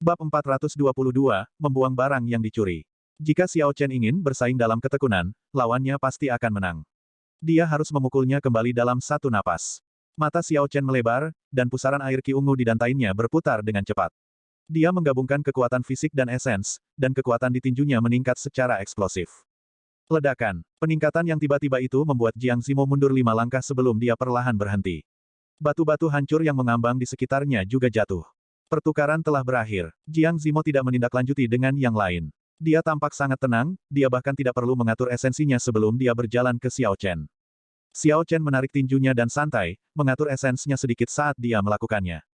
Bab 422, membuang barang yang dicuri. Jika Xiao Chen ingin bersaing dalam ketekunan, lawannya pasti akan menang. Dia harus memukulnya kembali dalam satu napas. Mata Xiao Chen melebar, dan pusaran air ki ungu di dantainya berputar dengan cepat. Dia menggabungkan kekuatan fisik dan esens, dan kekuatan di tinjunya meningkat secara eksplosif. Ledakan. Peningkatan yang tiba-tiba itu membuat Jiang Zimo mundur 5 langkah sebelum dia perlahan berhenti. Batu-batu hancur yang mengambang di sekitarnya juga jatuh. Pertukaran telah berakhir. Jiang Zimo tidak menindaklanjuti dengan yang lain. Dia tampak sangat tenang, dia bahkan tidak perlu mengatur esensinya sebelum dia berjalan ke Xiao Chen. Xiao Chen menarik tinjunya dan santai, mengatur esensnya sedikit saat dia melakukannya.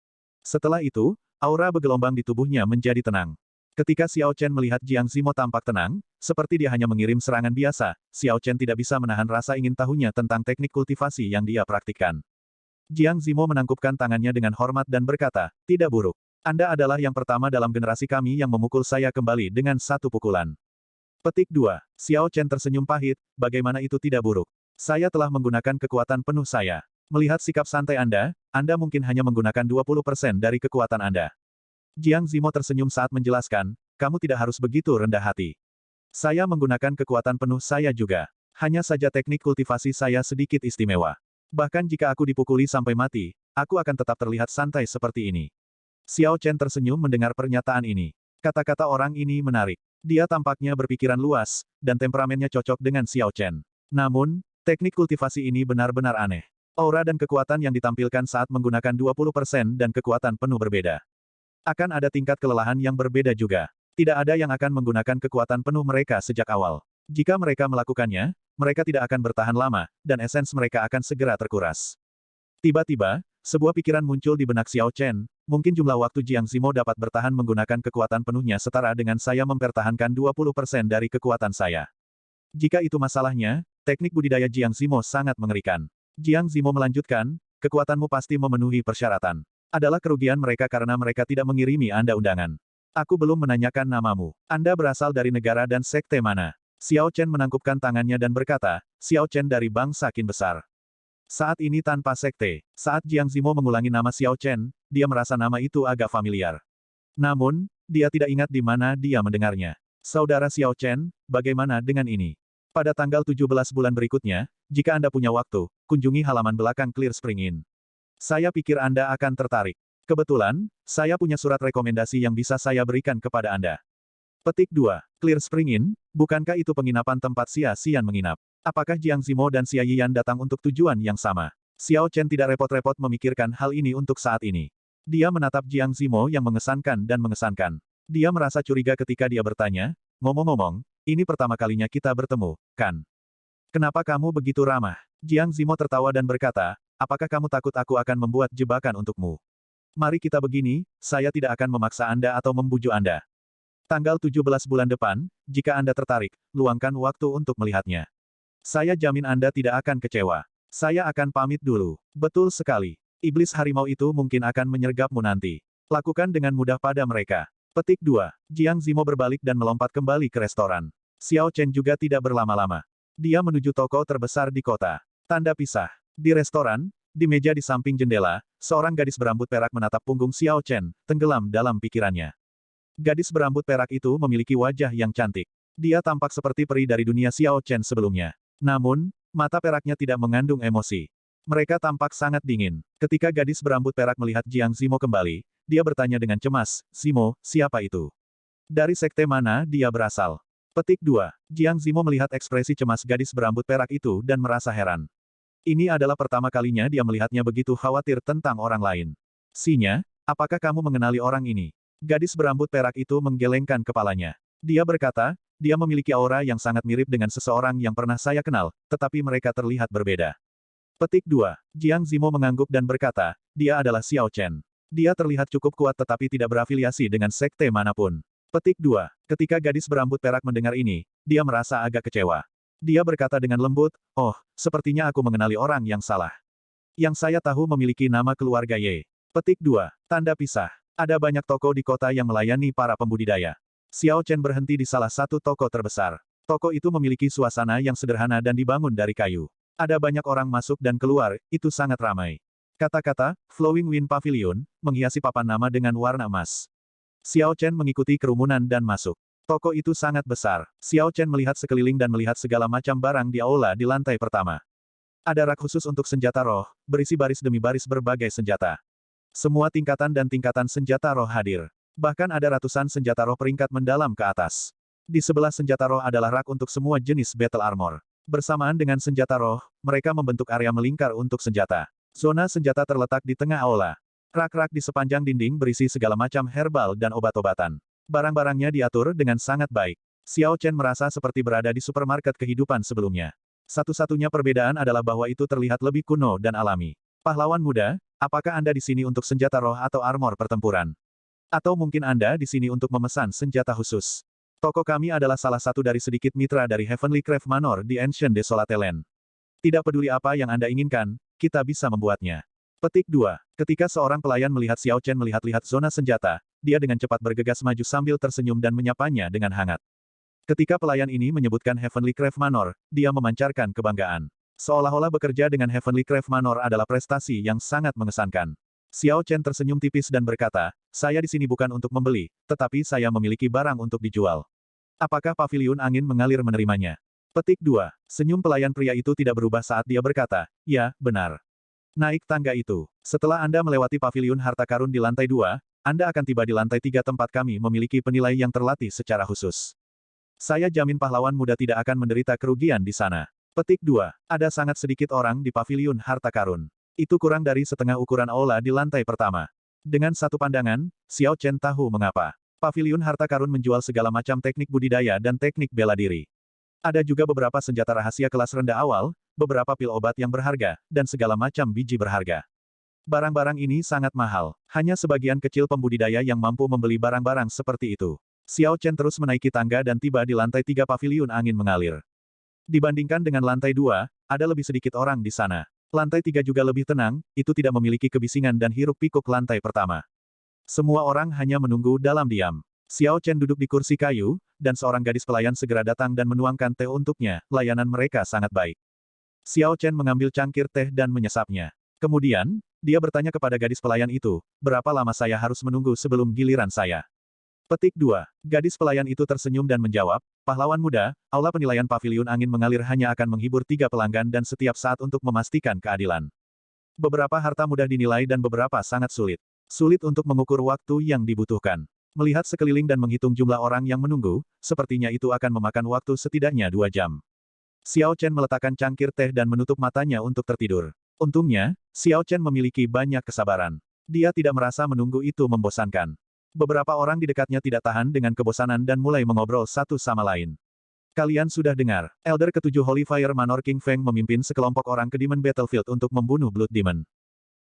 Setelah itu, aura bergelombang di tubuhnya menjadi tenang. Ketika Xiao Chen melihat Jiang Zimo tampak tenang, seperti dia hanya mengirim serangan biasa, Xiao Chen tidak bisa menahan rasa ingin tahunya tentang teknik kultivasi yang dia praktikkan. Jiang Zimo menangkupkan tangannya dengan hormat dan berkata, "Tidak buruk. Anda adalah yang pertama dalam generasi kami yang memukul saya kembali dengan satu pukulan." Petik 2. Xiao Chen tersenyum pahit, bagaimana itu tidak buruk? Saya telah menggunakan kekuatan penuh saya. Melihat sikap santai Anda mungkin hanya menggunakan 20% dari kekuatan Anda. Jiang Zimo tersenyum saat menjelaskan, kamu tidak harus begitu rendah hati. Saya menggunakan kekuatan penuh saya juga. Hanya saja teknik kultivasi saya sedikit istimewa. Bahkan jika aku dipukuli sampai mati, aku akan tetap terlihat santai seperti ini. Xiao Chen tersenyum mendengar pernyataan ini. Kata-kata orang ini menarik. Dia tampaknya berpikiran luas, dan temperamennya cocok dengan Xiao Chen. Namun, teknik kultivasi ini benar-benar aneh. Aura dan kekuatan yang ditampilkan saat menggunakan 20% dan kekuatan penuh berbeda. Akan ada tingkat kelelahan yang berbeda juga. Tidak ada yang akan menggunakan kekuatan penuh mereka sejak awal. Jika mereka melakukannya, mereka tidak akan bertahan lama, dan esens mereka akan segera terkuras. Tiba-tiba, sebuah pikiran muncul di benak Xiao Chen, mungkin jumlah waktu Jiang Zimo dapat bertahan menggunakan kekuatan penuhnya setara dengan saya mempertahankan 20% dari kekuatan saya. Jika itu masalahnya, teknik budidaya Jiang Zimo sangat mengerikan. Jiang Zimo melanjutkan, kekuatanmu pasti memenuhi persyaratan. Adalah kerugian mereka karena mereka tidak mengirimi Anda undangan. Aku belum menanyakan namamu. Anda berasal dari negara dan sekte mana? Xiao Chen menangkupkan tangannya dan berkata, Xiao Chen dari bangsa Qin besar. Saat ini tanpa sekte, saat Jiang Zimo mengulangi nama Xiao Chen, dia merasa nama itu agak familiar. Namun, dia tidak ingat di mana dia mendengarnya. Saudara Xiao Chen, bagaimana dengan ini? Pada tanggal 17 bulan berikutnya, jika Anda punya waktu, kunjungi halaman belakang Clear Spring Inn. Saya pikir Anda akan tertarik. Kebetulan, saya punya surat rekomendasi yang bisa saya berikan kepada Anda. Petik 2. Clear Spring Inn, bukankah itu penginapan tempat Xia Xian menginap? Apakah Jiang Zimo dan Xia Yiyan datang untuk tujuan yang sama? Xiao Chen tidak repot-repot memikirkan hal ini untuk saat ini. Dia menatap Jiang Zimo yang mengesankan dan mengesankan. Dia merasa curiga ketika dia bertanya, ngomong-ngomong, ini pertama kalinya kita bertemu, kan? Kenapa kamu begitu ramah? Jiang Zimo tertawa dan berkata, apakah kamu takut aku akan membuat jebakan untukmu? Mari kita begini, saya tidak akan memaksa Anda atau membujuk Anda. Tanggal 17 bulan depan, jika Anda tertarik, luangkan waktu untuk melihatnya. Saya jamin Anda tidak akan kecewa. Saya akan pamit dulu. Betul sekali. Iblis harimau itu mungkin akan menyergapmu nanti. Lakukan dengan mudah pada mereka. Petik 2. Jiang Zimo berbalik dan melompat kembali ke restoran. Xiao Chen juga tidak berlama-lama. Dia menuju toko terbesar di kota. Tanda pisah. Di restoran, di meja di samping jendela, seorang gadis berambut perak menatap punggung Xiao Chen, tenggelam dalam pikirannya. Gadis berambut perak itu memiliki wajah yang cantik. Dia tampak seperti peri dari dunia Xiao Chen sebelumnya. Namun, mata peraknya tidak mengandung emosi. Mereka tampak sangat dingin. Ketika gadis berambut perak melihat Jiang Zimo kembali, dia bertanya dengan cemas, Zimo, siapa itu? Dari sekte mana dia berasal? Petik 2. Jiang Zimo melihat ekspresi cemas gadis berambut perak itu dan merasa heran. Ini adalah pertama kalinya dia melihatnya begitu khawatir tentang orang lain. Sinya, apakah kamu mengenali orang ini? Gadis berambut perak itu menggelengkan kepalanya. Dia berkata, dia memiliki aura yang sangat mirip dengan seseorang yang pernah saya kenal, tetapi mereka terlihat berbeda. Petik 2. Jiang Zimo mengangguk dan berkata, dia adalah Xiao Chen. Dia terlihat cukup kuat tetapi tidak berafiliasi dengan sekte manapun. Petik 2. Ketika gadis berambut perak mendengar ini, dia merasa agak kecewa. Dia berkata dengan lembut, oh, sepertinya aku mengenali orang yang salah. Yang saya tahu memiliki nama keluarga Ye. Petik 2. Tanda pisah. Ada banyak toko di kota yang melayani para pembudidaya. Xiao Chen berhenti di salah satu toko terbesar. Toko itu memiliki suasana yang sederhana dan dibangun dari kayu. Ada banyak orang masuk dan keluar, itu sangat ramai. Kata-kata, Flowing Wind Pavilion, menghiasi papan nama dengan warna emas. Xiao Chen mengikuti kerumunan dan masuk. Toko itu sangat besar. Xiao Chen melihat sekeliling dan melihat segala macam barang di aula di lantai pertama. Ada rak khusus untuk senjata roh, berisi baris demi baris berbagai senjata. Semua tingkatan dan tingkatan senjata roh hadir. Bahkan ada ratusan senjata roh peringkat mendalam ke atas. Di sebelah senjata roh adalah rak untuk semua jenis battle armor. Bersamaan dengan senjata roh, mereka membentuk area melingkar untuk senjata. Zona senjata terletak di tengah aula. Rak-rak di sepanjang dinding berisi segala macam herbal dan obat-obatan. Barang-barangnya diatur dengan sangat baik. Xiao Chen merasa seperti berada di supermarket kehidupan sebelumnya. Satu-satunya perbedaan adalah bahwa itu terlihat lebih kuno dan alami. Pahlawan muda, apakah Anda di sini untuk senjata roh atau armor pertempuran? Atau mungkin Anda di sini untuk memesan senjata khusus? Toko kami adalah salah satu dari sedikit mitra dari Heavenly Craft Manor di Ancient Desolate Land. Tidak peduli apa yang Anda inginkan, kita bisa membuatnya. Petik 2. Ketika seorang pelayan melihat Xiao Chen melihat-lihat zona senjata, dia dengan cepat bergegas maju sambil tersenyum dan menyapanya dengan hangat. Ketika pelayan ini menyebutkan Heavenly Craft Manor, dia memancarkan kebanggaan. Seolah-olah bekerja dengan Heavenly Craft Manor adalah prestasi yang sangat mengesankan. Xiao Chen tersenyum tipis dan berkata, saya di sini bukan untuk membeli, tetapi saya memiliki barang untuk dijual. Apakah paviliun angin mengalir menerimanya? Petik 2. Senyum pelayan pria itu tidak berubah saat dia berkata, ya, benar. Naik tangga itu. Setelah Anda melewati paviliun harta karun di lantai 2, Anda akan tiba di lantai 3 tempat kami memiliki penilai yang terlatih secara khusus. Saya jamin pahlawan muda tidak akan menderita kerugian di sana. Petik 2. Ada sangat sedikit orang di paviliun harta karun. Itu kurang dari setengah ukuran aula di lantai pertama. Dengan satu pandangan, Xiao Chen tahu mengapa. Paviliun harta karun menjual segala macam teknik budidaya dan teknik bela diri. Ada juga beberapa senjata rahasia kelas rendah awal, beberapa pil obat yang berharga, dan segala macam biji berharga. Barang-barang ini sangat mahal. Hanya sebagian kecil pembudidaya yang mampu membeli barang-barang seperti itu. Xiao Chen terus menaiki tangga dan tiba di lantai 3 paviliun angin mengalir. Dibandingkan dengan lantai 2, ada lebih sedikit orang di sana. Lantai 3 juga lebih tenang, itu tidak memiliki kebisingan dan hiruk-pikuk lantai pertama. Semua orang hanya menunggu dalam diam. Xiao Chen duduk di kursi kayu, dan seorang gadis pelayan segera datang dan menuangkan teh untuknya, layanan mereka sangat baik. Xiao Chen mengambil cangkir teh dan menyesapnya. Kemudian, dia bertanya kepada gadis pelayan itu, berapa lama saya harus menunggu sebelum giliran saya? Petik 2. Gadis pelayan itu tersenyum dan menjawab, pahlawan muda, aula penilaian paviliun angin mengalir hanya akan menghibur 3 pelanggan dan setiap saat untuk memastikan keadilan. Beberapa harta mudah dinilai dan beberapa sangat sulit. Sulit untuk mengukur waktu yang dibutuhkan. Melihat sekeliling dan menghitung jumlah orang yang menunggu, sepertinya itu akan memakan waktu setidaknya 2 jam. Xiao Chen meletakkan cangkir teh dan menutup matanya untuk tertidur. Untungnya, Xiao Chen memiliki banyak kesabaran. Dia tidak merasa menunggu itu membosankan. Beberapa orang di dekatnya tidak tahan dengan kebosanan dan mulai mengobrol satu sama lain. Kalian sudah dengar, Elder ke-7 Holy Fire Manor King Feng memimpin sekelompok orang ke Demon Battlefield untuk membunuh Blood Demon.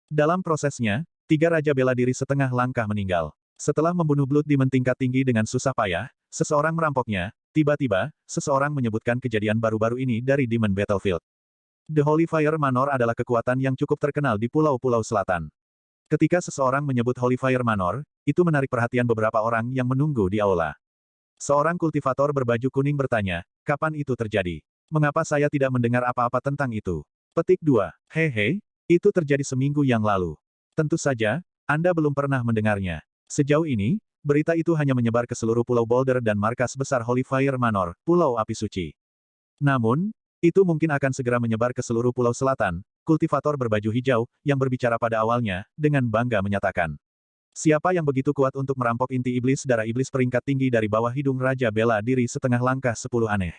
Dalam prosesnya, 3 raja bela diri setengah langkah meninggal. Setelah membunuh Blood Demon tingkat tinggi dengan susah payah, seseorang merampoknya, tiba-tiba, seseorang menyebutkan kejadian baru-baru ini dari Demon Battlefield. The Holy Fire Manor adalah kekuatan yang cukup terkenal di pulau-pulau selatan. Ketika seseorang menyebut Holy Fire Manor, itu menarik perhatian beberapa orang yang menunggu di aula. Seorang kultivator berbaju kuning bertanya, kapan itu terjadi? Mengapa saya tidak mendengar apa-apa tentang itu? Petik 2. Hehe, itu terjadi seminggu yang lalu. Tentu saja, Anda belum pernah mendengarnya. Sejauh ini, berita itu hanya menyebar ke seluruh Pulau Boulder dan markas besar Holy Fire Manor, Pulau Api Suci. Namun, itu mungkin akan segera menyebar ke seluruh Pulau Selatan, kultivator berbaju hijau, yang berbicara pada awalnya, dengan bangga menyatakan. Siapa yang begitu kuat untuk merampok inti iblis darah iblis peringkat tinggi dari bawah hidung Raja Bela Diri setengah langkah 10 aneh?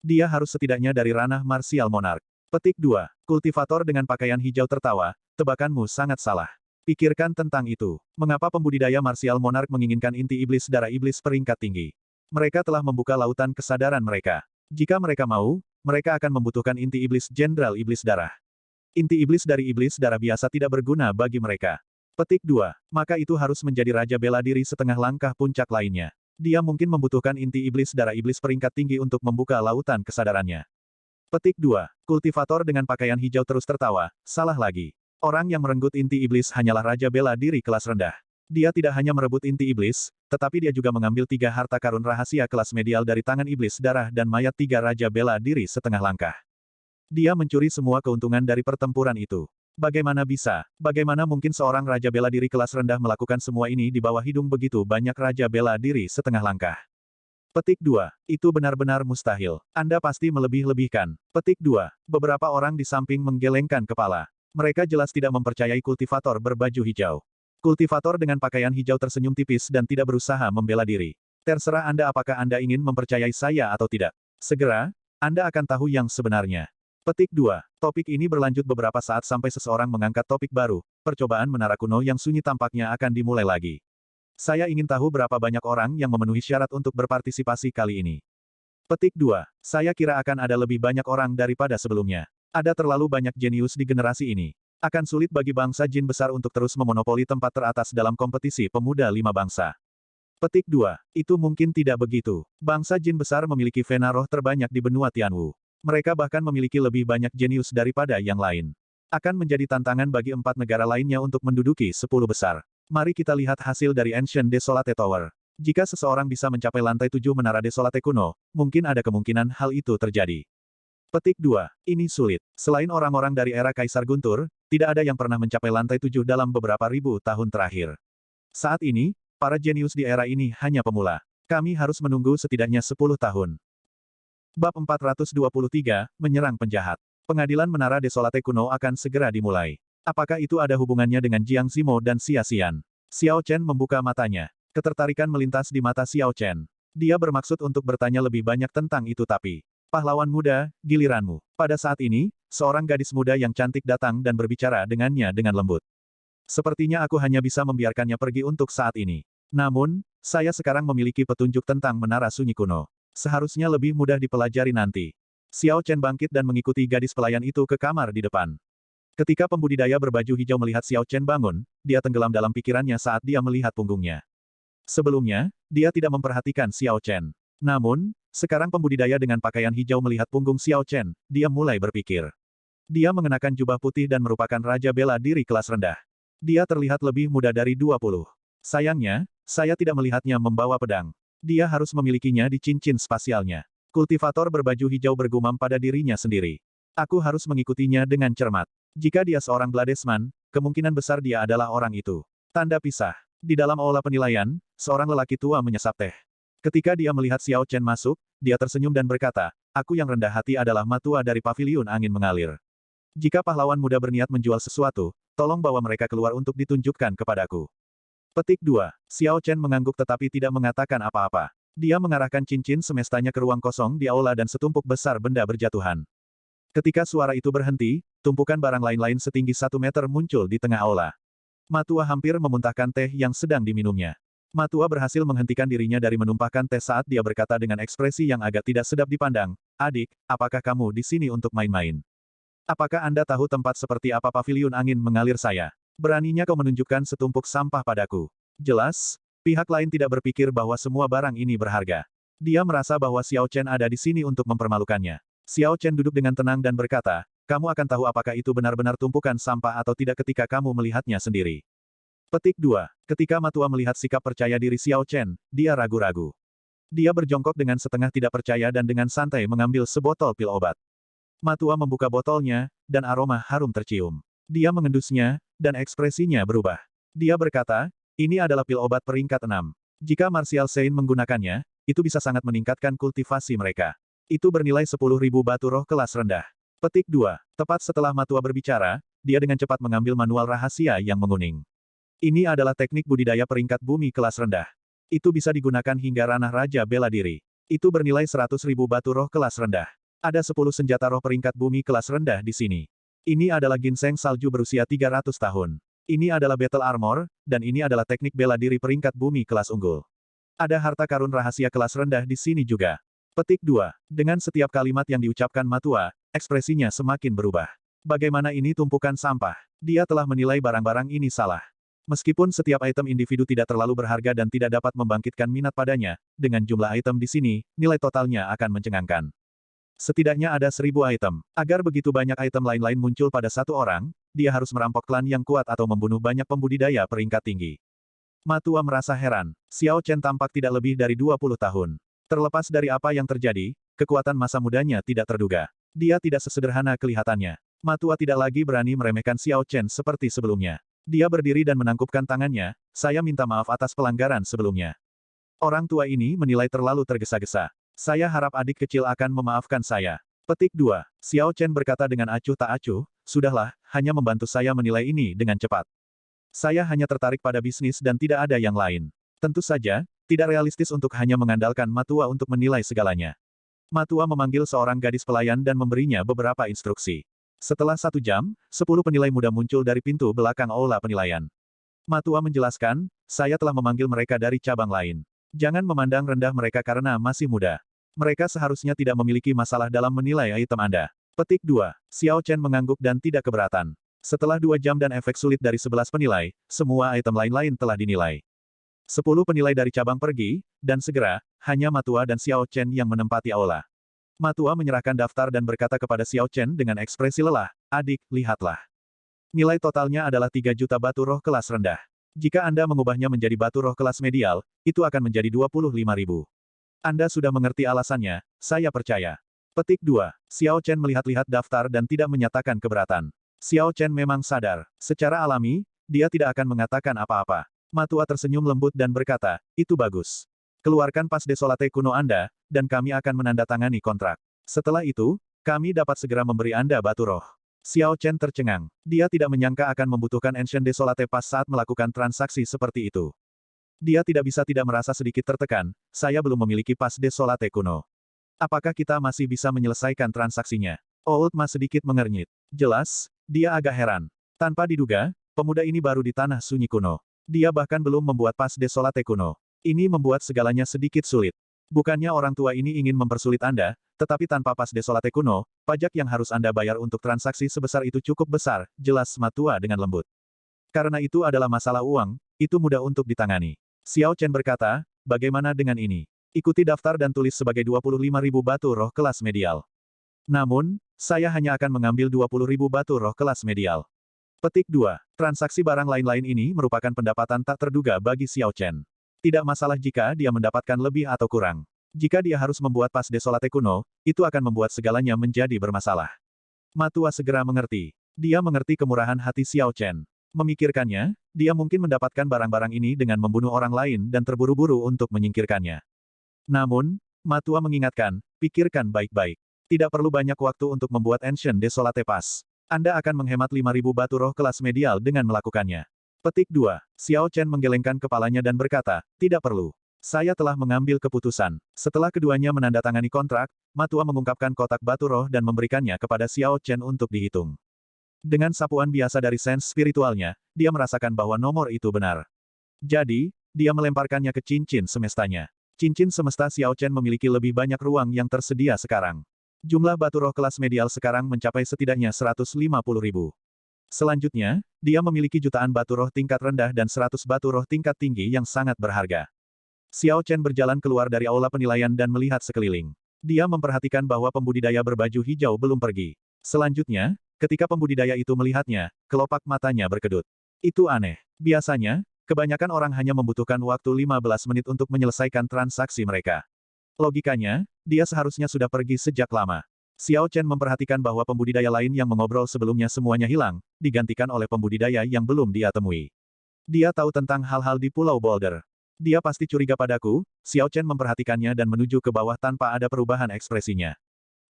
Dia harus setidaknya dari ranah Martial Monarch. Petik 2. Kultivator dengan pakaian hijau tertawa, tebakanmu sangat salah. Pikirkan tentang itu. Mengapa pembudidaya Martial Monarch menginginkan inti iblis darah iblis peringkat tinggi? Mereka telah membuka lautan kesadaran mereka. Jika mereka mau, mereka akan membutuhkan inti iblis Jenderal Iblis Darah. Inti iblis dari iblis darah biasa tidak berguna bagi mereka. Petik 2. Maka itu harus menjadi Raja Bela Diri setengah langkah puncak lainnya. Dia mungkin membutuhkan inti iblis darah iblis peringkat tinggi untuk membuka lautan kesadarannya. Petik 2. Kultivator dengan pakaian hijau terus tertawa, salah lagi. Orang yang merenggut inti iblis hanyalah Raja Bela Diri kelas rendah. Dia tidak hanya merebut inti iblis, tetapi dia juga mengambil 3 harta karun rahasia kelas medial dari tangan iblis darah dan mayat 3 Raja Bela Diri setengah langkah. Dia mencuri semua keuntungan dari pertempuran itu. Bagaimana bisa? Bagaimana mungkin seorang raja bela diri kelas rendah melakukan semua ini di bawah hidung begitu banyak raja bela diri setengah langkah? Petik 2. Itu benar-benar mustahil. Anda pasti melebih-lebihkan. Petik 2. Beberapa orang di samping menggelengkan kepala. Mereka jelas tidak mempercayai kultivator berbaju hijau. Kultivator dengan pakaian hijau tersenyum tipis dan tidak berusaha membela diri. Terserah Anda apakah Anda ingin mempercayai saya atau tidak. Segera, Anda akan tahu yang sebenarnya. Petik 2. Topik ini berlanjut beberapa saat sampai seseorang mengangkat topik baru. Percobaan menara kuno yang sunyi tampaknya akan dimulai lagi. Saya ingin tahu berapa banyak orang yang memenuhi syarat untuk berpartisipasi kali ini. Petik 2. Saya kira akan ada lebih banyak orang daripada sebelumnya. Ada terlalu banyak jenius di generasi ini. Akan sulit bagi bangsa jin besar untuk terus memonopoli tempat teratas dalam kompetisi pemuda 5 bangsa. Petik 2. Itu mungkin tidak begitu. Bangsa jin besar memiliki vena roh terbanyak di benua Tianwu. Mereka bahkan memiliki lebih banyak jenius daripada yang lain. Akan menjadi tantangan bagi 4 negara lainnya untuk menduduki 10 besar. Mari kita lihat hasil dari Ancient Desolate Tower. Jika seseorang bisa mencapai lantai 7 menara Desolate kuno, mungkin ada kemungkinan hal itu terjadi. Petik 2. Ini sulit. Selain orang-orang dari era Kaisar Guntur, tidak ada yang pernah mencapai lantai 7 dalam beberapa ribu tahun terakhir. Saat ini, para jenius di era ini hanya pemula. Kami harus menunggu setidaknya 10 tahun. Bab 423, Menyerang Penjahat. Pengadilan Menara Desolate kuno akan segera dimulai. Apakah itu ada hubungannya dengan Jiang Zimo dan Xia Xian? Xiao Chen membuka matanya. Ketertarikan melintas di mata Xiao Chen. Dia bermaksud untuk bertanya lebih banyak tentang itu tapi... Pahlawan muda, giliranmu. Pada saat ini, seorang gadis muda yang cantik datang dan berbicara dengannya dengan lembut. Sepertinya aku hanya bisa membiarkannya pergi untuk saat ini. Namun, saya sekarang memiliki petunjuk tentang menara sunyi kuno. Seharusnya lebih mudah dipelajari nanti. Xiao Chen bangkit dan mengikuti gadis pelayan itu ke kamar di depan. Ketika pembudidaya berbaju hijau melihat Xiao Chen bangun, dia tenggelam dalam pikirannya saat dia melihat punggungnya. Sebelumnya, dia tidak memperhatikan Xiao Chen. Namun, sekarang pembudidaya dengan pakaian hijau melihat punggung Xiao Chen, dia mulai berpikir. Dia mengenakan jubah putih dan merupakan raja bela diri kelas rendah. Dia terlihat lebih muda dari 20. Sayangnya, saya tidak melihatnya membawa pedang. Dia harus memilikinya di cincin spasialnya. Kultivator berbaju hijau bergumam pada dirinya sendiri. Aku harus mengikutinya dengan cermat. Jika dia seorang Bladesman, kemungkinan besar dia adalah orang itu. Tanda pisah. Di dalam aula penilaian, seorang lelaki tua menyesap teh. Ketika dia melihat Xiao Chen masuk, dia tersenyum dan berkata, aku yang rendah hati adalah matua dari paviliun angin mengalir. Jika pahlawan muda berniat menjual sesuatu, tolong bawa mereka keluar untuk ditunjukkan kepadaku. Petik 2. Xiao Chen mengangguk tetapi tidak mengatakan apa-apa. Dia mengarahkan cincin semestanya ke ruang kosong di aula dan setumpuk besar benda berjatuhan. Ketika suara itu berhenti, tumpukan barang lain-lain setinggi 1 meter muncul di tengah aula. Matua hampir memuntahkan teh yang sedang diminumnya. Matua berhasil menghentikan dirinya dari menumpahkan teh saat dia berkata dengan ekspresi yang agak tidak sedap dipandang, adik, apakah kamu di sini untuk main-main? Apakah Anda tahu tempat seperti apa paviliun angin mengalir saya? Beraninya kau menunjukkan setumpuk sampah padaku. Jelas, pihak lain tidak berpikir bahwa semua barang ini berharga. Dia merasa bahwa Xiao Chen ada di sini untuk mempermalukannya. Xiao Chen duduk dengan tenang dan berkata, kamu akan tahu apakah itu benar-benar tumpukan sampah atau tidak ketika kamu melihatnya sendiri. Petik 2. Ketika Matua melihat sikap percaya diri Xiao Chen, dia ragu-ragu. Dia berjongkok dengan setengah tidak percaya dan dengan santai mengambil sebotol pil obat. Matua membuka botolnya, dan aroma harum tercium. Dia mengendusnya, dan ekspresinya berubah. Dia berkata, ini adalah pil obat peringkat 6. Jika Martial Saint menggunakannya, itu bisa sangat meningkatkan kultivasi mereka. Itu bernilai 10.000 batu roh kelas rendah. Petik 2. Tepat setelah Matua berbicara, dia dengan cepat mengambil manual rahasia yang menguning. Ini adalah teknik budidaya peringkat bumi kelas rendah. Itu bisa digunakan hingga ranah raja bela diri. Itu bernilai 100.000 batu roh kelas rendah. Ada 10 senjata roh peringkat bumi kelas rendah di sini. Ini adalah ginseng salju berusia 300 tahun. Ini adalah battle armor, dan ini adalah teknik bela diri peringkat bumi kelas unggul. Ada harta karun rahasia kelas rendah di sini juga. Petik 2. Dengan setiap kalimat yang diucapkan Matua, ekspresinya semakin berubah. Bagaimana ini tumpukan sampah? Dia telah menilai barang-barang ini salah. Meskipun setiap item individu tidak terlalu berharga dan tidak dapat membangkitkan minat padanya, dengan jumlah item di sini, nilai totalnya akan mencengangkan. Setidaknya ada 1000 item. Agar begitu banyak item lain-lain muncul pada satu orang, dia harus merampok klan yang kuat atau membunuh banyak pembudidaya peringkat tinggi. Matua merasa heran. Xiao Chen tampak tidak lebih dari 20 tahun. Terlepas dari apa yang terjadi, kekuatan masa mudanya tidak terduga. Dia tidak sesederhana kelihatannya. Matua tidak lagi berani meremehkan Xiao Chen seperti sebelumnya. Dia berdiri dan menangkupkan tangannya, saya minta maaf atas pelanggaran sebelumnya. Orang tua ini menilai terlalu tergesa-gesa. Saya harap adik kecil akan memaafkan saya. Petik 2. Xiao Chen berkata dengan acuh tak acuh, sudahlah, hanya membantu saya menilai ini dengan cepat. Saya hanya tertarik pada bisnis dan tidak ada yang lain. Tentu saja, tidak realistis untuk hanya mengandalkan Matua untuk menilai segalanya. Matua memanggil seorang gadis pelayan dan memberinya beberapa instruksi. Setelah 1 jam, 10 penilai muda muncul dari pintu belakang aula penilaian. Matua menjelaskan, saya telah memanggil mereka dari cabang lain. Jangan memandang rendah mereka karena masih muda. Mereka seharusnya tidak memiliki masalah dalam menilai item Anda. Petik 2. Xiao Chen mengangguk dan tidak keberatan. Setelah 2 jam dan efek sulit dari 11 penilai, semua item lain-lain telah dinilai. 10 penilai dari cabang pergi, dan segera, hanya Matua dan Xiao Chen yang menempati aula. Matua menyerahkan daftar dan berkata kepada Xiao Chen dengan ekspresi lelah, adik, lihatlah. Nilai totalnya adalah 3 juta batu roh kelas rendah. Jika Anda mengubahnya menjadi batu roh kelas medial, itu akan menjadi 25.000. Anda sudah mengerti alasannya, saya percaya. Petik 2. Xiao Chen melihat-lihat daftar dan tidak menyatakan keberatan. Xiao Chen memang sadar, secara alami, dia tidak akan mengatakan apa-apa. Matua tersenyum lembut dan berkata, itu bagus. Keluarkan pas desolate kuno Anda, dan kami akan menandatangani kontrak. Setelah itu, kami dapat segera memberi Anda batu roh. Xiao Chen tercengang. Dia tidak menyangka akan membutuhkan Ancient Desolate Pass saat melakukan transaksi seperti itu. Dia tidak bisa tidak merasa sedikit tertekan, saya belum memiliki pas desolate kuno. Apakah kita masih bisa menyelesaikan transaksinya? Old Ma sedikit mengernyit. Jelas, dia agak heran. Tanpa diduga, pemuda ini baru di tanah sunyi kuno. Dia bahkan belum membuat pas desolate kuno. Ini membuat segalanya sedikit sulit. Bukannya orang tua ini ingin mempersulit Anda, tetapi tanpa pas desolate kuno, pajak yang harus Anda bayar untuk transaksi sebesar itu cukup besar, jelas Matua dengan lembut. Karena itu adalah masalah uang, itu mudah untuk ditangani. Xiao Chen berkata, bagaimana dengan ini? Ikuti daftar dan tulis sebagai 25.000 batu roh kelas medial. Namun, saya hanya akan mengambil 20.000 batu roh kelas medial. Petik 2. Transaksi barang lain-lain ini merupakan pendapatan tak terduga bagi Xiao Chen. Tidak masalah jika dia mendapatkan lebih atau kurang. Jika dia harus membuat pas desolate kuno, itu akan membuat segalanya menjadi bermasalah. Matua segera mengerti. Dia mengerti kemurahan hati Xiao Chen. Memikirkannya, dia mungkin mendapatkan barang-barang ini dengan membunuh orang lain dan terburu-buru untuk menyingkirkannya. Namun, Matua mengingatkan, pikirkan baik-baik. Tidak perlu banyak waktu untuk membuat Ancient Desolate Pass. Anda akan menghemat 5.000 batu roh kelas medial dengan melakukannya. Petik 2. Xiao Chen menggelengkan kepalanya dan berkata, tidak perlu. Saya telah mengambil keputusan. Setelah keduanya menandatangani kontrak, Matua mengungkapkan kotak batu roh dan memberikannya kepada Xiao Chen untuk dihitung. Dengan sapuan biasa dari sense spiritualnya, dia merasakan bahwa nomor itu benar. Jadi, dia melemparkannya ke cincin semestanya. Cincin semesta Xiao Chen memiliki lebih banyak ruang yang tersedia sekarang. Jumlah batu roh kelas medial sekarang mencapai setidaknya 150.000. Selanjutnya, dia memiliki jutaan batu roh tingkat rendah dan 100 batu roh tingkat tinggi yang sangat berharga. Xiao Chen berjalan keluar dari aula penilaian dan melihat sekeliling. Dia memperhatikan bahwa pembudidaya berbaju hijau belum pergi. Selanjutnya, ketika pembudidaya itu melihatnya, kelopak matanya berkedut. Itu aneh. Biasanya, kebanyakan orang hanya membutuhkan waktu 15 menit untuk menyelesaikan transaksi mereka. Logikanya, dia seharusnya sudah pergi sejak lama. Xiao Chen memperhatikan bahwa pembudidaya lain yang mengobrol sebelumnya semuanya hilang, digantikan oleh pembudidaya yang belum dia temui. Dia tahu tentang hal-hal di Pulau Boulder. Dia pasti curiga padaku. Xiao Chen memperhatikannya dan menuju ke bawah tanpa ada perubahan ekspresinya.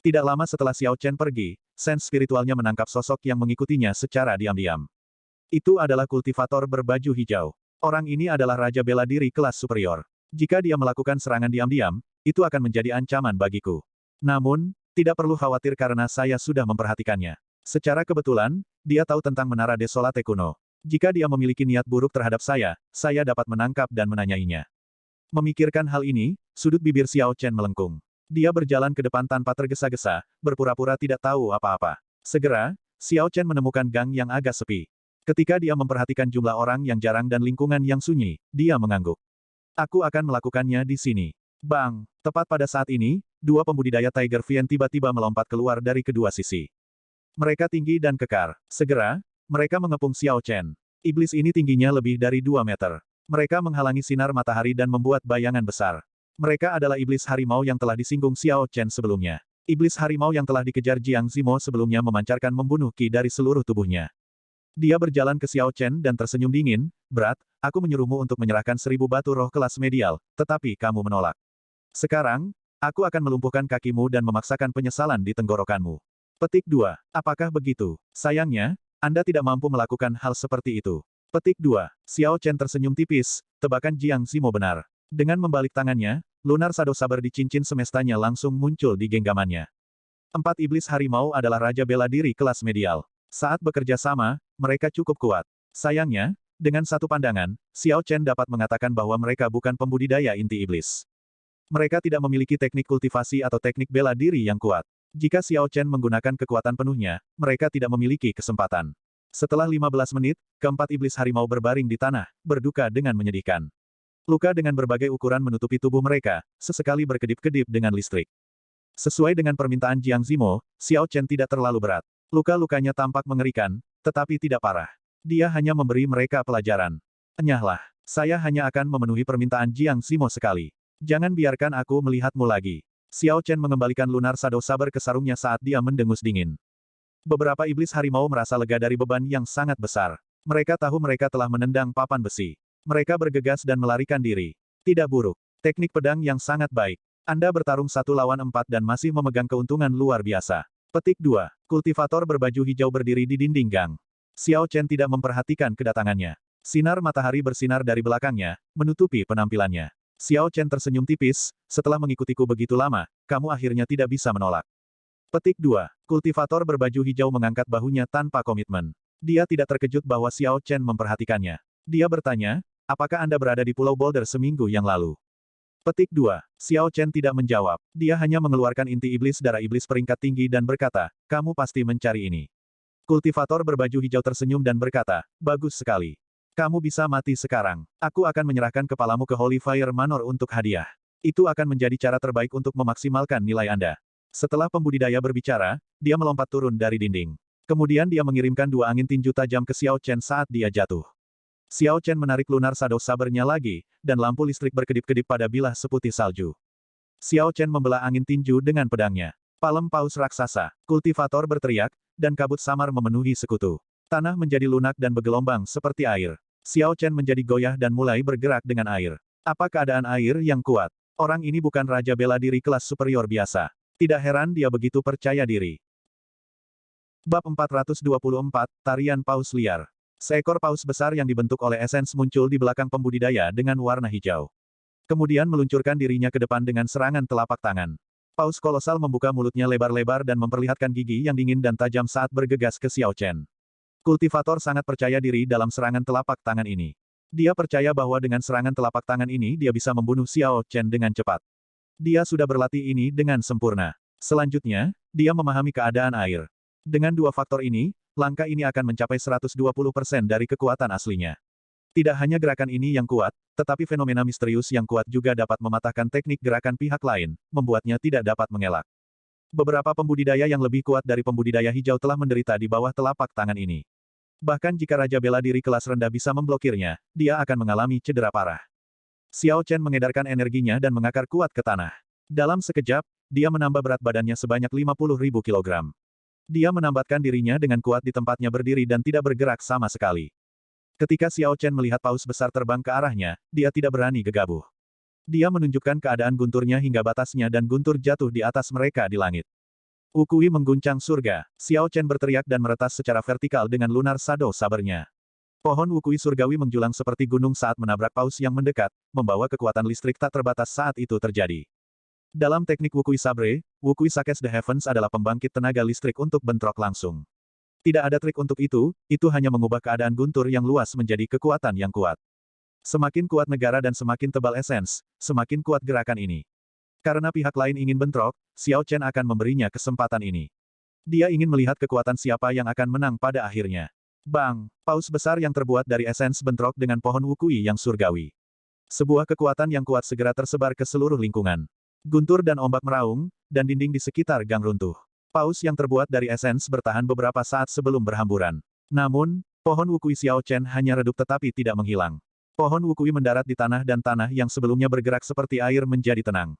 Tidak lama setelah Xiao Chen pergi, sense spiritualnya menangkap sosok yang mengikutinya secara diam-diam. Itu adalah kultivator berbaju hijau. Orang ini adalah Raja Bela Diri kelas superior. Jika dia melakukan serangan diam-diam, itu akan menjadi ancaman bagiku. Namun, tidak perlu khawatir karena saya sudah memperhatikannya. Secara kebetulan, dia tahu tentang Menara Desolate kuno. Jika dia memiliki niat buruk terhadap saya dapat menangkap dan menanyainya. Memikirkan hal ini, sudut bibir Xiao Chen melengkung. Dia berjalan ke depan tanpa tergesa-gesa, berpura-pura tidak tahu apa-apa. Segera, Xiao Chen menemukan gang yang agak sepi. Ketika dia memperhatikan jumlah orang yang jarang dan lingkungan yang sunyi, dia mengangguk. Aku akan melakukannya di sini. Bang! Tepat pada saat ini, dua pembudidaya Tiger Vien tiba-tiba melompat keluar dari kedua sisi. Mereka tinggi dan kekar. Segera, mereka mengepung Xiao Chen. Iblis ini tingginya lebih dari 2 meter. Mereka menghalangi sinar matahari dan membuat bayangan besar. Mereka adalah iblis harimau yang telah disinggung Xiao Chen sebelumnya. Iblis harimau yang telah dikejar Jiang Zimo sebelumnya memancarkan membunuh ki dari seluruh tubuhnya. Dia berjalan ke Xiao Chen dan tersenyum dingin, "Berat, aku menyuruhmu untuk menyerahkan 1000 batu roh kelas medial, tetapi kamu menolak. Sekarang, aku akan melumpuhkan kakimu dan memaksakan penyesalan di tenggorokanmu." Petik 2. Apakah begitu? Sayangnya, Anda tidak mampu melakukan hal seperti itu. Petik 2. Xiao Chen tersenyum tipis, tebakan Jiang Zimo benar. Dengan membalik tangannya, lunar shadow saber di cincin semestanya langsung muncul di genggamannya. 4 iblis harimau adalah raja bela diri kelas medial. Saat bekerja sama, mereka cukup kuat. Sayangnya, dengan satu pandangan, Xiao Chen dapat mengatakan bahwa mereka bukan pembudidaya inti iblis. Mereka tidak memiliki teknik kultivasi atau teknik bela diri yang kuat. Jika Xiao Chen menggunakan kekuatan penuhnya, mereka tidak memiliki kesempatan. Setelah 15 menit, keempat iblis harimau berbaring di tanah, berduka dengan menyedihkan. Luka dengan berbagai ukuran menutupi tubuh mereka, sesekali berkedip-kedip dengan listrik. Sesuai dengan permintaan Jiang Zimo, Xiao Chen tidak terlalu berat. Luka-lukanya tampak mengerikan, tetapi tidak parah. Dia hanya memberi mereka pelajaran. Enyahlah, saya hanya akan memenuhi permintaan Jiang Zimo sekali. Jangan biarkan aku melihatmu lagi. Xiao Chen mengembalikan lunar shadow saber ke sarungnya saat dia mendengus dingin. Beberapa iblis harimau merasa lega dari beban yang sangat besar. Mereka tahu mereka telah menendang papan besi. Mereka bergegas dan melarikan diri. Tidak buruk. Teknik pedang yang sangat baik. Anda bertarung 1 lawan 4 dan masih memegang keuntungan luar biasa. Petik 2. Kultivator berbaju hijau berdiri di dinding gang. Xiao Chen tidak memperhatikan kedatangannya. Sinar matahari bersinar dari belakangnya, menutupi penampilannya. Xiao Chen tersenyum tipis, "Setelah mengikutiku begitu lama, kamu akhirnya tidak bisa menolak." Petik 2. Kultivator berbaju hijau mengangkat bahunya tanpa komitmen. Dia tidak terkejut bahwa Xiao Chen memperhatikannya. Dia bertanya, "Apakah Anda berada di Pulau Boulder seminggu yang lalu?" Petik 2. Xiao Chen tidak menjawab. Dia hanya mengeluarkan inti iblis darah iblis peringkat tinggi dan berkata, "Kamu pasti mencari ini." Kultivator berbaju hijau tersenyum dan berkata, "Bagus sekali. Kamu bisa mati sekarang. Aku akan menyerahkan kepalamu ke Holy Fire Manor untuk hadiah. Itu akan menjadi cara terbaik untuk memaksimalkan nilai Anda." Setelah pembudidaya berbicara, dia melompat turun dari dinding. Kemudian dia mengirimkan 2 angin tinju tajam ke Xiao Chen saat dia jatuh. Xiao Chen menarik lunar shadow sabernya lagi, dan lampu listrik berkedip-kedip pada bilah seputih salju. Xiao Chen membelah angin tinju dengan pedangnya. Palem paus raksasa, kultivator berteriak, dan kabut samar memenuhi sekutu. Tanah menjadi lunak dan bergelombang seperti air. Xiao Chen menjadi goyah dan mulai bergerak dengan air. Apa keadaan air yang kuat? Orang ini bukan raja bela diri kelas superior biasa. Tidak heran dia begitu percaya diri. Bab 424, Tarian Paus Liar. Seekor paus besar yang dibentuk oleh esens muncul di belakang pembudidaya dengan warna hijau. Kemudian meluncurkan dirinya ke depan dengan serangan telapak tangan. Paus kolosal membuka mulutnya lebar-lebar dan memperlihatkan gigi yang dingin dan tajam saat bergegas ke Xiao Chen. Kultivator sangat percaya diri dalam serangan telapak tangan ini. Dia percaya bahwa dengan serangan telapak tangan ini dia bisa membunuh Xiao Chen dengan cepat. Dia sudah berlatih ini dengan sempurna. Selanjutnya, dia memahami keadaan air. Dengan 2 faktor ini, langkah ini akan mencapai 120% dari kekuatan aslinya. Tidak hanya gerakan ini yang kuat, tetapi fenomena misterius yang kuat juga dapat mematahkan teknik gerakan pihak lain, membuatnya tidak dapat mengelak. Beberapa pembudidaya yang lebih kuat dari pembudidaya hijau telah menderita di bawah telapak tangan ini. Bahkan jika Raja Bela Diri kelas rendah bisa memblokirnya, dia akan mengalami cedera parah. Xiao Chen mengedarkan energinya dan mengakar kuat ke tanah. Dalam sekejap, dia menambah berat badannya sebanyak 50.000 kilogram. Dia menambatkan dirinya dengan kuat di tempatnya berdiri dan tidak bergerak sama sekali. Ketika Xiao Chen melihat paus besar terbang ke arahnya, dia tidak berani gegabah. Dia menunjukkan keadaan gunturnya hingga batasnya dan guntur jatuh di atas mereka di langit. Wukui mengguncang surga. Xiao Chen berteriak dan meretas secara vertikal dengan lunar shadow sabernya. Pohon wukui surgawi menjulang seperti gunung saat menabrak paus yang mendekat, membawa kekuatan listrik tak terbatas saat itu terjadi. Dalam teknik Wukui Sabre, Wukui Sakes the Heavens adalah pembangkit tenaga listrik untuk bentrok langsung. Tidak ada trik untuk itu hanya mengubah keadaan guntur yang luas menjadi kekuatan yang kuat. Semakin kuat negara dan semakin tebal esens, semakin kuat gerakan ini. Karena pihak lain ingin bentrok, Xiao Chen akan memberinya kesempatan ini. Dia ingin melihat kekuatan siapa yang akan menang pada akhirnya. Bang! Paus besar yang terbuat dari esens bentrok dengan pohon Wukui yang surgawi. Sebuah kekuatan yang kuat segera tersebar ke seluruh lingkungan. Guntur dan ombak meraung, dan dinding di sekitar gang runtuh. Paus yang terbuat dari esens bertahan beberapa saat sebelum berhamburan. Namun, pohon wukui Xiao Chen hanya redup tetapi tidak menghilang. Pohon wukui mendarat di tanah dan tanah yang sebelumnya bergerak seperti air menjadi tenang.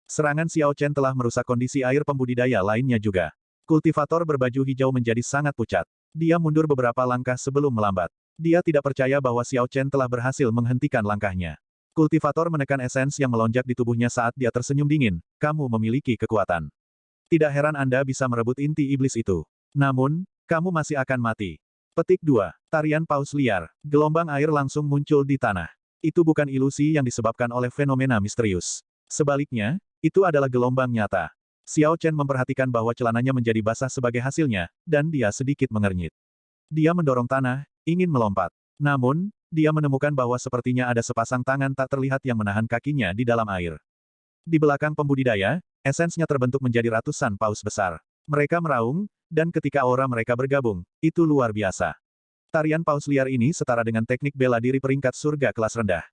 Serangan Xiao Chen telah merusak kondisi air pembudidaya lainnya juga. Kultivator berbaju hijau menjadi sangat pucat. Dia mundur beberapa langkah sebelum melambat. Dia tidak percaya bahwa Xiao Chen telah berhasil menghentikan langkahnya. Kultivator menekan esens yang melonjak di tubuhnya saat dia tersenyum dingin. Kamu memiliki kekuatan. Tidak heran Anda bisa merebut inti iblis itu. Namun, kamu masih akan mati. Petik 2. Tarian paus liar. Gelombang air langsung muncul di tanah. Itu bukan ilusi yang disebabkan oleh fenomena misterius. Sebaliknya, itu adalah gelombang nyata. Xiao Chen memperhatikan bahwa celananya menjadi basah sebagai hasilnya, dan dia sedikit mengernyit. Dia mendorong tanah, ingin melompat. Namun, dia menemukan bahwa sepertinya ada sepasang tangan tak terlihat yang menahan kakinya di dalam air. Di belakang pembudidaya, esensnya terbentuk menjadi ratusan paus besar. Mereka meraung, dan ketika aura mereka bergabung, itu luar biasa. Tarian paus liar ini setara dengan teknik bela diri peringkat surga kelas rendah.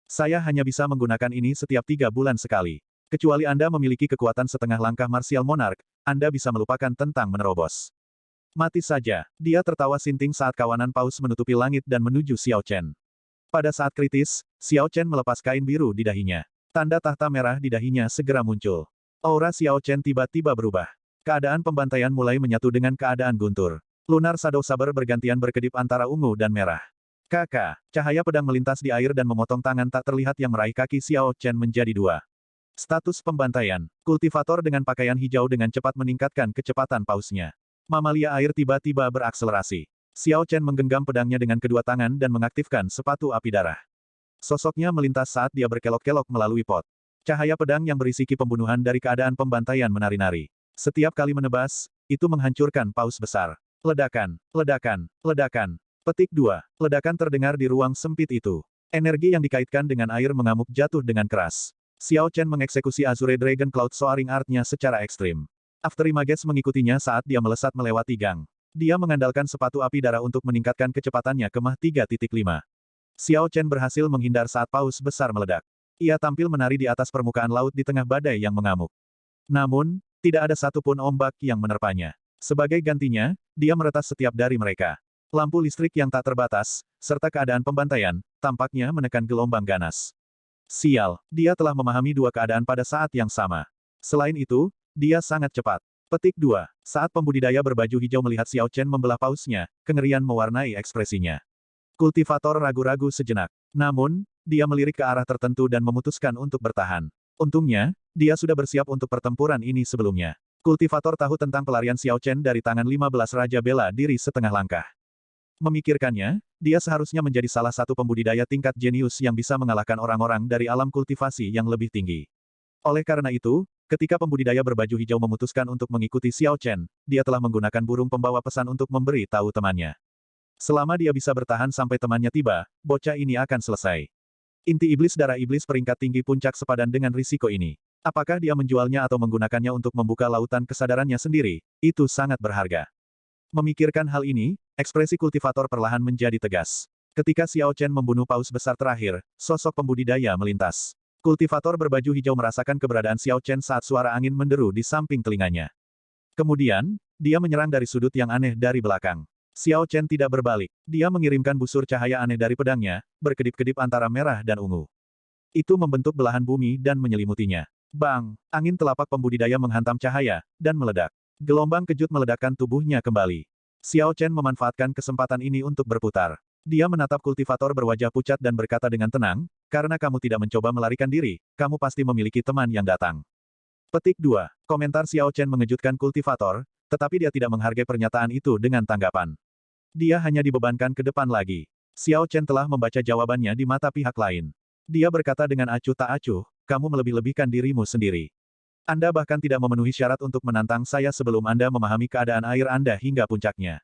Saya hanya bisa menggunakan ini setiap 3 bulan sekali. Kecuali Anda memiliki kekuatan setengah langkah martial monarch, Anda bisa melupakan tentang menerobos. Mati saja. Dia tertawa sinting saat kawanan paus menutupi langit dan menuju Xiao Chen. Pada saat kritis, Xiao Chen melepas kain biru di dahinya. Tanda tahta merah di dahinya segera muncul. Aura Xiao Chen tiba-tiba berubah. Keadaan pembantaian mulai menyatu dengan keadaan guntur. Lunar Shadow Saber bergantian berkedip antara ungu dan merah. Kakak, cahaya pedang melintas di air dan memotong tangan tak terlihat yang meraih kaki Xiao Chen menjadi 2. Status pembantaian. Kultivator dengan pakaian hijau dengan cepat meningkatkan kecepatan pausnya. Mamalia air tiba-tiba berakselerasi. Xiao Chen menggenggam pedangnya dengan kedua tangan dan mengaktifkan sepatu api darah. Sosoknya melintas saat dia berkelok-kelok melalui pot. Cahaya pedang yang berisi ki pembunuhan dari keadaan pembantaian menari-nari. Setiap kali menebas, itu menghancurkan paus besar. Ledakan, ledakan, ledakan. Petik 2. Ledakan terdengar di ruang sempit itu. Energi yang dikaitkan dengan air mengamuk jatuh dengan keras. Xiao Chen mengeksekusi Azure Dragon Cloud Soaring Art-nya secara ekstrim. Afterimages mengikutinya saat dia melesat melewati gang. Dia mengandalkan sepatu api darah untuk meningkatkan kecepatannya ke Mach 3.5. Xiao Chen berhasil menghindar saat paus besar meledak. Ia tampil menari di atas permukaan laut di tengah badai yang mengamuk. Namun, tidak ada satupun ombak yang menerpanya. Sebagai gantinya, dia meretas setiap dari mereka. Lampu listrik yang tak terbatas, serta keadaan pembantaian, tampaknya menekan gelombang ganas. Sial, dia telah memahami 2 keadaan pada saat yang sama. Selain itu, dia sangat cepat. Petik 2. Saat pembudidaya berbaju hijau melihat Xiao Chen membelah pausnya, kengerian mewarnai ekspresinya. Kultivator ragu-ragu sejenak. Namun, dia melirik ke arah tertentu dan memutuskan untuk bertahan. Untungnya, dia sudah bersiap untuk pertempuran ini sebelumnya. Kultivator tahu tentang pelarian Xiao Chen dari tangan 15 Raja Bela Diri setengah langkah. Memikirkannya, dia seharusnya menjadi salah satu pembudidaya tingkat jenius yang bisa mengalahkan orang-orang dari alam kultivasi yang lebih tinggi. Oleh karena itu, ketika pembudidaya berbaju hijau memutuskan untuk mengikuti Xiao Chen, dia telah menggunakan burung pembawa pesan untuk memberi tahu temannya. Selama dia bisa bertahan sampai temannya tiba, bocah ini akan selesai. Inti iblis darah iblis peringkat tinggi puncak sepadan dengan risiko ini. Apakah dia menjualnya atau menggunakannya untuk membuka lautan kesadarannya sendiri, itu sangat berharga. Memikirkan hal ini, ekspresi kultivator perlahan menjadi tegas. Ketika Xiao Chen membunuh paus besar terakhir, sosok pembudidaya melintas. Kultivator berbaju hijau merasakan keberadaan Xiao Chen saat suara angin menderu di samping telinganya. Kemudian, dia menyerang dari sudut yang aneh dari belakang. Xiao Chen tidak berbalik. Dia mengirimkan busur cahaya aneh dari pedangnya, berkedip-kedip antara merah dan ungu. Itu membentuk belahan bumi dan menyelimutinya. Bang! Angin telapak pembudidaya menghantam cahaya, dan meledak. Gelombang kejut meledakkan tubuhnya kembali. Xiao Chen memanfaatkan kesempatan ini untuk berputar. Dia menatap kultivator berwajah pucat dan berkata dengan tenang, karena kamu tidak mencoba melarikan diri, kamu pasti memiliki teman yang datang. Petik 2. Komentar Xiao Chen mengejutkan kultivator, tetapi dia tidak menghargai pernyataan itu dengan tanggapan. Dia hanya dibebankan ke depan lagi. Xiao Chen telah membaca jawabannya di mata pihak lain. Dia berkata dengan acuh tak acuh, kamu melebih-lebihkan dirimu sendiri. Anda bahkan tidak memenuhi syarat untuk menantang saya sebelum Anda memahami keadaan air Anda hingga puncaknya.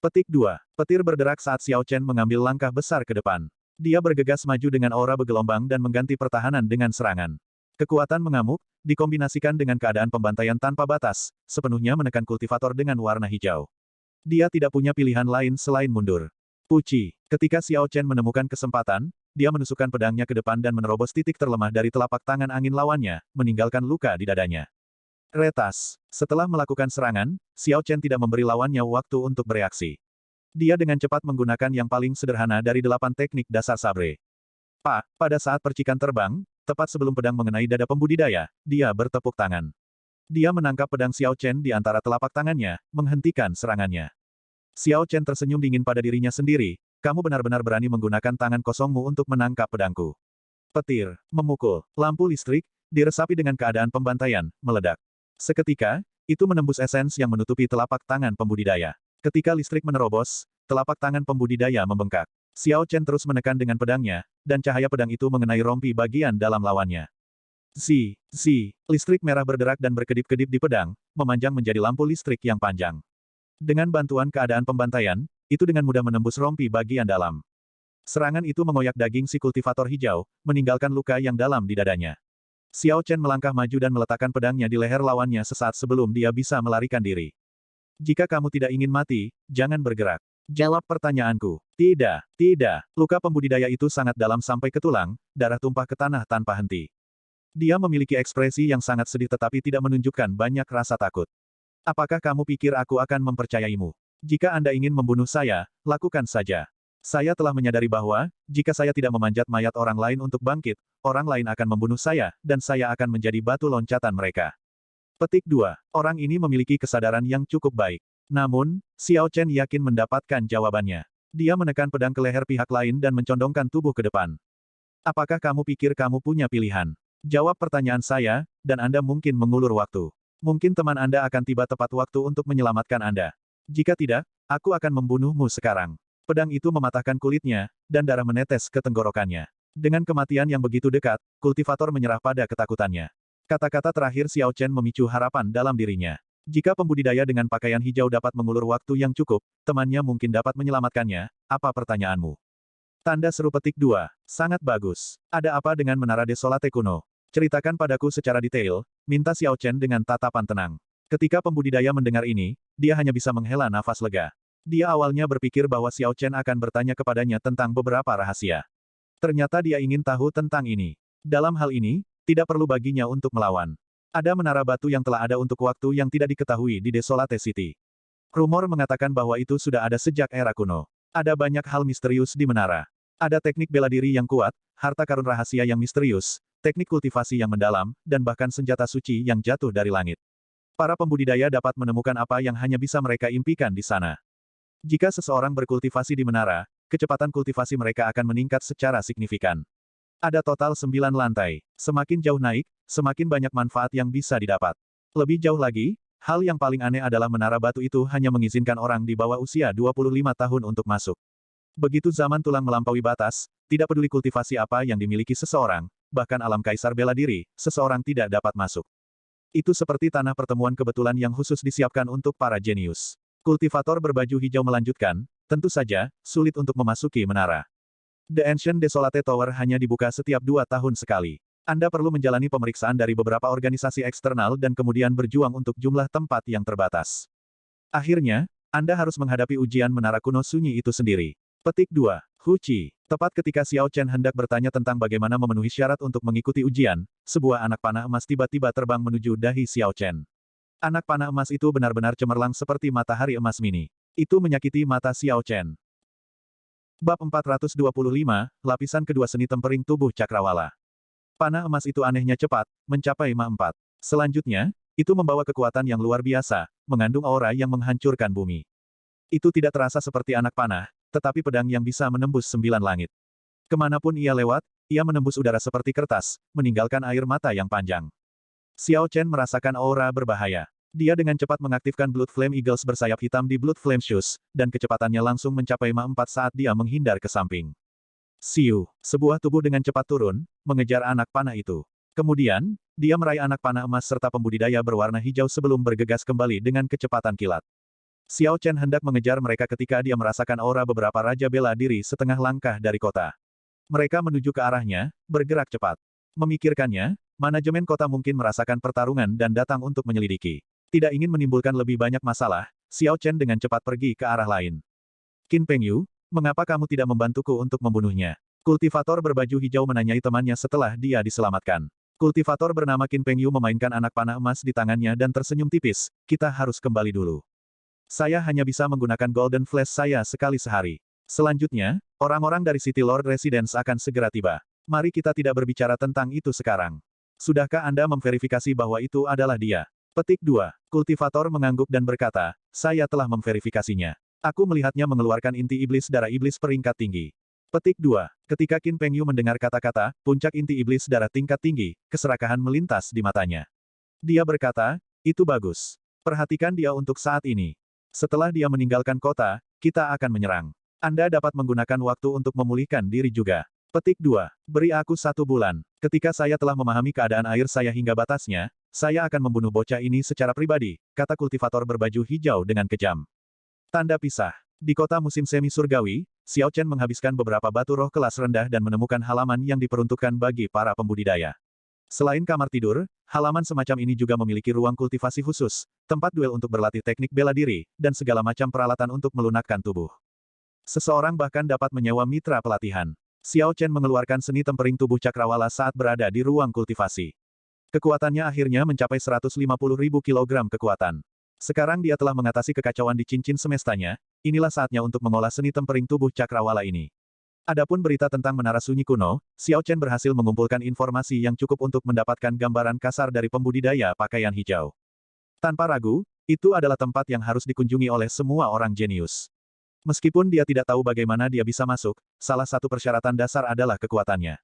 Petik 2. Petir berderak saat Xiao Chen mengambil langkah besar ke depan. Dia bergegas maju dengan aura bergelombang dan mengganti pertahanan dengan serangan. Kekuatan mengamuk, dikombinasikan dengan keadaan pembantaian tanpa batas, sepenuhnya menekan kultivator dengan warna hijau. Dia tidak punya pilihan lain selain mundur. Puci. Ketika Xiao Chen menemukan kesempatan, dia menusukkan pedangnya ke depan dan menerobos titik terlemah dari telapak tangan angin lawannya, meninggalkan luka di dadanya. Retas. Setelah melakukan serangan, Xiao Chen tidak memberi lawannya waktu untuk bereaksi. Dia dengan cepat menggunakan yang paling sederhana dari 8 teknik dasar sabre. Pada saat percikan terbang, tepat sebelum pedang mengenai dada pembudidaya, dia bertepuk tangan. Dia menangkap pedang Xiao Chen di antara telapak tangannya, menghentikan serangannya. Xiao Chen tersenyum dingin pada dirinya sendiri, kamu benar-benar berani menggunakan tangan kosongmu untuk menangkap pedangku. Petir, memukul, lampu listrik, diresapi dengan keadaan pembantaian, meledak. Seketika, itu menembus esens yang menutupi telapak tangan pembudidaya. Ketika listrik menerobos, telapak tangan pembudidaya membengkak. Xiao Chen terus menekan dengan pedangnya, dan cahaya pedang itu mengenai rompi bagian dalam lawannya. Zi, listrik merah berderak dan berkedip-kedip di pedang, memanjang menjadi lampu listrik yang panjang. Dengan bantuan keadaan pembantaian, itu dengan mudah menembus rompi bagian dalam. Serangan itu mengoyak daging si kultivator hijau, meninggalkan luka yang dalam di dadanya. Xiao Chen melangkah maju dan meletakkan pedangnya di leher lawannya sesaat sebelum dia bisa melarikan diri. Jika kamu tidak ingin mati, jangan bergerak. Jawab pertanyaanku. Tidak. Luka pembudidaya itu sangat dalam sampai ke tulang, darah tumpah ke tanah tanpa henti. Dia memiliki ekspresi yang sangat sedih tetapi tidak menunjukkan banyak rasa takut. Apakah kamu pikir aku akan mempercayaimu? Jika Anda ingin membunuh saya, lakukan saja. Saya telah menyadari bahwa, jika saya tidak memanjat mayat orang lain untuk bangkit, orang lain akan membunuh saya, dan saya akan menjadi batu loncatan mereka. Petik 2. Orang ini memiliki kesadaran yang cukup baik. Namun, Xiao Chen yakin mendapatkan jawabannya. Dia menekan pedang ke leher pihak lain dan mencondongkan tubuh ke depan. Apakah kamu pikir kamu punya pilihan? Jawab pertanyaan saya, dan Anda mungkin mengulur waktu. Mungkin teman Anda akan tiba tepat waktu untuk menyelamatkan Anda. Jika tidak, aku akan membunuhmu sekarang. Pedang itu mematahkan kulitnya, dan darah menetes ke tenggorokannya. Dengan kematian yang begitu dekat, kultivator menyerah pada ketakutannya. Kata-kata terakhir Xiao Chen memicu harapan dalam dirinya. Jika pembudidaya dengan pakaian hijau dapat mengulur waktu yang cukup, temannya mungkin dapat menyelamatkannya. Apa pertanyaanmu? Tanda seru petik 2. Sangat bagus. Ada apa dengan menara desolate kuno? Ceritakan padaku secara detail, minta Xiao Chen dengan tatapan tenang. Ketika pembudidaya mendengar ini, dia hanya bisa menghela nafas lega. Dia awalnya berpikir bahwa Xiao Chen akan bertanya kepadanya tentang beberapa rahasia. Ternyata dia ingin tahu tentang ini. Dalam hal ini, tidak perlu baginya untuk melawan. Ada menara batu yang telah ada untuk waktu yang tidak diketahui di Desolate City. Rumor mengatakan bahwa itu sudah ada sejak era kuno. Ada banyak hal misterius di menara. Ada teknik bela diri yang kuat, harta karun rahasia yang misterius, teknik kultivasi yang mendalam, dan bahkan senjata suci yang jatuh dari langit. Para pembudidaya dapat menemukan apa yang hanya bisa mereka impikan di sana. Jika seseorang berkultivasi di menara, kecepatan kultivasi mereka akan meningkat secara signifikan. Ada total 9 lantai. Semakin jauh naik, semakin banyak manfaat yang bisa didapat. Lebih jauh lagi, hal yang paling aneh adalah menara batu itu hanya mengizinkan orang di bawah usia 25 tahun untuk masuk. Begitu zaman tulang melampaui batas, tidak peduli kultivasi apa yang dimiliki seseorang, bahkan alam kaisar bela diri, seseorang tidak dapat masuk. Itu seperti tanah pertemuan kebetulan yang khusus disiapkan untuk para jenius. Kultivator berbaju hijau melanjutkan, tentu saja, sulit untuk memasuki menara. The Ancient Desolate Tower hanya dibuka setiap 2 tahun sekali. Anda perlu menjalani pemeriksaan dari beberapa organisasi eksternal dan kemudian berjuang untuk jumlah tempat yang terbatas. Akhirnya, Anda harus menghadapi ujian menara kuno sunyi itu sendiri. Petik 2. Hu Qi. Tepat ketika Xiao Chen hendak bertanya tentang bagaimana memenuhi syarat untuk mengikuti ujian, sebuah anak panah emas tiba-tiba terbang menuju dahi Xiao Chen. Anak panah emas itu benar-benar cemerlang seperti matahari emas mini. Itu menyakiti mata Xiao Chen. Bab 425, lapisan kedua seni tempering tubuh cakrawala. Panah emas itu anehnya cepat, mencapai Mach 4. Selanjutnya, itu membawa kekuatan yang luar biasa, mengandung aura yang menghancurkan bumi. Itu tidak terasa seperti anak panah, tetapi pedang yang bisa menembus 9 langit. Kemanapun ia lewat, ia menembus udara seperti kertas, meninggalkan air mata yang panjang. Xiao Chen merasakan aura berbahaya. Dia dengan cepat mengaktifkan Blood Flame Eagles bersayap hitam di Blood Flame Shoes, dan kecepatannya langsung mencapai Mach 4 saat dia menghindar ke samping. Siu, sebuah tubuh dengan cepat turun, mengejar anak panah itu. Kemudian, dia meraih anak panah emas serta pembudidaya berwarna hijau sebelum bergegas kembali dengan kecepatan kilat. Xiao Chen hendak mengejar mereka ketika dia merasakan aura beberapa raja bela diri setengah langkah dari kota. Mereka menuju ke arahnya, bergerak cepat. Memikirkannya, manajemen kota mungkin merasakan pertarungan dan datang untuk menyelidiki. Tidak ingin menimbulkan lebih banyak masalah, Xiao Chen dengan cepat pergi ke arah lain. Qin Pengyu, mengapa kamu tidak membantuku untuk membunuhnya? Kultivator berbaju hijau menanyai temannya setelah dia diselamatkan. Kultivator bernama Qin Pengyu memainkan anak panah emas di tangannya dan tersenyum tipis, kita harus kembali dulu. Saya hanya bisa menggunakan Golden Flash saya sekali sehari. Selanjutnya, orang-orang dari City Lord Residence akan segera tiba. Mari kita tidak berbicara tentang itu sekarang. Sudahkah Anda memverifikasi bahwa itu adalah dia? Petik 2. Kultivator mengangguk dan berkata, saya telah memverifikasinya. Aku melihatnya mengeluarkan inti iblis darah iblis peringkat tinggi. Petik 2. Ketika Qin Pengyu mendengar kata-kata, puncak inti iblis darah tingkat tinggi, keserakahan melintas di matanya. Dia berkata, itu bagus. Perhatikan dia untuk saat ini. Setelah dia meninggalkan kota, kita akan menyerang. Anda dapat menggunakan waktu untuk memulihkan diri juga. Petik 2. Beri aku 1 bulan. Ketika saya telah memahami keadaan air saya hingga batasnya, saya akan membunuh bocah ini secara pribadi, kata kultivator berbaju hijau dengan kejam. Tanda pisah. Di kota musim semi surgawi, Xiao Chen menghabiskan beberapa batu roh kelas rendah dan menemukan halaman yang diperuntukkan bagi para pembudidaya. Selain kamar tidur, halaman semacam ini juga memiliki ruang kultivasi khusus, tempat duel untuk berlatih teknik bela diri, dan segala macam peralatan untuk melunakkan tubuh. Seseorang bahkan dapat menyewa mitra pelatihan. Xiao Chen mengeluarkan seni tempering tubuh cakrawala saat berada di ruang kultivasi. Kekuatannya akhirnya mencapai 150.000 kilogram kekuatan. Sekarang dia telah mengatasi kekacauan di cincin semestanya, inilah saatnya untuk mengolah seni tempering tubuh cakrawala ini. Adapun berita tentang menara sunyi kuno, Xiao Chen berhasil mengumpulkan informasi yang cukup untuk mendapatkan gambaran kasar dari pembudidaya pakaian hijau. Tanpa ragu, itu adalah tempat yang harus dikunjungi oleh semua orang jenius. Meskipun dia tidak tahu bagaimana dia bisa masuk, salah satu persyaratan dasar adalah kekuatannya.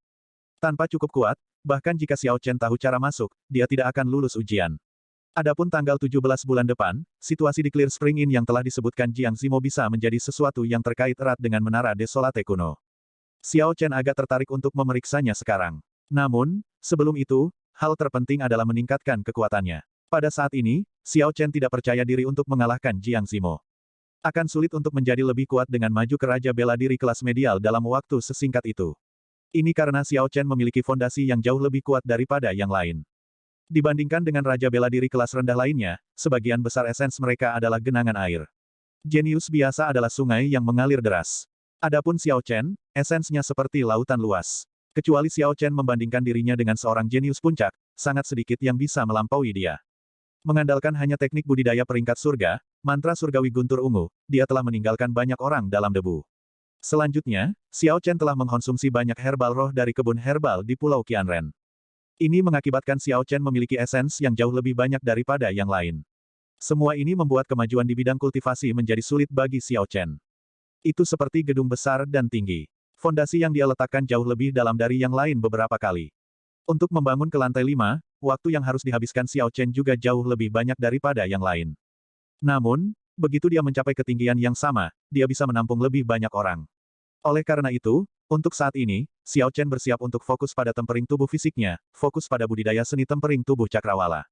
Tanpa cukup kuat, bahkan jika Xiao Chen tahu cara masuk, dia tidak akan lulus ujian. Adapun tanggal 17 bulan depan, situasi di Clear Spring Inn yang telah disebutkan Jiang Zimo bisa menjadi sesuatu yang terkait erat dengan menara Desolate kuno. Xiao Chen agak tertarik untuk memeriksanya sekarang. Namun, sebelum itu, hal terpenting adalah meningkatkan kekuatannya. Pada saat ini, Xiao Chen tidak percaya diri untuk mengalahkan Jiang Zimo. Akan sulit untuk menjadi lebih kuat dengan maju ke Raja Bela Diri kelas medial dalam waktu sesingkat itu. Ini karena Xiao Chen memiliki fondasi yang jauh lebih kuat daripada yang lain. Dibandingkan dengan Raja Bela Diri kelas rendah lainnya, sebagian besar esens mereka adalah genangan air. Jenius biasa adalah sungai yang mengalir deras. Adapun Xiao Chen, esensnya seperti lautan luas. Kecuali Xiao Chen membandingkan dirinya dengan seorang jenius puncak, sangat sedikit yang bisa melampaui dia. Mengandalkan hanya teknik budidaya peringkat surga, mantra surgawi guntur ungu, dia telah meninggalkan banyak orang dalam debu. Selanjutnya, Xiao Chen telah mengkonsumsi banyak herbal roh dari kebun herbal di Pulau Qianren. Ini mengakibatkan Xiao Chen memiliki esens yang jauh lebih banyak daripada yang lain. Semua ini membuat kemajuan di bidang kultivasi menjadi sulit bagi Xiao Chen. Itu seperti gedung besar dan tinggi. Fondasi yang dia letakkan jauh lebih dalam dari yang lain beberapa kali. Untuk membangun ke lantai 5, waktu yang harus dihabiskan Xiao Chen juga jauh lebih banyak daripada yang lain. Namun, begitu dia mencapai ketinggian yang sama, dia bisa menampung lebih banyak orang. Oleh karena itu, untuk saat ini, Xiao Chen bersiap untuk fokus pada tempering tubuh fisiknya, fokus pada budidaya seni tempering tubuh cakrawala.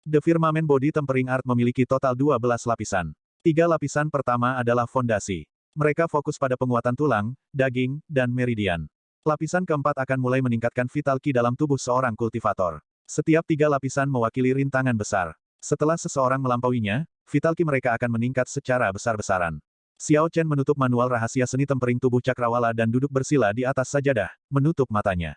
The Firmament Body Tempering Art memiliki total 12 lapisan. 3 lapisan pertama adalah fondasi. Mereka fokus pada penguatan tulang, daging, dan meridian. Lapisan keempat akan mulai meningkatkan vital qi dalam tubuh seorang kultivator. Setiap 3 lapisan mewakili rintangan besar. Setelah seseorang melampauinya, vital qi mereka akan meningkat secara besar-besaran. Xiao Chen menutup manual rahasia seni tempering tubuh cakrawala dan duduk bersila di atas sajadah, menutup matanya.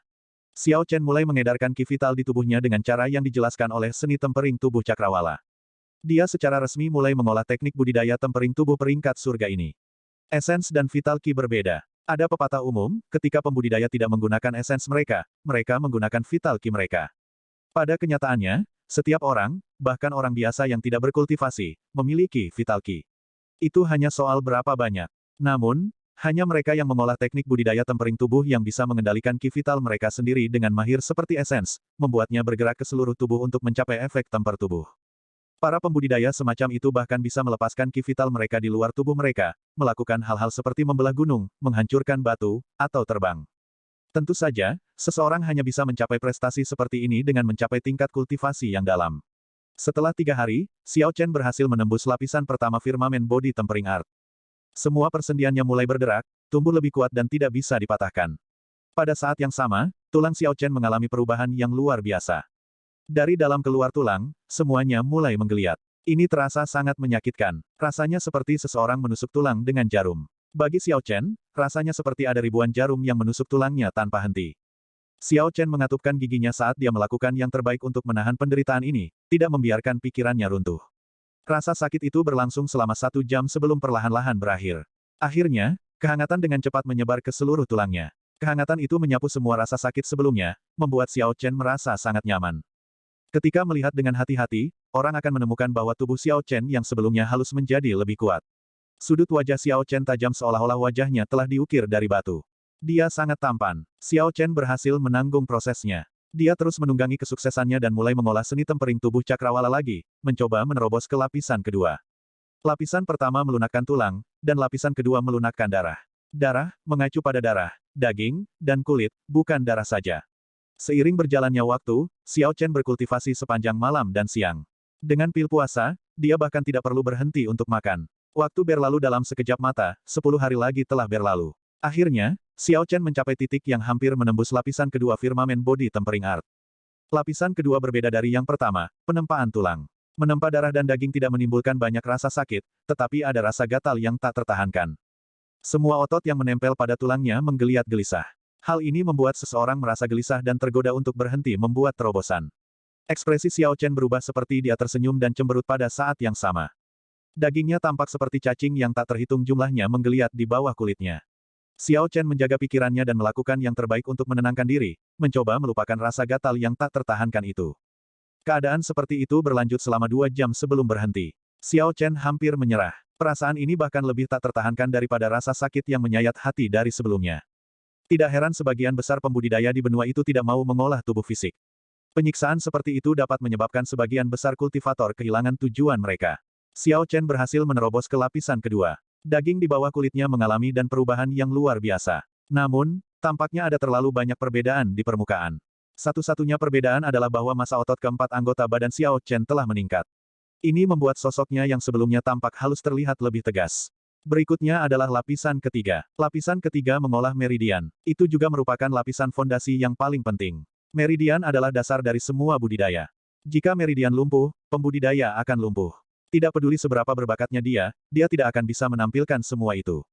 Xiao Chen mulai mengedarkan qi vital di tubuhnya dengan cara yang dijelaskan oleh seni tempering tubuh cakrawala. Dia secara resmi mulai mengolah teknik budidaya tempering tubuh peringkat surga ini. Esens dan vital qi berbeda. Ada pepatah umum, ketika pembudidaya tidak menggunakan esens mereka, mereka menggunakan vital qi mereka. Pada kenyataannya, setiap orang, bahkan orang biasa yang tidak berkultivasi, memiliki vital qi. Itu hanya soal berapa banyak. Namun, hanya mereka yang mengolah teknik budidaya tempering tubuh yang bisa mengendalikan qi vital mereka sendiri dengan mahir seperti esens, membuatnya bergerak ke seluruh tubuh untuk mencapai efek temper tubuh. Para pembudidaya semacam itu bahkan bisa melepaskan qi vital mereka di luar tubuh mereka, melakukan hal-hal seperti membelah gunung, menghancurkan batu, atau terbang. Tentu saja, seseorang hanya bisa mencapai prestasi seperti ini dengan mencapai tingkat kultivasi yang dalam. Setelah 3 hari, Xiao Chen berhasil menembus lapisan pertama Firmament Body Tempering Art. Semua persendiannya mulai bergerak, tumbuh lebih kuat dan tidak bisa dipatahkan. Pada saat yang sama, tulang Xiao Chen mengalami perubahan yang luar biasa. Dari dalam keluar tulang, semuanya mulai menggeliat. Ini terasa sangat menyakitkan. Rasanya seperti seseorang menusuk tulang dengan jarum. Bagi Xiao Chen, rasanya seperti ada ribuan jarum yang menusuk tulangnya tanpa henti. Xiao Chen mengatupkan giginya saat dia melakukan yang terbaik untuk menahan penderitaan ini, tidak membiarkan pikirannya runtuh. Rasa sakit itu berlangsung selama 1 jam sebelum perlahan-lahan berakhir. Akhirnya, kehangatan dengan cepat menyebar ke seluruh tulangnya. Kehangatan itu menyapu semua rasa sakit sebelumnya, membuat Xiao Chen merasa sangat nyaman. Ketika melihat dengan hati-hati, orang akan menemukan bahwa tubuh Xiao Chen yang sebelumnya halus menjadi lebih kuat. Sudut wajah Xiao Chen tajam seolah-olah wajahnya telah diukir dari batu. Dia sangat tampan. Xiao Chen berhasil menanggung prosesnya. Dia terus menunggangi kesuksesannya dan mulai mengolah seni tempering tubuh cakrawala lagi, mencoba menerobos ke lapisan kedua. Lapisan pertama melunakkan tulang, dan lapisan kedua melunakkan darah. Darah, mengacu pada darah, daging, dan kulit, bukan darah saja. Seiring berjalannya waktu, Xiao Chen berkultivasi sepanjang malam dan siang. Dengan pil puasa, dia bahkan tidak perlu berhenti untuk makan. Waktu berlalu dalam sekejap mata, 10 hari lagi telah berlalu. Akhirnya, Xiao Chen mencapai titik yang hampir menembus lapisan kedua firmamen body tempering art. Lapisan kedua berbeda dari yang pertama, penempaan tulang. Menempa darah dan daging tidak menimbulkan banyak rasa sakit, tetapi ada rasa gatal yang tak tertahankan. Semua otot yang menempel pada tulangnya menggeliat gelisah. Hal ini membuat seseorang merasa gelisah dan tergoda untuk berhenti membuat terobosan. Ekspresi Xiao Chen berubah seperti dia tersenyum dan cemberut pada saat yang sama. Dagingnya tampak seperti cacing yang tak terhitung jumlahnya menggeliat di bawah kulitnya. Xiao Chen menjaga pikirannya dan melakukan yang terbaik untuk menenangkan diri, mencoba melupakan rasa gatal yang tak tertahankan itu. Keadaan seperti itu berlanjut selama 2 jam sebelum berhenti. Xiao Chen hampir menyerah. Perasaan ini bahkan lebih tak tertahankan daripada rasa sakit yang menyayat hati dari sebelumnya. Tidak heran sebagian besar pembudidaya di benua itu tidak mau mengolah tubuh fisik. Penyiksaan seperti itu dapat menyebabkan sebagian besar kultivator kehilangan tujuan mereka. Xiao Chen berhasil menerobos ke lapisan kedua. Daging di bawah kulitnya mengalami dan perubahan yang luar biasa. Namun, tampaknya ada terlalu banyak perbedaan di permukaan. Satu-satunya perbedaan adalah bahwa massa otot keempat anggota badan Xiao Chen telah meningkat. Ini membuat sosoknya yang sebelumnya tampak halus terlihat lebih tegas. Berikutnya adalah lapisan ketiga. Lapisan ketiga mengolah meridian. Itu juga merupakan lapisan fondasi yang paling penting. Meridian adalah dasar dari semua budidaya. Jika meridian lumpuh, pembudidaya akan lumpuh. Tidak peduli seberapa berbakatnya dia tidak akan bisa menampilkan semua itu.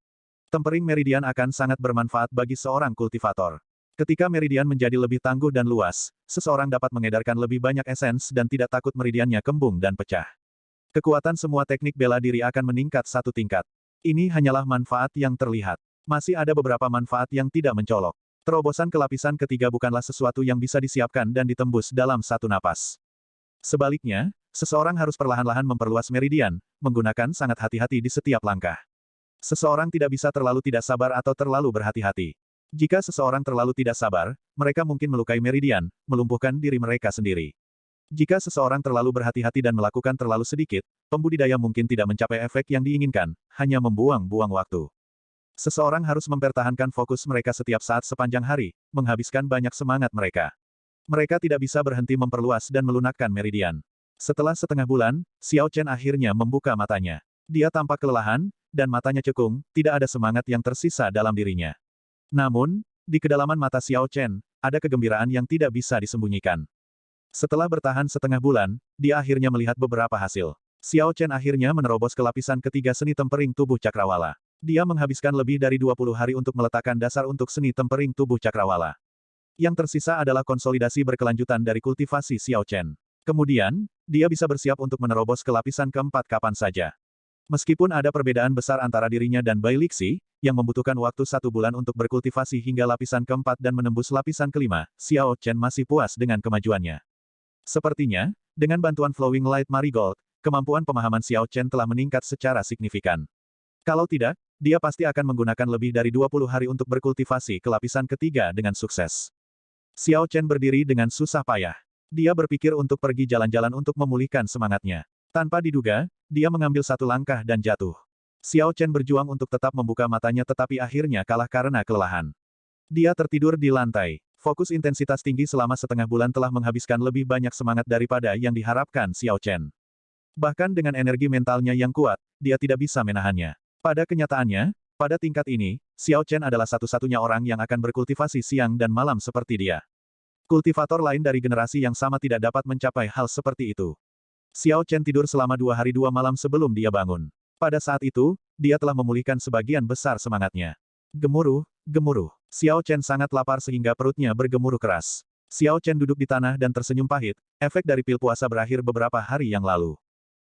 Tempering meridian akan sangat bermanfaat bagi seorang kultivator. Ketika meridian menjadi lebih tangguh dan luas, seseorang dapat mengedarkan lebih banyak esens dan tidak takut meridiannya kembung dan pecah. Kekuatan semua teknik bela diri akan meningkat satu tingkat. Ini hanyalah manfaat yang terlihat. Masih ada beberapa manfaat yang tidak mencolok. Terobosan ke lapisan ketiga bukanlah sesuatu yang bisa disiapkan dan ditembus dalam satu napas. Sebaliknya, seseorang harus perlahan-lahan memperluas meridian, menggunakan sangat hati-hati di setiap langkah. Seseorang tidak bisa terlalu tidak sabar atau terlalu berhati-hati. Jika seseorang terlalu tidak sabar, mereka mungkin melukai meridian, melumpuhkan diri mereka sendiri. Jika seseorang terlalu berhati-hati dan melakukan terlalu sedikit, pembudidaya mungkin tidak mencapai efek yang diinginkan, hanya membuang-buang waktu. Seseorang harus mempertahankan fokus mereka setiap saat sepanjang hari, menghabiskan banyak semangat mereka. Mereka tidak bisa berhenti memperluas dan melunakkan meridian. Setelah setengah bulan, Xiao Chen akhirnya membuka matanya. Dia tampak kelelahan, dan matanya cekung, tidak ada semangat yang tersisa dalam dirinya. Namun, di kedalaman mata Xiao Chen, ada kegembiraan yang tidak bisa disembunyikan. Setelah bertahan setengah bulan, dia akhirnya melihat beberapa hasil. Xiao Chen akhirnya menerobos ke lapisan ketiga seni tempering tubuh cakrawala. Dia menghabiskan lebih dari 20 hari untuk meletakkan dasar untuk seni tempering tubuh cakrawala. Yang tersisa adalah konsolidasi berkelanjutan dari kultivasi Xiao Chen. Kemudian, dia bisa bersiap untuk menerobos ke lapisan keempat kapan saja. Meskipun ada perbedaan besar antara dirinya dan Bai Lixi, yang membutuhkan waktu 1 bulan untuk berkultivasi hingga lapisan keempat dan menembus lapisan kelima, Xiao Chen masih puas dengan kemajuannya. Sepertinya, dengan bantuan Flowing Light Marigold, kemampuan pemahaman Xiao Chen telah meningkat secara signifikan. Kalau tidak, dia pasti akan menggunakan lebih dari 20 hari untuk berkultivasi ke lapisan ketiga dengan sukses. Xiao Chen berdiri dengan susah payah. Dia berpikir untuk pergi jalan-jalan untuk memulihkan semangatnya. Tanpa diduga, dia mengambil satu langkah dan jatuh. Xiao Chen berjuang untuk tetap membuka matanya tetapi akhirnya kalah karena kelelahan. Dia tertidur di lantai. Fokus intensitas tinggi selama setengah bulan telah menghabiskan lebih banyak semangat daripada yang diharapkan Xiao Chen. Bahkan dengan energi mentalnya yang kuat, dia tidak bisa menahannya. Pada kenyataannya, pada tingkat ini, Xiao Chen adalah satu-satunya orang yang akan berkultivasi siang dan malam seperti dia. Kultivator lain dari generasi yang sama tidak dapat mencapai hal seperti itu. Xiao Chen tidur selama 2 hari 2 malam sebelum dia bangun. Pada saat itu, dia telah memulihkan sebagian besar semangatnya. Gemuruh, gemuruh. Xiao Chen sangat lapar sehingga perutnya bergemuruh keras. Xiao Chen duduk di tanah dan tersenyum pahit, efek dari pil puasa berakhir beberapa hari yang lalu.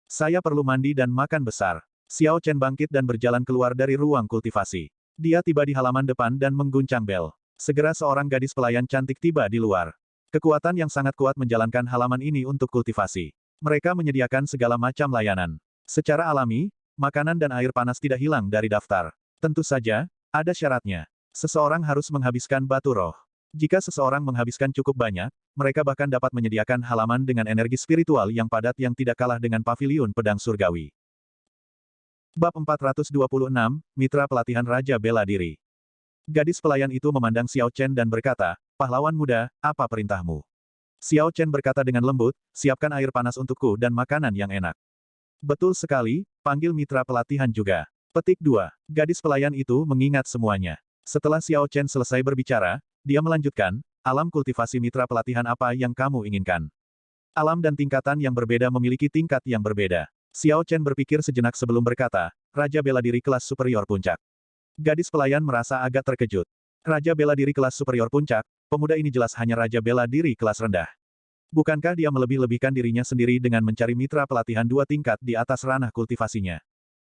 Saya perlu mandi dan makan besar. Xiao Chen bangkit dan berjalan keluar dari ruang kultivasi. Dia tiba di halaman depan dan mengguncang bel. Segera seorang gadis pelayan cantik tiba di luar. Kekuatan yang sangat kuat menjalankan halaman ini untuk kultivasi. Mereka menyediakan segala macam layanan. Secara alami, makanan dan air panas tidak hilang dari daftar. Tentu saja, ada syaratnya. Seseorang harus menghabiskan batu roh. Jika seseorang menghabiskan cukup banyak, mereka bahkan dapat menyediakan halaman dengan energi spiritual yang padat yang tidak kalah dengan paviliun pedang surgawi. Bab 426, Mitra Pelatihan Raja Bela Diri. Gadis pelayan itu memandang Xiao Chen dan berkata, "Pahlawan muda, apa perintahmu?" Xiao Chen berkata dengan lembut, "Siapkan air panas untukku dan makanan yang enak." "Betul sekali, panggil mitra pelatihan juga." Petik 2. Gadis pelayan itu mengingat semuanya. Setelah Xiao Chen selesai berbicara, dia melanjutkan, "Alam kultivasi mitra pelatihan apa yang kamu inginkan?" Alam dan tingkatan yang berbeda memiliki tingkat yang berbeda. Xiao Chen berpikir sejenak sebelum berkata, "Raja bela diri kelas superior puncak." Gadis pelayan merasa agak terkejut. Raja bela diri kelas superior puncak, pemuda ini jelas hanya raja bela diri kelas rendah. Bukankah dia melebih-lebihkan dirinya sendiri dengan mencari mitra pelatihan 2 tingkat di atas ranah kultivasinya?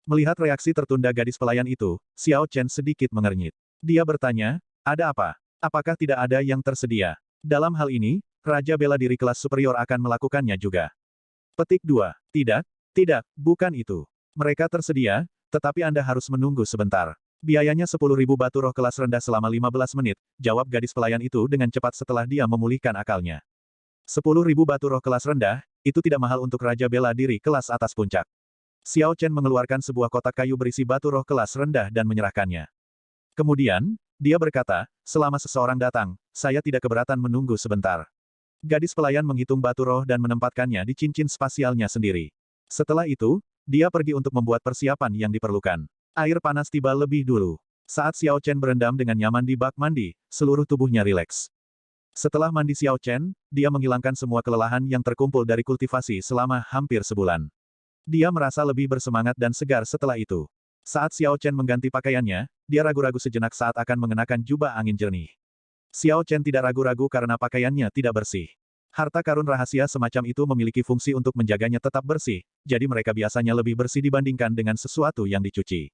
Melihat reaksi tertunda gadis pelayan itu, Xiao Chen sedikit mengernyit. Dia bertanya, "Ada apa? Apakah tidak ada yang tersedia?" Dalam hal ini, raja bela diri kelas superior akan melakukannya juga. Petik 2. Tidak, bukan itu. Mereka tersedia, tetapi Anda harus menunggu sebentar. Biayanya 10.000 batu roh kelas rendah selama 15 menit, jawab gadis pelayan itu dengan cepat setelah dia memulihkan akalnya. 10.000 batu roh kelas rendah, itu tidak mahal untuk raja bela diri kelas atas puncak. Xiao Chen mengeluarkan sebuah kotak kayu berisi batu roh kelas rendah dan menyerahkannya. Kemudian, dia berkata, "Selama seseorang datang, saya tidak keberatan menunggu sebentar." Gadis pelayan menghitung batu roh dan menempatkannya di cincin spasialnya sendiri. Setelah itu, dia pergi untuk membuat persiapan yang diperlukan. Air panas tiba lebih dulu. Saat Xiao Chen berendam dengan nyaman di bak mandi, seluruh tubuhnya rileks. Setelah mandi Xiao Chen, dia menghilangkan semua kelelahan yang terkumpul dari kultivasi selama hampir sebulan. Dia merasa lebih bersemangat dan segar setelah itu. Saat Xiao Chen mengganti pakaiannya, dia ragu-ragu sejenak saat akan mengenakan jubah angin jernih. Xiao Chen tidak ragu-ragu karena pakaiannya tidak bersih. Harta karun rahasia semacam itu memiliki fungsi untuk menjaganya tetap bersih, jadi mereka biasanya lebih bersih dibandingkan dengan sesuatu yang dicuci.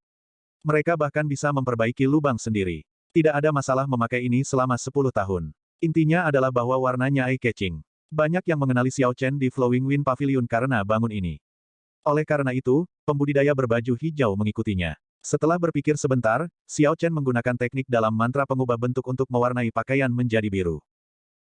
Mereka bahkan bisa memperbaiki lubang sendiri. Tidak ada masalah memakai ini selama 10 tahun. Intinya adalah bahwa warnanya eye-catching. Banyak yang mengenali Xiao Chen di Flowing Wind Pavilion karena bangun ini. Oleh karena itu, pembudidaya berbaju hijau mengikutinya. Setelah berpikir sebentar, Xiao Chen menggunakan teknik dalam mantra pengubah bentuk untuk mewarnai pakaian menjadi biru.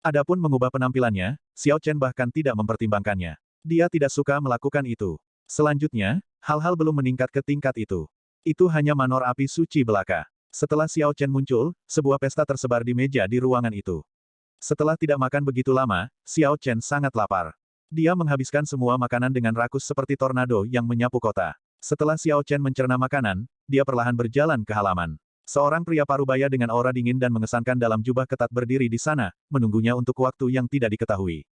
Adapun mengubah penampilannya, Xiao Chen bahkan tidak mempertimbangkannya. Dia tidak suka melakukan itu. Selanjutnya, hal-hal belum meningkat ke tingkat itu. Itu hanya manor api suci belaka. Setelah Xiao Chen muncul, sebuah pesta tersebar di meja di ruangan itu. Setelah tidak makan begitu lama, Xiao Chen sangat lapar. Dia menghabiskan semua makanan dengan rakus seperti tornado yang menyapu kota. Setelah Xiao Chen mencerna makanan, dia perlahan berjalan ke halaman. Seorang pria parubaya dengan aura dingin dan mengesankan dalam jubah ketat berdiri di sana, menunggunya untuk waktu yang tidak diketahui.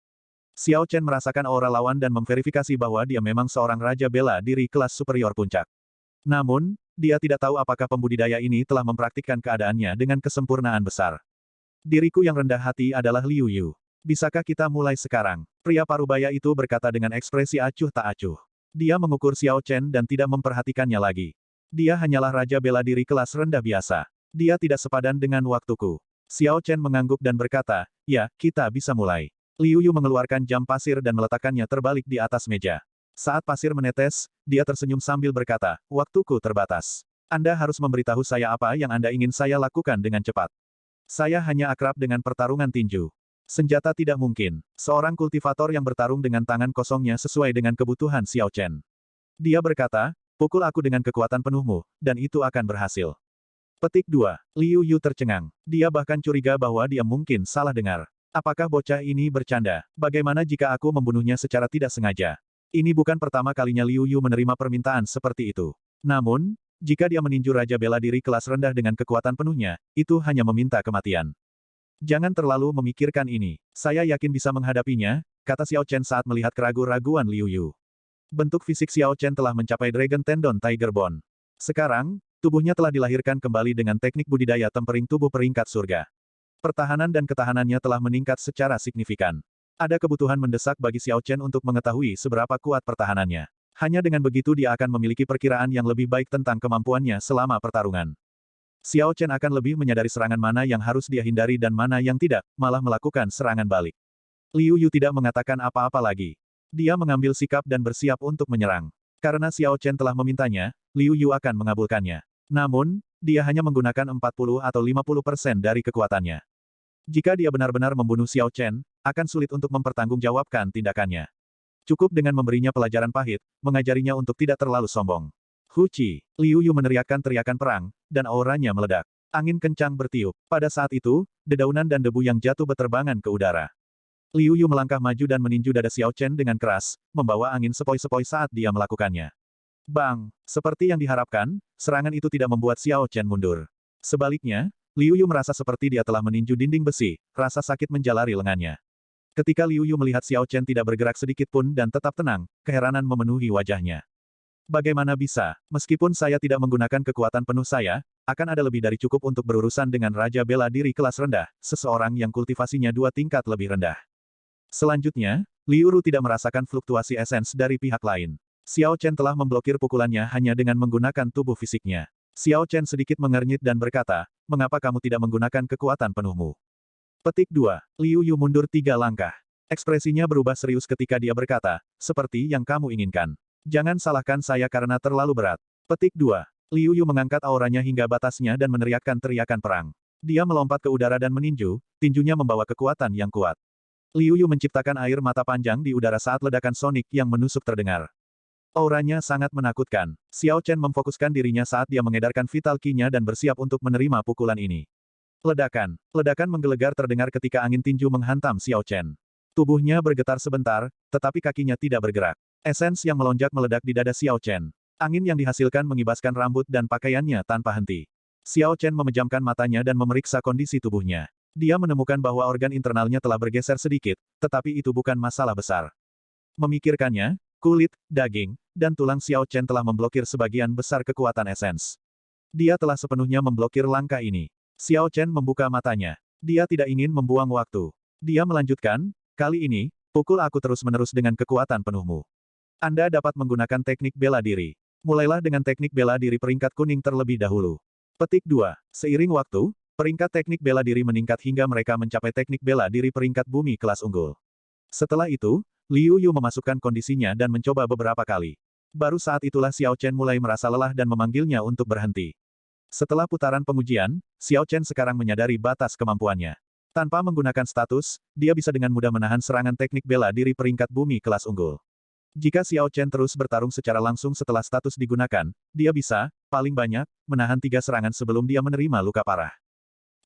Xiao Chen merasakan aura lawan dan memverifikasi bahwa dia memang seorang raja bela diri kelas superior puncak. Namun, dia tidak tahu apakah pembudidaya ini telah mempraktikkan keadaannya dengan kesempurnaan besar. "Diriku yang rendah hati adalah Liu Yu. Bisakah kita mulai sekarang?" Pria parubaya itu berkata dengan ekspresi acuh tak acuh. Dia mengukur Xiao Chen dan tidak memperhatikannya lagi. Dia hanyalah raja bela diri kelas rendah biasa. Dia tidak sepadan dengan waktuku. Xiao Chen mengangguk dan berkata, "Ya, kita bisa mulai." Liu Yu mengeluarkan jam pasir dan meletakkannya terbalik di atas meja. Saat pasir menetes, dia tersenyum sambil berkata, "Waktuku terbatas. Anda harus memberitahu saya apa yang Anda ingin saya lakukan dengan cepat. Saya hanya akrab dengan pertarungan tinju. Senjata tidak mungkin." Seorang kultivator yang bertarung dengan tangan kosongnya sesuai dengan kebutuhan Xiao Chen. Dia berkata, "Pukul aku dengan kekuatan penuhmu, dan itu akan berhasil." Petik 2. Liu Yu tercengang. Dia bahkan curiga bahwa dia mungkin salah dengar. Apakah bocah ini bercanda? Bagaimana jika aku membunuhnya secara tidak sengaja? Ini bukan pertama kalinya Liu Yu menerima permintaan seperti itu. Namun, jika dia meninju raja bela diri kelas rendah dengan kekuatan penuhnya, itu hanya meminta kematian. "Jangan terlalu memikirkan ini. Saya yakin bisa menghadapinya," kata Xiao Chen saat melihat keraguan-raguan Liu Yu. Bentuk fisik Xiao Chen telah mencapai Dragon Tendon Tiger Bone. Sekarang, tubuhnya telah dilahirkan kembali dengan teknik budidaya tempering tubuh peringkat surga. Pertahanan dan ketahanannya telah meningkat secara signifikan. Ada kebutuhan mendesak bagi Xiao Chen untuk mengetahui seberapa kuat pertahanannya. Hanya dengan begitu dia akan memiliki perkiraan yang lebih baik tentang kemampuannya selama pertarungan. Xiao Chen akan lebih menyadari serangan mana yang harus dia hindari dan mana yang tidak, malah melakukan serangan balik. Liu Yu tidak mengatakan apa-apa lagi. Dia mengambil sikap dan bersiap untuk menyerang. Karena Xiao Chen telah memintanya, Liu Yu akan mengabulkannya. Namun, dia hanya menggunakan 40 atau 50% dari kekuatannya. Jika dia benar-benar membunuh Xiao Chen, akan sulit untuk mempertanggungjawabkan tindakannya. Cukup dengan memberinya pelajaran pahit, mengajarinya untuk tidak terlalu sombong. Huci, Liu Yu meneriakkan teriakan perang, dan auranya meledak. Angin kencang bertiup. Pada saat itu, dedaunan dan debu yang jatuh beterbangan ke udara. Liu Yu melangkah maju dan meninju dada Xiao Chen dengan keras, membawa angin sepoi-sepoi saat dia melakukannya. Bang! Seperti yang diharapkan, serangan itu tidak membuat Xiao Chen mundur. Sebaliknya, Liu Yu merasa seperti dia telah meninju dinding besi, rasa sakit menjalari lengannya. Ketika Liu Yu melihat Xiao Chen tidak bergerak sedikit pun dan tetap tenang, keheranan memenuhi wajahnya. Bagaimana bisa, meskipun saya tidak menggunakan kekuatan penuh saya, akan ada lebih dari cukup untuk berurusan dengan Raja Bela Diri kelas rendah, seseorang yang kultivasinya 2 tingkat lebih rendah. Selanjutnya, Liu Ru tidak merasakan fluktuasi esens dari pihak lain. Xiao Chen telah memblokir pukulannya hanya dengan menggunakan tubuh fisiknya. Xiao Chen sedikit mengernyit dan berkata, mengapa kamu tidak menggunakan kekuatan penuhmu? Petik 2. Liu Yu mundur 3 langkah. Ekspresinya berubah serius ketika dia berkata, seperti yang kamu inginkan. Jangan salahkan saya karena terlalu berat. Petik 2. Liu Yu mengangkat auranya hingga batasnya dan meneriakkan teriakan perang. Dia melompat ke udara dan meninju, tinjunya membawa kekuatan yang kuat. Liu Yu menciptakan air mata panjang di udara saat ledakan sonik yang menusuk terdengar. Auranya sangat menakutkan. Xiao Chen memfokuskan dirinya saat dia mengedarkan vital ki-nya dan bersiap untuk menerima pukulan ini. Ledakan. Ledakan menggelegar terdengar ketika angin tinju menghantam Xiao Chen. Tubuhnya bergetar sebentar, tetapi kakinya tidak bergerak. Esens yang melonjak meledak di dada Xiao Chen. Angin yang dihasilkan mengibaskan rambut dan pakaiannya tanpa henti. Xiao Chen memejamkan matanya dan memeriksa kondisi tubuhnya. Dia menemukan bahwa organ internalnya telah bergeser sedikit, tetapi itu bukan masalah besar. Memikirkannya, kulit, daging, dan tulang Xiao Chen telah memblokir sebagian besar kekuatan esens. Dia telah sepenuhnya memblokir langkah ini. Xiao Chen membuka matanya. Dia tidak ingin membuang waktu. Dia melanjutkan, kali ini, pukul aku terus-menerus dengan kekuatan penuhmu. Anda dapat menggunakan teknik bela diri. Mulailah dengan teknik bela diri peringkat kuning terlebih dahulu. Petik 2. Seiring waktu, peringkat teknik bela diri meningkat hingga mereka mencapai teknik bela diri peringkat bumi kelas unggul. Setelah itu, Liu Yu memasukkan kondisinya dan mencoba beberapa kali. Baru saat itulah Xiao Chen mulai merasa lelah dan memanggilnya untuk berhenti. Setelah putaran pengujian, Xiao Chen sekarang menyadari batas kemampuannya. Tanpa menggunakan status, dia bisa dengan mudah menahan serangan teknik bela diri peringkat bumi kelas unggul. Jika Xiao Chen terus bertarung secara langsung setelah status digunakan, dia bisa, paling banyak, menahan 3 serangan sebelum dia menerima luka parah.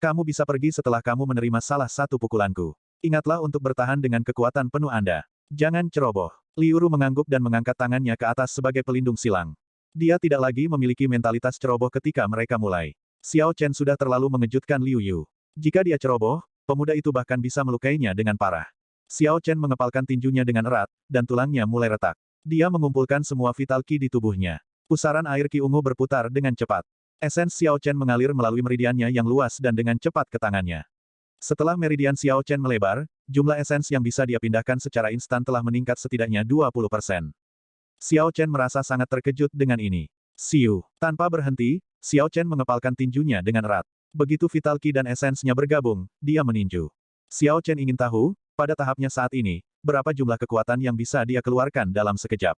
Kamu bisa pergi setelah kamu menerima salah satu pukulanku. Ingatlah untuk bertahan dengan kekuatan penuh Anda. Jangan ceroboh. Liu Ru mengangguk dan mengangkat tangannya ke atas sebagai pelindung silang. Dia tidak lagi memiliki mentalitas ceroboh ketika mereka mulai. Xiao Chen sudah terlalu mengejutkan Liu Yu. Jika dia ceroboh, pemuda itu bahkan bisa melukainya dengan parah. Xiao Chen mengepalkan tinjunya dengan erat, dan tulangnya mulai retak. Dia mengumpulkan semua vital ki di tubuhnya. Pusaran air ki ungu berputar dengan cepat. Esens Xiao Chen mengalir melalui meridiannya yang luas dan dengan cepat ke tangannya. Setelah meridian Xiao Chen melebar, jumlah esens yang bisa dia pindahkan secara instan telah meningkat setidaknya 20%. Xiao Chen merasa sangat terkejut dengan ini. Siu. Tanpa berhenti, Xiao Chen mengepalkan tinjunya dengan erat. Begitu vital ki dan esensnya bergabung, dia meninju. Xiao Chen ingin tahu, pada tahapnya saat ini, berapa jumlah kekuatan yang bisa dia keluarkan dalam sekejap.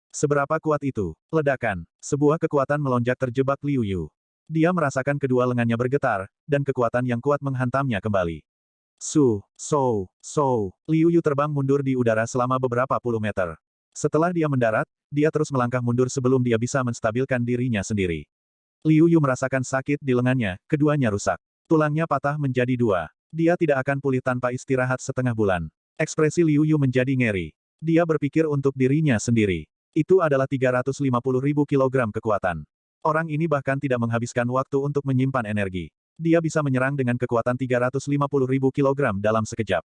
Seberapa kuat itu? Ledakan. Sebuah kekuatan melonjak terjebak Liu Yu. Dia merasakan kedua lengannya bergetar, dan kekuatan yang kuat menghantamnya kembali. Liu Yu terbang mundur di udara selama beberapa puluh meter. Setelah dia mendarat, dia terus melangkah mundur sebelum dia bisa menstabilkan dirinya sendiri. Liu Yu merasakan sakit di lengannya, keduanya rusak. Tulangnya patah menjadi 2. Dia tidak akan pulih tanpa istirahat setengah bulan. Ekspresi Liu Yu menjadi ngeri. Dia berpikir untuk dirinya sendiri. Itu adalah 350.000 kilogram kekuatan. Orang ini bahkan tidak menghabiskan waktu untuk menyimpan energi. Dia bisa menyerang dengan kekuatan 350.000 kilogram dalam sekejap.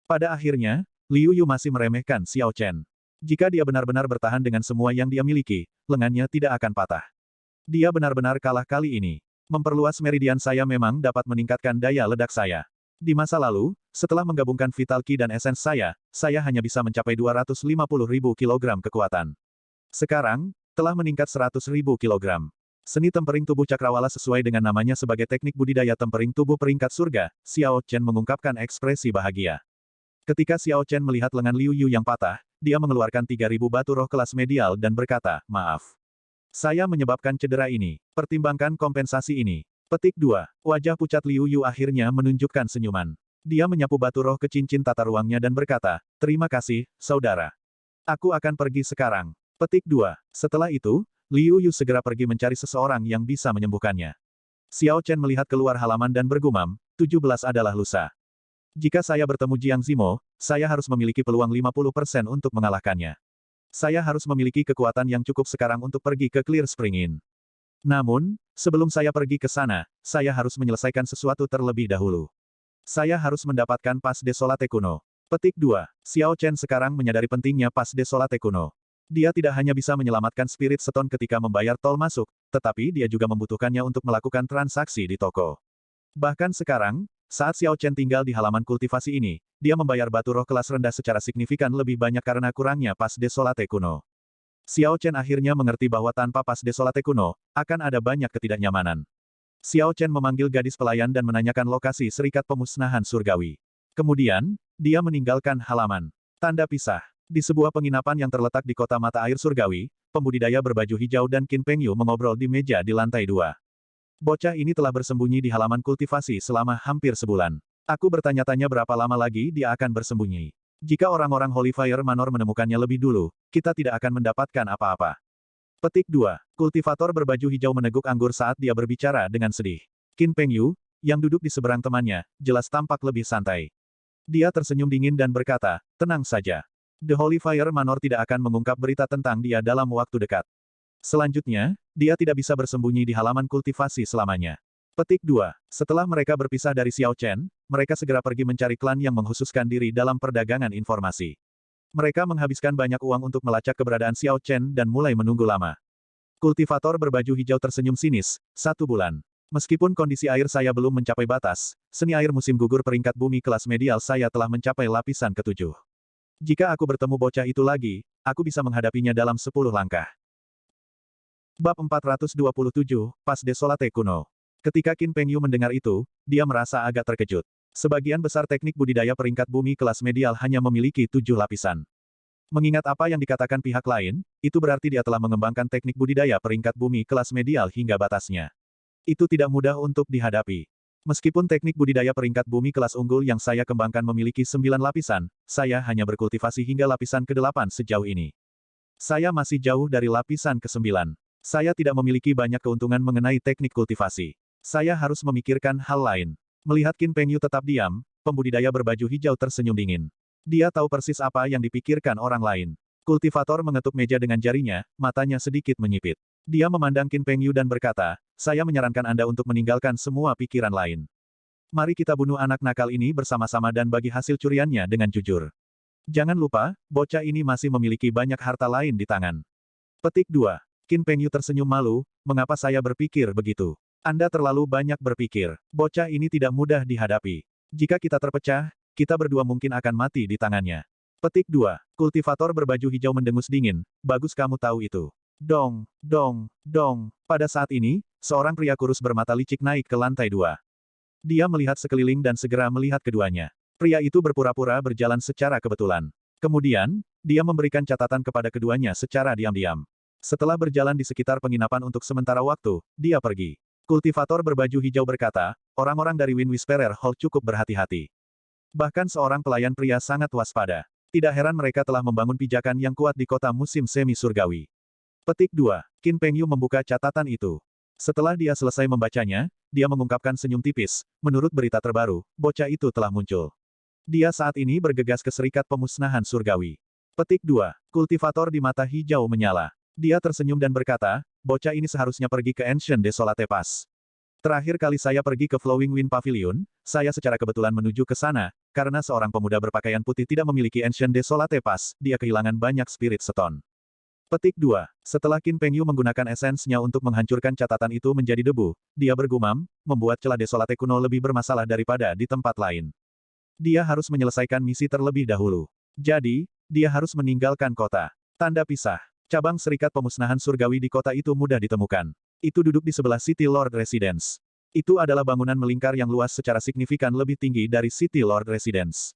Pada akhirnya, Liu Yu masih meremehkan Xiao Chen. Jika dia benar-benar bertahan dengan semua yang dia miliki, lengannya tidak akan patah. Dia benar-benar kalah kali ini. Memperluas meridian saya memang dapat meningkatkan daya ledak saya. Di masa lalu, setelah menggabungkan vital ki dan esens saya hanya bisa mencapai 250.000 kilogram kekuatan. Sekarang, telah meningkat 100.000 kilogram. Seni tempering tubuh cakrawala sesuai dengan namanya sebagai teknik budidaya tempering tubuh peringkat surga, Xiao Chen mengungkapkan ekspresi bahagia. Ketika Xiao Chen melihat lengan Liu Yu yang patah, dia mengeluarkan 3.000 batu roh kelas medial dan berkata, maaf. Saya menyebabkan cedera ini. Pertimbangkan kompensasi ini. Petik 2. Wajah pucat Liu Yu akhirnya menunjukkan senyuman. Dia menyapu batu roh ke cincin tata ruangnya dan berkata, terima kasih, saudara. Aku akan pergi sekarang. Petik 2. Setelah itu, Liu Yu segera pergi mencari seseorang yang bisa menyembuhkannya. Xiao Chen melihat keluar halaman dan bergumam, 17 adalah lusa. Jika saya bertemu Jiang Zimo, saya harus memiliki peluang 50% untuk mengalahkannya. Saya harus memiliki kekuatan yang cukup sekarang untuk pergi ke Clear Spring Inn. Namun, sebelum saya pergi ke sana, saya harus menyelesaikan sesuatu terlebih dahulu. Saya harus mendapatkan Pas Desolate kuno. Petik 2. Xiao Chen sekarang menyadari pentingnya Pas Desolate kuno. Dia tidak hanya bisa menyelamatkan Spirit Stone ketika membayar tol masuk, tetapi dia juga membutuhkannya untuk melakukan transaksi di toko. Bahkan sekarang, saat Xiao Chen tinggal di halaman kultivasi ini, dia membayar batu roh kelas rendah secara signifikan lebih banyak karena kurangnya Pas Desolate kuno. Xiao Chen akhirnya mengerti bahwa tanpa Pas Desolate kuno, akan ada banyak ketidaknyamanan. Xiao Chen memanggil gadis pelayan dan menanyakan lokasi Serikat Pemusnahan Surgawi. Kemudian, dia meninggalkan halaman. Tanda pisah. Di sebuah penginapan yang terletak di kota mata air surgawi, pembudidaya berbaju hijau dan Qin Pengyu mengobrol di meja di lantai 2. Bocah ini telah bersembunyi di halaman kultivasi selama hampir sebulan. Aku bertanya-tanya berapa lama lagi dia akan bersembunyi. Jika orang-orang Holy Fire Manor menemukannya lebih dulu, kita tidak akan mendapatkan apa-apa. Petik 2. Kultivator berbaju hijau meneguk anggur saat dia berbicara dengan sedih. Qin Pengyu, yang duduk di seberang temannya, jelas tampak lebih santai. Dia tersenyum dingin dan berkata, tenang saja. The Holy Fire Manor tidak akan mengungkap berita tentang dia dalam waktu dekat. Selanjutnya, dia tidak bisa bersembunyi di halaman kultivasi selamanya. Petik 2. Setelah mereka berpisah dari Xiao Chen, mereka segera pergi mencari klan yang menghususkan diri dalam perdagangan informasi. Mereka menghabiskan banyak uang untuk melacak keberadaan Xiao Chen dan mulai menunggu lama. Kultivator berbaju hijau tersenyum sinis, 1 bulan. Meskipun kondisi air saya belum mencapai batas, seni air musim gugur peringkat bumi kelas medial saya telah mencapai lapisan ke-7. Jika aku bertemu bocah itu lagi, aku bisa menghadapinya dalam 10 langkah. Bab 427, Pas Desolate kuno. Ketika Qin Pengyu mendengar itu, dia merasa agak terkejut. Sebagian besar teknik budidaya peringkat bumi kelas medial hanya memiliki 7 lapisan. Mengingat apa yang dikatakan pihak lain, itu berarti dia telah mengembangkan teknik budidaya peringkat bumi kelas medial hingga batasnya. Itu tidak mudah untuk dihadapi. Meskipun teknik budidaya peringkat bumi kelas unggul yang saya kembangkan memiliki 9 lapisan, saya hanya berkultivasi hingga lapisan ke-8 sejauh ini. Saya masih jauh dari lapisan ke-9. Saya tidak memiliki banyak keuntungan mengenai teknik kultivasi. Saya harus memikirkan hal lain. Melihat Qin Pengyu tetap diam, pembudidaya berbaju hijau tersenyum dingin. Dia tahu persis apa yang dipikirkan orang lain. Kultivator mengetuk meja dengan jarinya, matanya sedikit menyipit. Dia memandang Qin Pengyu dan berkata, saya menyarankan Anda untuk meninggalkan semua pikiran lain. Mari kita bunuh anak nakal ini bersama-sama dan bagi hasil curiannya dengan jujur. Jangan lupa, bocah ini masih memiliki banyak harta lain di tangan. Petik 2. Qin Pengyu tersenyum malu, mengapa saya berpikir begitu? Anda terlalu banyak berpikir. Bocah ini tidak mudah dihadapi. Jika kita terpecah, kita berdua mungkin akan mati di tangannya. Petik 2. Kultivator berbaju hijau mendengus dingin, bagus kamu tahu itu. Dong, dong, dong. Pada saat ini, seorang pria kurus bermata licik naik ke lantai 2. Dia melihat sekeliling dan segera melihat keduanya. Pria itu berpura-pura berjalan secara kebetulan. Kemudian, dia memberikan catatan kepada keduanya secara diam-diam. Setelah berjalan di sekitar penginapan untuk sementara waktu, dia pergi. Kultivator berbaju hijau berkata, orang-orang dari Wind Whisperer Hall cukup berhati-hati. Bahkan seorang pelayan pria sangat waspada. Tidak heran mereka telah membangun pijakan yang kuat di kota musim semi surgawi. Petik 2. Qin Pengyu membuka catatan itu. Setelah dia selesai membacanya, dia mengungkapkan senyum tipis. Menurut berita terbaru, bocah itu telah muncul. Dia saat ini bergegas ke Serikat Pemusnahan Surgawi. Petik 2. Kultivator di mata hijau menyala. Dia tersenyum dan berkata, bocah ini seharusnya pergi ke Ancient Desolate Pass. Terakhir kali saya pergi ke Flowing Wind Pavilion, saya secara kebetulan menuju ke sana, karena seorang pemuda berpakaian putih tidak memiliki Ancient Desolate Pass, dia kehilangan banyak Spirit Stone. Petik 2. Setelah Qin Pengyu menggunakan esensnya untuk menghancurkan catatan itu menjadi debu, dia bergumam, membuat celah Desolate kuno lebih bermasalah daripada di tempat lain. Dia harus menyelesaikan misi terlebih dahulu. Jadi, dia harus meninggalkan kota. Tanda pisah. Cabang Serikat Pemusnahan Surgawi di kota itu mudah ditemukan. Itu duduk di sebelah City Lord Residence. Itu adalah bangunan melingkar yang luas secara signifikan lebih tinggi dari City Lord Residence.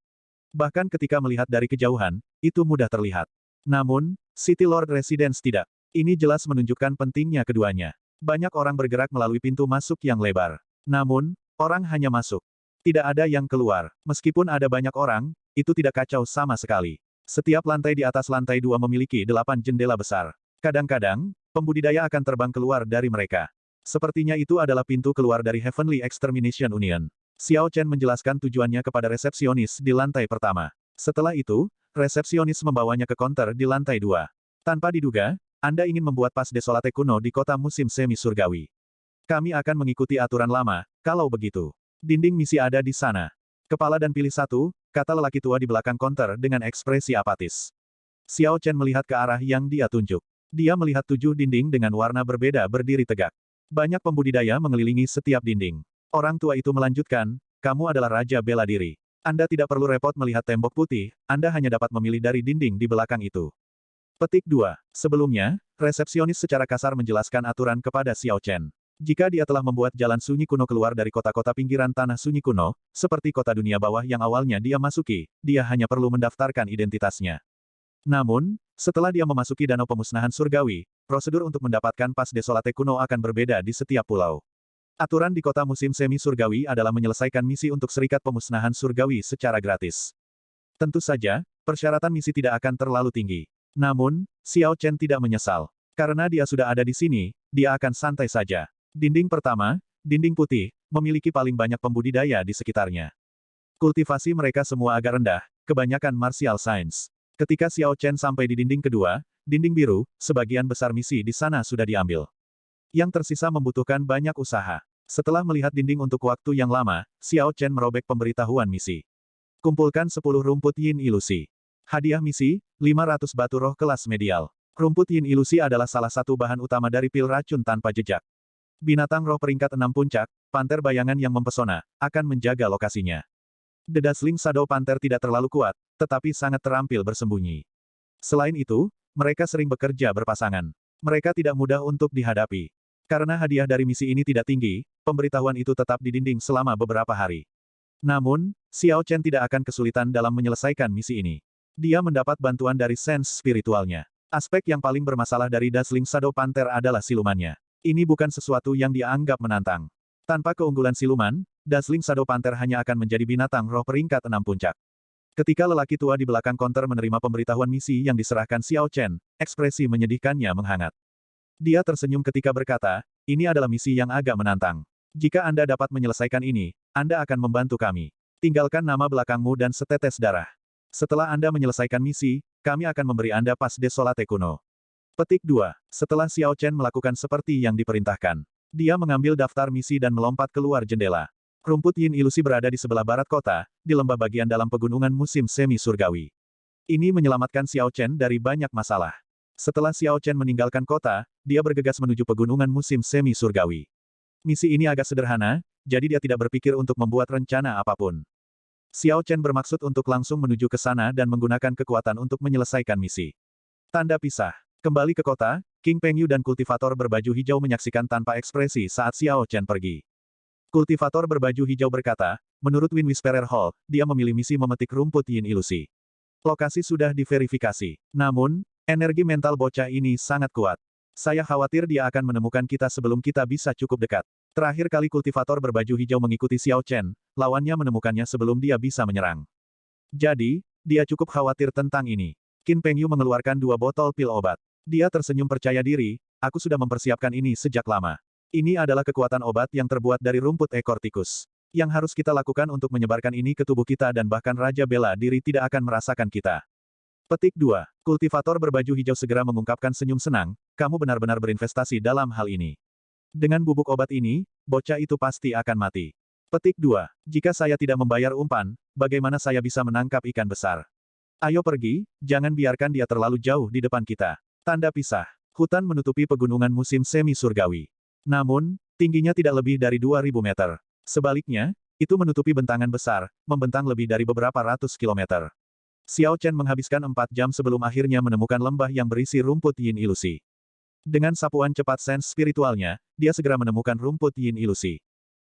Bahkan ketika melihat dari kejauhan, itu mudah terlihat. Namun, City Lord Residence tidak. Ini jelas menunjukkan pentingnya keduanya. Banyak orang bergerak melalui pintu masuk yang lebar. Namun, orang hanya masuk. Tidak ada yang keluar. Meskipun ada banyak orang, itu tidak kacau sama sekali. Setiap lantai di atas lantai 2 memiliki 8 jendela besar. Kadang-kadang, pembudidaya akan terbang keluar dari mereka. Sepertinya itu adalah pintu keluar dari Heavenly Extermination Union. Xiao Chen menjelaskan tujuannya kepada resepsionis di lantai pertama. Setelah itu, resepsionis membawanya ke konter di lantai 2. Tanpa diduga, Anda ingin membuat pas desolate kuno di kota musim semi surgawi. Kami akan mengikuti aturan lama, kalau begitu. Dinding misi ada di sana. Kepala dan pilih satu, kata lelaki tua di belakang konter dengan ekspresi apatis. Xiao Chen melihat ke arah yang dia tunjuk. Dia melihat 7 dinding dengan warna berbeda berdiri tegak. Banyak pembudidaya mengelilingi setiap dinding. Orang tua itu melanjutkan, kamu adalah raja bela diri. Anda tidak perlu repot melihat tembok putih, Anda hanya dapat memilih dari dinding di belakang itu. Petik 2. Sebelumnya, resepsionis secara kasar menjelaskan aturan kepada Xiao Chen. Jika dia telah membuat jalan sunyi kuno keluar dari kota-kota pinggiran tanah sunyi kuno, seperti kota dunia bawah yang awalnya dia masuki, dia hanya perlu mendaftarkan identitasnya. Namun, setelah dia memasuki danau pemusnahan surgawi, prosedur untuk mendapatkan pas desolate kuno akan berbeda di setiap pulau. Aturan di kota musim semi surgawi adalah menyelesaikan misi untuk serikat pemusnahan surgawi secara gratis. Tentu saja, persyaratan misi tidak akan terlalu tinggi. Namun, Xiao Chen tidak menyesal. Karena dia sudah ada di sini, dia akan santai saja. Dinding pertama, dinding putih, memiliki paling banyak pembudidaya di sekitarnya. Kultivasi mereka semua agak rendah, kebanyakan martial science. Ketika Xiao Chen sampai di dinding kedua, dinding biru, sebagian besar misi di sana sudah diambil. Yang tersisa membutuhkan banyak usaha. Setelah melihat dinding untuk waktu yang lama, Xiao Chen merobek pemberitahuan misi. Kumpulkan 10 rumput yin ilusi. Hadiah misi, 500 batu roh kelas medial. Rumput yin ilusi adalah salah satu bahan utama dari pil racun tanpa jejak. Binatang roh peringkat 6 puncak, panter bayangan yang mempesona, akan menjaga lokasinya. The Dazzling Shadow Panther tidak terlalu kuat, tetapi sangat terampil bersembunyi. Selain itu, mereka sering bekerja berpasangan. Mereka tidak mudah untuk dihadapi. Karena hadiah dari misi ini tidak tinggi, pemberitahuan itu tetap di dinding selama beberapa hari. Namun, Xiao Chen tidak akan kesulitan dalam menyelesaikan misi ini. Dia mendapat bantuan dari sense spiritualnya. Aspek yang paling bermasalah dari Dazzling Shadow Panther adalah silumannya. Ini bukan sesuatu yang dia anggap menantang. Tanpa keunggulan siluman, Dazzling Shadow Panther hanya akan menjadi binatang roh peringkat 6 puncak. Ketika lelaki tua di belakang konter menerima pemberitahuan misi yang diserahkan Xiao Chen, ekspresi menyedihkannya menghangat. Dia tersenyum ketika berkata, ini adalah misi yang agak menantang. Jika Anda dapat menyelesaikan ini, Anda akan membantu kami. Tinggalkan nama belakangmu dan setetes darah. Setelah Anda menyelesaikan misi, kami akan memberi Anda pas desolate kuno. Petik 2. Setelah Xiao Chen melakukan seperti yang diperintahkan, dia mengambil daftar misi dan melompat keluar jendela. Rumput yin ilusi berada di sebelah barat kota, di lembah bagian dalam pegunungan musim semi surgawi. Ini menyelamatkan Xiao Chen dari banyak masalah. Setelah Xiao Chen meninggalkan kota, dia bergegas menuju pegunungan musim semi surgawi. Misi ini agak sederhana, jadi dia tidak berpikir untuk membuat rencana apapun. Xiao Chen bermaksud untuk langsung menuju ke sana dan menggunakan kekuatan untuk menyelesaikan misi. Tanda pisah. Kembali ke kota, King Pengyu dan kultivator berbaju hijau menyaksikan tanpa ekspresi saat Xiao Chen pergi. Kultivator berbaju hijau berkata, menurut Wind Whisperer Hall, dia memilih misi memetik rumput yin ilusi. Lokasi sudah diverifikasi. Namun, energi mental bocah ini sangat kuat. Saya khawatir dia akan menemukan kita sebelum kita bisa cukup dekat. Terakhir kali kultivator berbaju hijau mengikuti Xiao Chen, lawannya menemukannya sebelum dia bisa menyerang. Jadi, dia cukup khawatir tentang ini. Qin Pengyu mengeluarkan 2 botol pil obat. Dia tersenyum percaya diri, aku sudah mempersiapkan ini sejak lama. Ini adalah kekuatan obat yang terbuat dari rumput ekor tikus. Yang harus kita lakukan untuk menyebarkan ini ke tubuh kita dan bahkan Raja Bela Diri tidak akan merasakan kita. Petik 2. Kultivator berbaju hijau segera mengungkapkan senyum senang, kamu benar-benar berinvestasi dalam hal ini. Dengan bubuk obat ini, bocah itu pasti akan mati. Petik 2. Jika saya tidak membayar umpan, bagaimana saya bisa menangkap ikan besar? Ayo pergi, jangan biarkan dia terlalu jauh di depan kita. Tanda pisah. Hutan menutupi pegunungan musim semi surgawi. Namun, tingginya tidak lebih dari 2000 meter. Sebaliknya, itu menutupi bentangan besar, membentang lebih dari beberapa ratus kilometer. Xiao Chen menghabiskan 4 jam sebelum akhirnya menemukan lembah yang berisi rumput yin ilusi. Dengan sapuan cepat sense spiritualnya, dia segera menemukan rumput yin ilusi.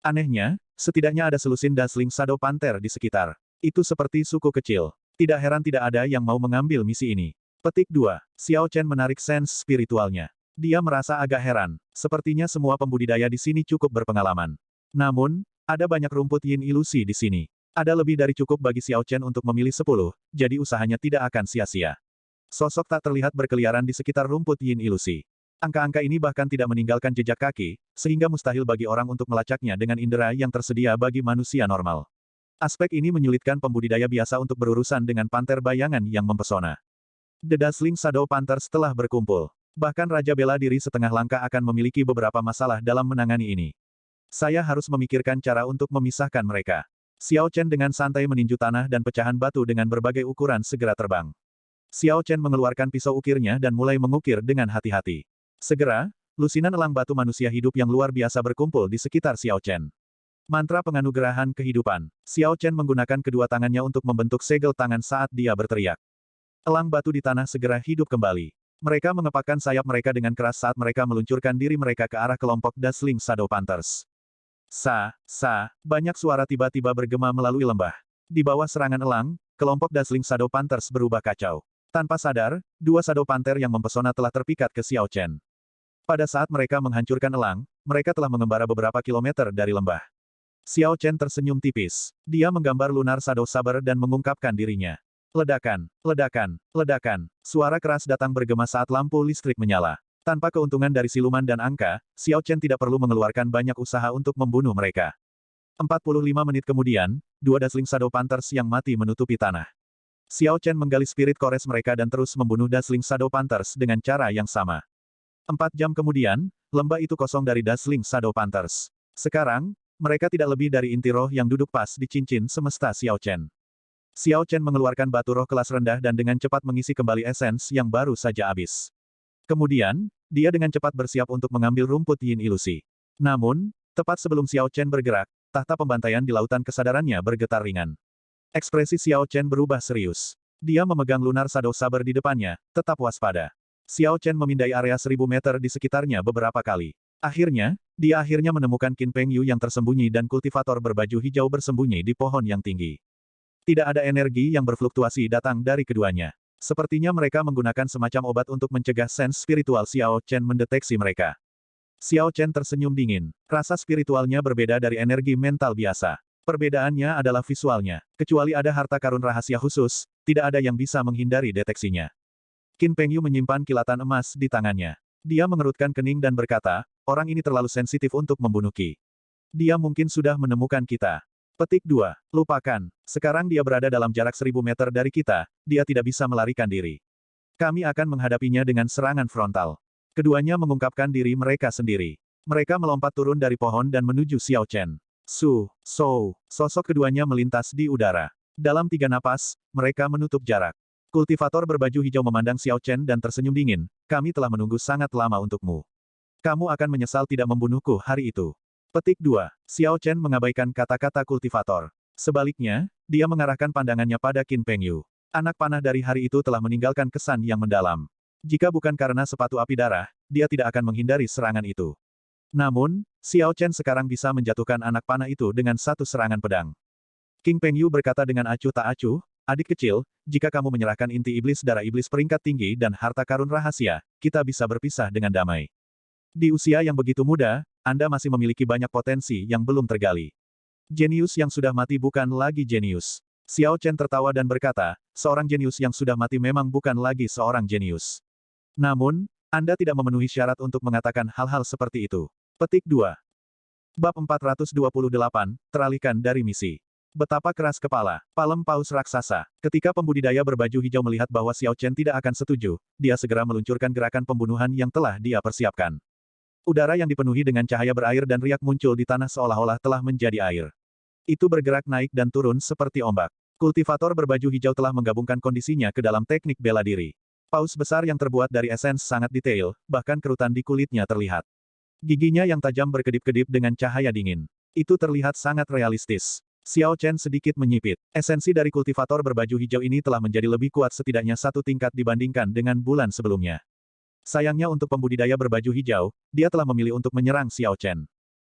Anehnya, setidaknya ada selusin Dazzling Shadow Panther di sekitar. Itu seperti suku kecil. Tidak heran tidak ada yang mau mengambil misi ini. Petik 2. Xiao Chen menarik sense spiritualnya. Dia merasa agak heran. Sepertinya semua pembudidaya di sini cukup berpengalaman. Namun, ada banyak rumput yin ilusi di sini. Ada lebih dari cukup bagi Xiao Chen untuk memilih 10, jadi usahanya tidak akan sia-sia. Sosok tak terlihat berkeliaran di sekitar rumput yin ilusi. Angka-angka ini bahkan tidak meninggalkan jejak kaki, sehingga mustahil bagi orang untuk melacaknya dengan indera yang tersedia bagi manusia normal. Aspek ini menyulitkan pembudidaya biasa untuk berurusan dengan panter bayangan yang mempesona. The Dazzling Shadow Panthers telah berkumpul. Bahkan Raja Bela Diri setengah langkah akan memiliki beberapa masalah dalam menangani ini. Saya harus memikirkan cara untuk memisahkan mereka. Xiao Chen dengan santai meninju tanah dan pecahan batu dengan berbagai ukuran segera terbang. Xiao Chen mengeluarkan pisau ukirnya dan mulai mengukir dengan hati-hati. Segera, lusinan elang batu manusia hidup yang luar biasa berkumpul di sekitar Xiao Chen. Mantra penganugerahan kehidupan. Xiao Chen menggunakan kedua tangannya untuk membentuk segel tangan saat dia berteriak. Elang batu di tanah segera hidup kembali. Mereka mengepakkan sayap mereka dengan keras saat mereka meluncurkan diri mereka ke arah kelompok Dazzling Shadow Panthers. Banyak suara tiba-tiba bergema melalui lembah. Di bawah serangan elang, kelompok Dazzling Shadow Panthers berubah kacau. Tanpa sadar, dua Shadow Panther yang mempesona telah terpikat ke Xiao Chen. Pada saat mereka menghancurkan elang, mereka telah mengembara beberapa kilometer dari lembah. Xiao Chen tersenyum tipis. Dia menggambar Lunar Shadow Saber dan mengungkapkan dirinya. Ledakan, ledakan, ledakan. Suara keras datang bergema saat lampu listrik menyala. Tanpa keuntungan dari siluman dan angka, Xiao Chen tidak perlu mengeluarkan banyak usaha untuk membunuh mereka. 45 menit kemudian, dua Dazzling Shadow Panthers yang mati menutupi tanah. Xiao Chen menggali spirit kores mereka dan terus membunuh Dazzling Shadow Panthers dengan cara yang sama. 4 jam kemudian, lembah itu kosong dari Dazzling Shadow Panthers. Sekarang, mereka tidak lebih dari inti roh yang duduk pas di cincin semesta Xiao Chen. Xiao Chen mengeluarkan batu roh kelas rendah dan dengan cepat mengisi kembali esens yang baru saja habis. Kemudian, dia dengan cepat bersiap untuk mengambil rumput yin ilusi. Namun, tepat sebelum Xiao Chen bergerak, tahta pembantaian di lautan kesadarannya bergetar ringan. Ekspresi Xiao Chen berubah serius. Dia memegang Lunar Shadow Saber di depannya, tetap waspada. Xiao Chen memindai area 1000 meter di sekitarnya beberapa kali. Akhirnya, dia menemukan Qin Peng Yu yang tersembunyi dan kultivator berbaju hijau bersembunyi di pohon yang tinggi. Tidak ada energi yang berfluktuasi datang dari keduanya. Sepertinya mereka menggunakan semacam obat untuk mencegah sense spiritual Xiao Chen mendeteksi mereka. Xiao Chen tersenyum dingin. Rasa spiritualnya berbeda dari energi mental biasa. Perbedaannya adalah visualnya. Kecuali ada harta karun rahasia khusus, tidak ada yang bisa menghindari deteksinya. Qin Peng Yu menyimpan kilatan emas di tangannya. Dia mengerutkan kening dan berkata, orang ini terlalu sensitif untuk membunuh Qi. Dia mungkin sudah menemukan kita. Petik 2. Lupakan. Sekarang dia berada dalam jarak 1000 meter dari kita, dia tidak bisa melarikan diri. Kami akan menghadapinya dengan serangan frontal. Keduanya mengungkapkan diri mereka sendiri. Mereka melompat turun dari pohon dan menuju Xiao Chen. Sosok keduanya melintas di udara. Dalam 3 napas, mereka menutup jarak. Kultivator berbaju hijau memandang Xiao Chen dan tersenyum dingin, kami telah menunggu sangat lama untukmu. Kamu akan menyesal tidak membunuhku hari itu. Petik 2. Xiao Chen mengabaikan kata-kata kultivator. Sebaliknya, dia mengarahkan pandangannya pada Qin Peng Yu. Anak panah dari hari itu telah meninggalkan kesan yang mendalam. Jika bukan karena sepatu api darah, dia tidak akan menghindari serangan itu. Namun, Xiao Chen sekarang bisa menjatuhkan anak panah itu dengan satu serangan pedang. Qin Peng Yu berkata dengan acuh tak acuh, adik kecil, jika kamu menyerahkan inti iblis darah iblis peringkat tinggi dan harta karun rahasia, kita bisa berpisah dengan damai. Di usia yang begitu muda, Anda masih memiliki banyak potensi yang belum tergali. Jenius yang sudah mati bukan lagi jenius. Xiao Chen tertawa dan berkata, seorang jenius yang sudah mati memang bukan lagi seorang jenius. Namun, Anda tidak memenuhi syarat untuk mengatakan hal-hal seperti itu. Petik 2. Bab 428, teralihkan dari misi. Betapa keras kepala, Palem Paus Raksasa. Ketika pembudidaya berbaju hijau melihat bahwa Xiao Chen tidak akan setuju, dia segera meluncurkan gerakan pembunuhan yang telah dia persiapkan. Udara yang dipenuhi dengan cahaya berair dan riak muncul di tanah seolah-olah telah menjadi air. Itu bergerak naik dan turun seperti ombak. Kultivator berbaju hijau telah menggabungkan kondisinya ke dalam teknik bela diri. Paus besar yang terbuat dari esens sangat detail, bahkan kerutan di kulitnya terlihat. Giginya yang tajam berkedip-kedip dengan cahaya dingin. Itu terlihat sangat realistis. Xiao Chen sedikit menyipit. Esensi dari kultivator berbaju hijau ini telah menjadi lebih kuat setidaknya 1 tingkat dibandingkan dengan bulan sebelumnya. Sayangnya untuk pembudidaya berbaju hijau, dia telah memilih untuk menyerang Xiao Chen.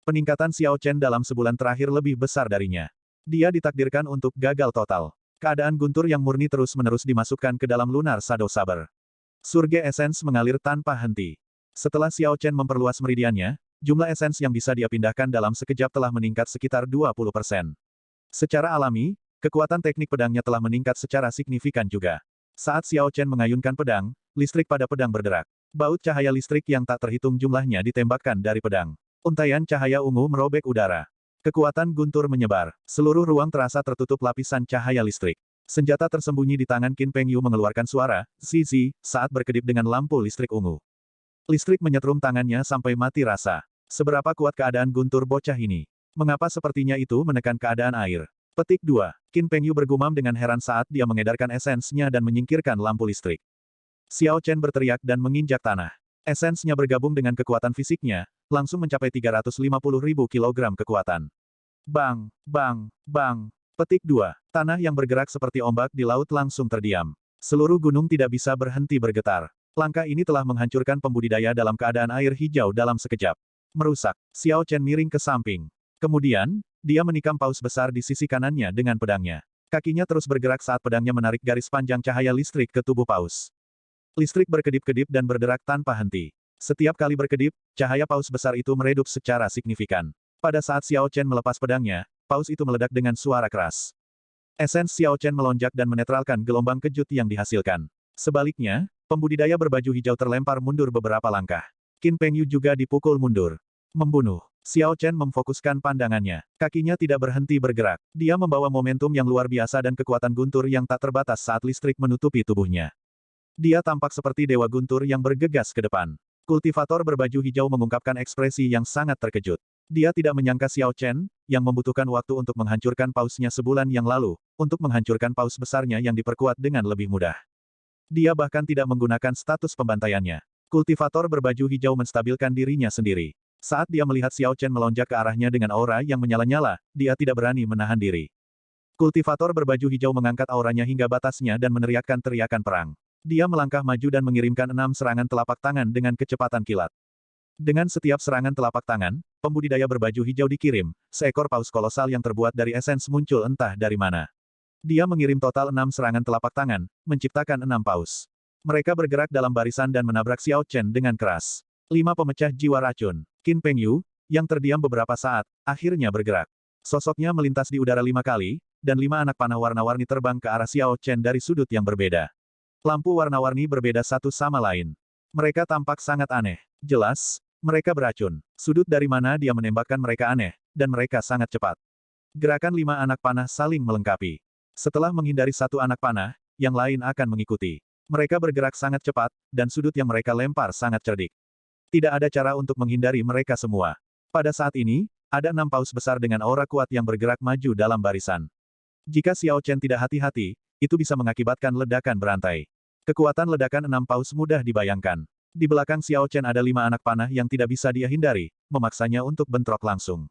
Peningkatan Xiao Chen dalam sebulan terakhir lebih besar darinya. Dia ditakdirkan untuk gagal total. Keadaan guntur yang murni terus-menerus dimasukkan ke dalam Lunar Shadow Saber. Surge esens mengalir tanpa henti. Setelah Xiao Chen memperluas meridiannya, jumlah esens yang bisa dia pindahkan dalam sekejap telah meningkat sekitar 20%. Secara alami, kekuatan teknik pedangnya telah meningkat secara signifikan juga. Saat Xiao Chen mengayunkan pedang, listrik pada pedang berderak. Baut cahaya listrik yang tak terhitung jumlahnya ditembakkan dari pedang. Untaian cahaya ungu merobek udara. Kekuatan guntur menyebar. Seluruh ruang terasa tertutup lapisan cahaya listrik. Senjata tersembunyi di tangan Qin Pengyu mengeluarkan suara, zizi, saat berkedip dengan lampu listrik ungu. Listrik menyetrum tangannya sampai mati rasa. Seberapa kuat keadaan guntur bocah ini? Mengapa sepertinya itu menekan keadaan air? Petik 2. Qin Pengyu bergumam dengan heran saat dia mengedarkan esensnya dan menyingkirkan lampu listrik. Xiao Chen berteriak dan menginjak tanah. Esensnya bergabung dengan kekuatan fisiknya, langsung mencapai 350.000 kilogram kekuatan. Bang, bang, bang. Petik 2. Tanah yang bergerak seperti ombak di laut langsung terdiam. Seluruh gunung tidak bisa berhenti bergetar. Langkah ini telah menghancurkan pembudidaya dalam keadaan air hijau dalam sekejap. Merusak. Xiao Chen miring ke samping. Kemudian, dia menikam paus besar di sisi kanannya dengan pedangnya. Kakinya terus bergerak saat pedangnya menarik garis panjang cahaya listrik ke tubuh paus. Listrik berkedip-kedip dan berderak tanpa henti. Setiap kali berkedip, cahaya paus besar itu meredup secara signifikan. Pada saat Xiao Chen melepas pedangnya, paus itu meledak dengan suara keras. Esens Xiao Chen melonjak dan menetralkan gelombang kejut yang dihasilkan. Sebaliknya, pembudidaya berbaju hijau terlempar mundur beberapa langkah. Qin Pengyu juga dipukul mundur. Membunuh. Xiao Chen memfokuskan pandangannya. Kakinya tidak berhenti bergerak. Dia membawa momentum yang luar biasa dan kekuatan guntur yang tak terbatas saat listrik menutupi tubuhnya. Dia tampak seperti dewa guntur yang bergegas ke depan. Kultivator berbaju hijau mengungkapkan ekspresi yang sangat terkejut. Dia tidak menyangka Xiao Chen, yang membutuhkan waktu untuk menghancurkan pausnya sebulan yang lalu, untuk menghancurkan paus besarnya yang diperkuat dengan lebih mudah. Dia bahkan tidak menggunakan status pembantaiannya. Kultivator berbaju hijau menstabilkan dirinya sendiri. Saat dia melihat Xiao Chen melonjak ke arahnya dengan aura yang menyala-nyala, dia tidak berani menahan diri. Kultivator berbaju hijau mengangkat auranya hingga batasnya dan meneriakkan teriakan perang. Dia melangkah maju dan mengirimkan 6 serangan telapak tangan dengan kecepatan kilat. Dengan setiap serangan telapak tangan, pembudidaya berbaju hijau dikirim, seekor paus kolosal yang terbuat dari esens muncul entah dari mana. Dia mengirim total 6 serangan telapak tangan, menciptakan 6 paus. Mereka bergerak dalam barisan dan menabrak Xiao Chen dengan keras. 5 pemecah jiwa racun. Qin Pengyu, yang terdiam beberapa saat, akhirnya bergerak. Sosoknya melintas di udara 5 kali, dan 5 anak panah warna-warni terbang ke arah Xiao Chen dari sudut yang berbeda. Lampu warna-warni berbeda satu sama lain. Mereka tampak sangat aneh. Jelas, mereka beracun. Sudut dari mana dia menembakkan mereka aneh, dan mereka sangat cepat. Gerakan 5 anak panah saling melengkapi. Setelah menghindari satu anak panah, yang lain akan mengikuti. Mereka bergerak sangat cepat, dan sudut yang mereka lempar sangat cerdik. Tidak ada cara untuk menghindari mereka semua. Pada saat ini, ada 6 paus besar dengan aura kuat yang bergerak maju dalam barisan. Jika Xiao Chen tidak hati-hati, itu bisa mengakibatkan ledakan berantai. Kekuatan ledakan 6 paus mudah dibayangkan. Di belakang Xiao Chen ada 5 anak panah yang tidak bisa dia hindari, memaksanya untuk bentrok langsung.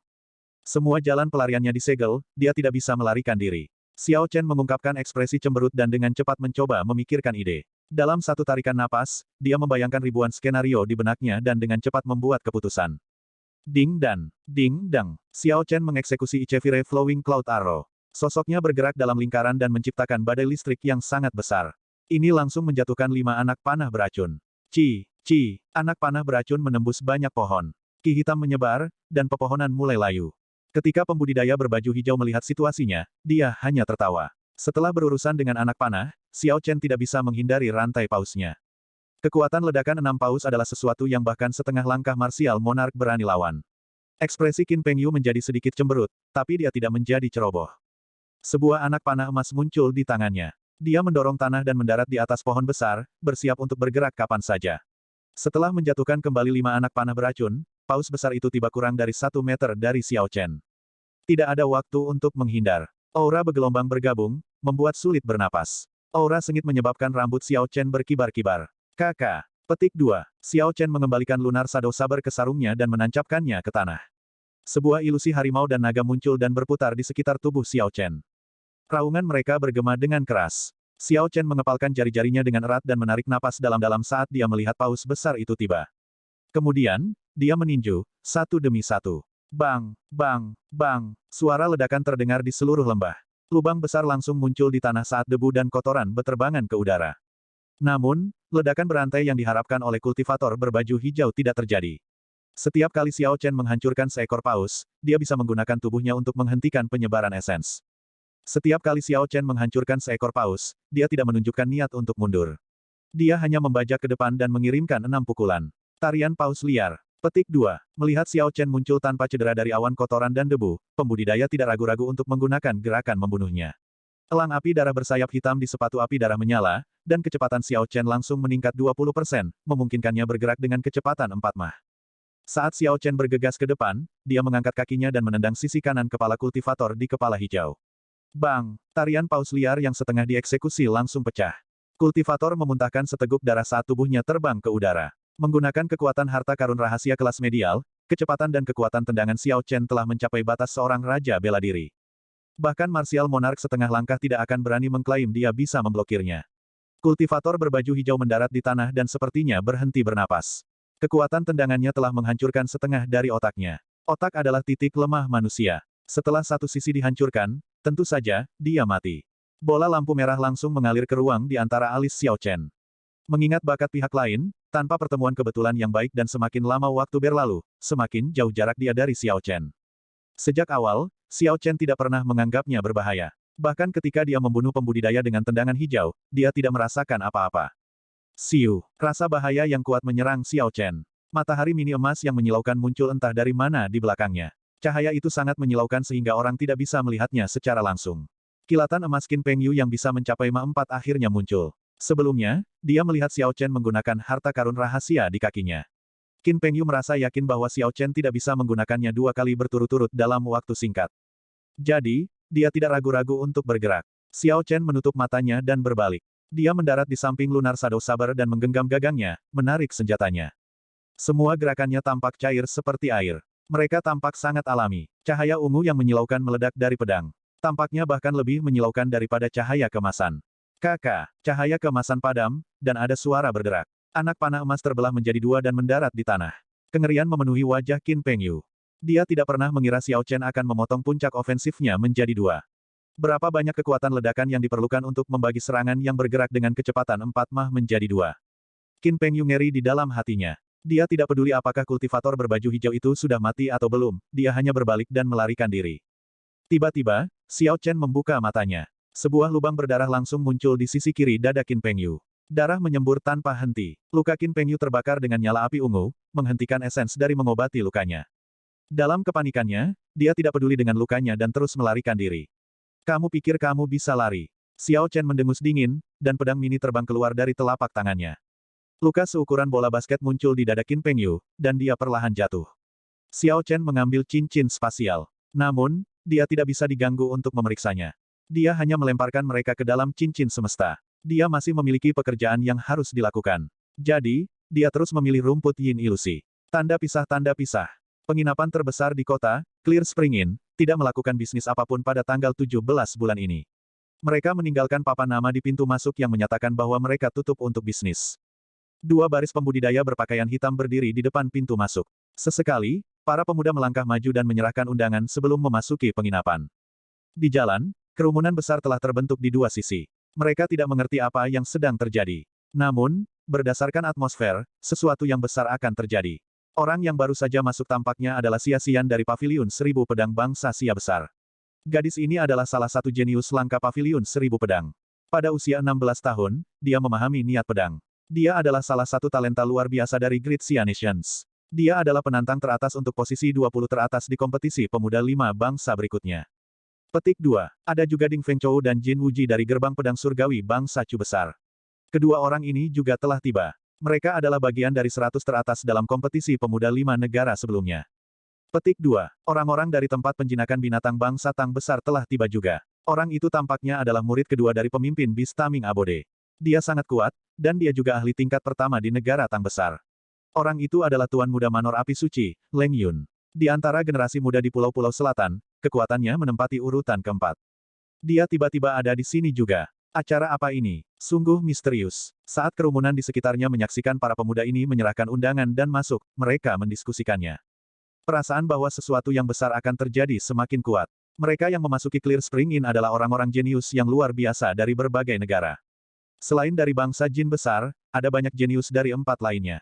Semua jalan pelariannya disegel, dia tidak bisa melarikan diri. Xiao Chen mengungkapkan ekspresi cemberut dan dengan cepat mencoba memikirkan ide. Dalam satu tarikan napas, dia membayangkan ribuan skenario di benaknya dan dengan cepat membuat keputusan. Ding dan, ding dang. Xiao Chen mengeksekusi Ichevire Flowing Cloud Arrow. Sosoknya bergerak dalam lingkaran dan menciptakan badai listrik yang sangat besar. Ini langsung menjatuhkan 5 anak panah beracun. Ci, anak panah beracun menembus banyak pohon. Ki hitam menyebar, dan pepohonan mulai layu. Ketika pembudidaya berbaju hijau melihat situasinya, dia hanya tertawa. Setelah berurusan dengan anak panah, Xiao Chen tidak bisa menghindari rantai pausnya. Kekuatan ledakan 6 paus adalah sesuatu yang bahkan setengah langkah marsial monark berani lawan. Ekspresi Qin Pengyu menjadi sedikit cemberut, tapi dia tidak menjadi ceroboh. Sebuah anak panah emas muncul di tangannya. Dia mendorong tanah dan mendarat di atas pohon besar, bersiap untuk bergerak kapan saja. Setelah menjatuhkan kembali 5 anak panah beracun, paus besar itu tiba kurang dari 1 meter dari Xiao Chen. Tidak ada waktu untuk menghindar. Aura bergelombang bergabung, membuat sulit bernapas. Aura sengit menyebabkan rambut Xiao Chen berkibar-kibar. Kakak. Petik 2. Xiao Chen mengembalikan Lunar Shadow Saber ke sarungnya dan menancapkannya ke tanah. Sebuah ilusi harimau dan naga muncul dan berputar di sekitar tubuh Xiao Chen. Raungan mereka bergema dengan keras. Xiao Chen mengepalkan jari-jarinya dengan erat dan menarik napas dalam-dalam saat dia melihat paus besar itu tiba. Kemudian, dia meninju, satu demi satu. Bang, bang, bang, suara ledakan terdengar di seluruh lembah. Lubang besar langsung muncul di tanah saat debu dan kotoran beterbangan ke udara. Namun, ledakan berantai yang diharapkan oleh kultivator berbaju hijau tidak terjadi. Setiap kali Xiao Chen menghancurkan seekor paus, dia bisa menggunakan tubuhnya untuk menghentikan penyebaran esens. Setiap kali Xiao Chen menghancurkan seekor paus, dia tidak menunjukkan niat untuk mundur. Dia hanya membajak ke depan dan mengirimkan 6 pukulan. Tarian paus liar. Petik 2. Melihat Xiao Chen muncul tanpa cedera dari awan kotoran dan debu, pembudidaya tidak ragu-ragu untuk menggunakan gerakan membunuhnya. Elang api darah bersayap hitam di sepatu api darah menyala, dan kecepatan Xiao Chen langsung meningkat 20%, memungkinkannya bergerak dengan kecepatan 4 mach. Saat Xiao Chen bergegas ke depan, dia mengangkat kakinya dan menendang sisi kanan kepala kultivator di kepala hijau. Bang! Tarian paus liar yang setengah dieksekusi langsung pecah. Kultivator memuntahkan seteguk darah saat tubuhnya terbang ke udara. Menggunakan kekuatan harta karun rahasia kelas medial, kecepatan dan kekuatan tendangan Xiao Chen telah mencapai batas seorang raja bela diri. Bahkan Martial Monarch setengah langkah tidak akan berani mengklaim dia bisa memblokirnya. Kultivator berbaju hijau mendarat di tanah dan sepertinya berhenti bernapas. Kekuatan tendangannya telah menghancurkan setengah dari otaknya. Otak adalah titik lemah manusia. Setelah satu sisi dihancurkan, tentu saja, dia mati. Bola lampu merah langsung mengalir ke ruang di antara alis Xiao Chen. Mengingat bakat pihak lain, tanpa pertemuan kebetulan yang baik dan semakin lama waktu berlalu, semakin jauh jarak dia dari Xiao Chen. Sejak awal, Xiao Chen tidak pernah menganggapnya berbahaya. Bahkan ketika dia membunuh pembudidaya dengan tendangan hijau, dia tidak merasakan apa-apa. Siu, rasa bahaya yang kuat menyerang Xiao Chen. Matahari mini emas yang menyilaukan muncul entah dari mana di belakangnya. Cahaya itu sangat menyilaukan sehingga orang tidak bisa melihatnya secara langsung. Kilatan emas Qin Pengyu yang bisa mencapai Ma 4 akhirnya muncul. Sebelumnya, dia melihat Xiao Chen menggunakan harta karun rahasia di kakinya. Qin Pengyu merasa yakin bahwa Xiao Chen tidak bisa menggunakannya 2 kali berturut-turut dalam waktu singkat. Jadi, dia tidak ragu-ragu untuk bergerak. Xiao Chen menutup matanya dan berbalik. Dia mendarat di samping Lunar Shadow Saber dan menggenggam gagangnya, menarik senjatanya. Semua gerakannya tampak cair seperti air. Mereka tampak sangat alami. Cahaya ungu yang menyilaukan meledak dari pedang. Tampaknya bahkan lebih menyilaukan daripada cahaya kemasan. Kakak, cahaya kemasan padam, dan ada suara berderak. Anak panah emas terbelah menjadi 2 dan mendarat di tanah. Kengerian memenuhi wajah Qin Pengyu. Dia tidak pernah mengira Xiao Chen akan memotong puncak ofensifnya menjadi 2. Berapa banyak kekuatan ledakan yang diperlukan untuk membagi serangan yang bergerak dengan kecepatan 4 mach menjadi 2. Qin Pengyu ngeri di dalam hatinya. Dia tidak peduli apakah kultivator berbaju hijau itu sudah mati atau belum, dia hanya berbalik dan melarikan diri. Tiba-tiba, Xiao Chen membuka matanya. Sebuah lubang berdarah langsung muncul di sisi kiri dada Qin Pengyu. Darah menyembur tanpa henti. Luka Qin Pengyu terbakar dengan nyala api ungu, menghentikan esens dari mengobati lukanya. Dalam kepanikannya, dia tidak peduli dengan lukanya dan terus melarikan diri. Kamu pikir kamu bisa lari? Xiao Chen mendengus dingin, dan pedang mini terbang keluar dari telapak tangannya. Luka seukuran bola basket muncul di dada Qin Pengyu, dan dia perlahan jatuh. Xiao Chen mengambil cincin spasial. Namun, dia tidak bisa diganggu untuk memeriksanya. Dia hanya melemparkan mereka ke dalam cincin semesta. Dia masih memiliki pekerjaan yang harus dilakukan. Jadi, dia terus memilih rumput yin ilusi. Tanda pisah. Penginapan terbesar di kota, Clear Spring Inn, tidak melakukan bisnis apapun pada tanggal 17 bulan ini. Mereka meninggalkan papan nama di pintu masuk yang menyatakan bahwa mereka tutup untuk bisnis. 2 baris pembudidaya berpakaian hitam berdiri di depan pintu masuk. Sesekali, para pemuda melangkah maju dan menyerahkan undangan sebelum memasuki penginapan. Di jalan, kerumunan besar telah terbentuk di 2 sisi. Mereka tidak mengerti apa yang sedang terjadi. Namun, berdasarkan atmosfer, sesuatu yang besar akan terjadi. Orang yang baru saja masuk tampaknya adalah Xia Xian dari Paviliun 1000 Pedang Bangsa Xia Besar. Gadis ini adalah salah satu jenius langka Paviliun 1000 Pedang. Pada usia 16 tahun, dia memahami niat pedang. Dia adalah salah satu talenta luar biasa dari Great Xia Nations. Dia adalah penantang teratas untuk posisi 20 teratas di kompetisi pemuda 5 bangsa berikutnya. Petik 2. Ada juga Ding Fengchou dan Jin Wuji dari Gerbang Pedang Surgawi Bangsa Chu Besar. Kedua orang ini juga telah tiba. Mereka adalah bagian dari 100 teratas dalam kompetisi pemuda 5 negara sebelumnya. Petik 2. Orang-orang dari tempat penjinakan binatang bangsa Tang Besar telah tiba juga. Orang itu tampaknya adalah murid kedua dari pemimpin bis Taming Abode. Dia sangat kuat, dan dia juga ahli tingkat pertama di negara Tang Besar. Orang itu adalah Tuan Muda Manor Api Suci, Leng Yun. Di antara generasi muda di Pulau-Pulau Selatan, kekuatannya menempati urutan keempat. Dia tiba-tiba ada di sini juga. Acara apa ini? Sungguh misterius. Saat kerumunan di sekitarnya menyaksikan para pemuda ini menyerahkan undangan dan masuk, mereka mendiskusikannya. Perasaan bahwa sesuatu yang besar akan terjadi semakin kuat. Mereka yang memasuki Clear Spring Inn adalah orang-orang jenius yang luar biasa dari berbagai negara. Selain dari bangsa jin besar, ada banyak jenius dari 4 lainnya.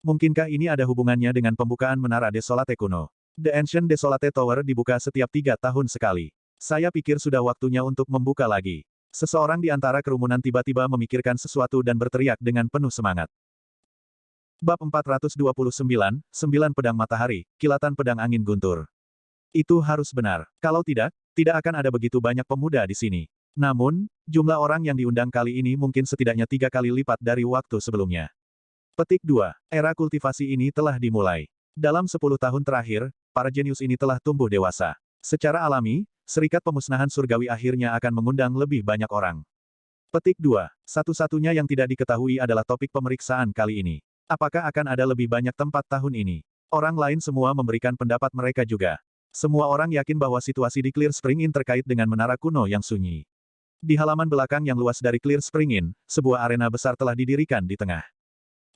Mungkinkah ini ada hubungannya dengan pembukaan Menara Desolate kuno? The Ancient Desolate Tower dibuka setiap 3 tahun sekali. Saya pikir sudah waktunya untuk membuka lagi. Seseorang di antara kerumunan tiba-tiba memikirkan sesuatu dan berteriak dengan penuh semangat. Bab 429, 9 Pedang Matahari, Kilatan Pedang Angin Guntur. Itu harus benar. Kalau tidak, tidak akan ada begitu banyak pemuda di sini. Namun, jumlah orang yang diundang kali ini mungkin setidaknya 3 kali lipat dari waktu sebelumnya. Petik 2. Era kultivasi ini telah dimulai. Dalam 10 tahun terakhir, para jenius ini telah tumbuh dewasa. Secara alami, Serikat Pemusnahan Surgawi akhirnya akan mengundang lebih banyak orang. Petik 2. Satu-satunya yang tidak diketahui adalah topik pemeriksaan kali ini. Apakah akan ada lebih banyak tempat tahun ini? Orang lain semua memberikan pendapat mereka juga. Semua orang yakin bahwa situasi di Clear Spring Inn terkait dengan menara kuno yang sunyi. Di halaman belakang yang luas dari Clear Spring Inn, sebuah arena besar telah didirikan di tengah.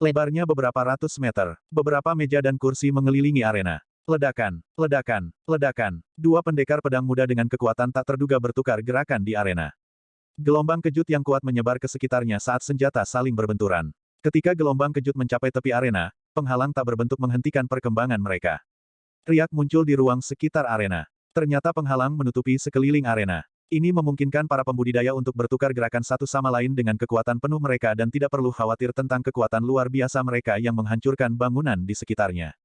Lebarnya beberapa ratus meter, beberapa meja dan kursi mengelilingi arena. Ledakan, ledakan, ledakan. 2 pendekar pedang muda dengan kekuatan tak terduga bertukar gerakan di arena. Gelombang kejut yang kuat menyebar ke sekitarnya saat senjata saling berbenturan. Ketika gelombang kejut mencapai tepi arena, penghalang tak berbentuk menghentikan perkembangan mereka. Riak muncul di ruang sekitar arena. Ternyata penghalang menutupi sekeliling arena. Ini memungkinkan para pembudidaya untuk bertukar gerakan satu sama lain dengan kekuatan penuh mereka dan tidak perlu khawatir tentang kekuatan luar biasa mereka yang menghancurkan bangunan di sekitarnya.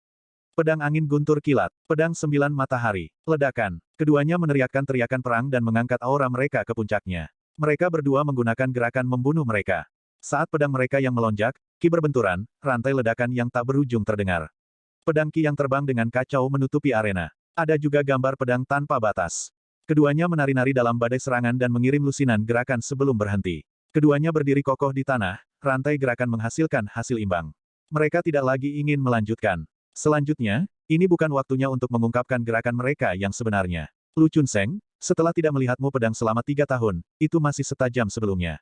Pedang angin guntur kilat, pedang 9 matahari, ledakan. Keduanya meneriakkan teriakan perang dan mengangkat aura mereka ke puncaknya. Mereka berdua menggunakan gerakan membunuh mereka. Saat pedang mereka yang melonjak, ki berbenturan, rantai ledakan yang tak berujung terdengar. Pedang ki yang terbang dengan kacau menutupi arena. Ada juga gambar pedang tanpa batas. Keduanya menari-nari dalam badai serangan dan mengirim lusinan gerakan sebelum berhenti. Keduanya berdiri kokoh di tanah, rantai gerakan menghasilkan hasil imbang. Mereka tidak lagi ingin melanjutkan. Selanjutnya, ini bukan waktunya untuk mengungkapkan gerakan mereka yang sebenarnya. Lu Chunseng, setelah tidak melihatmu pedang selama 3 tahun, itu masih setajam sebelumnya.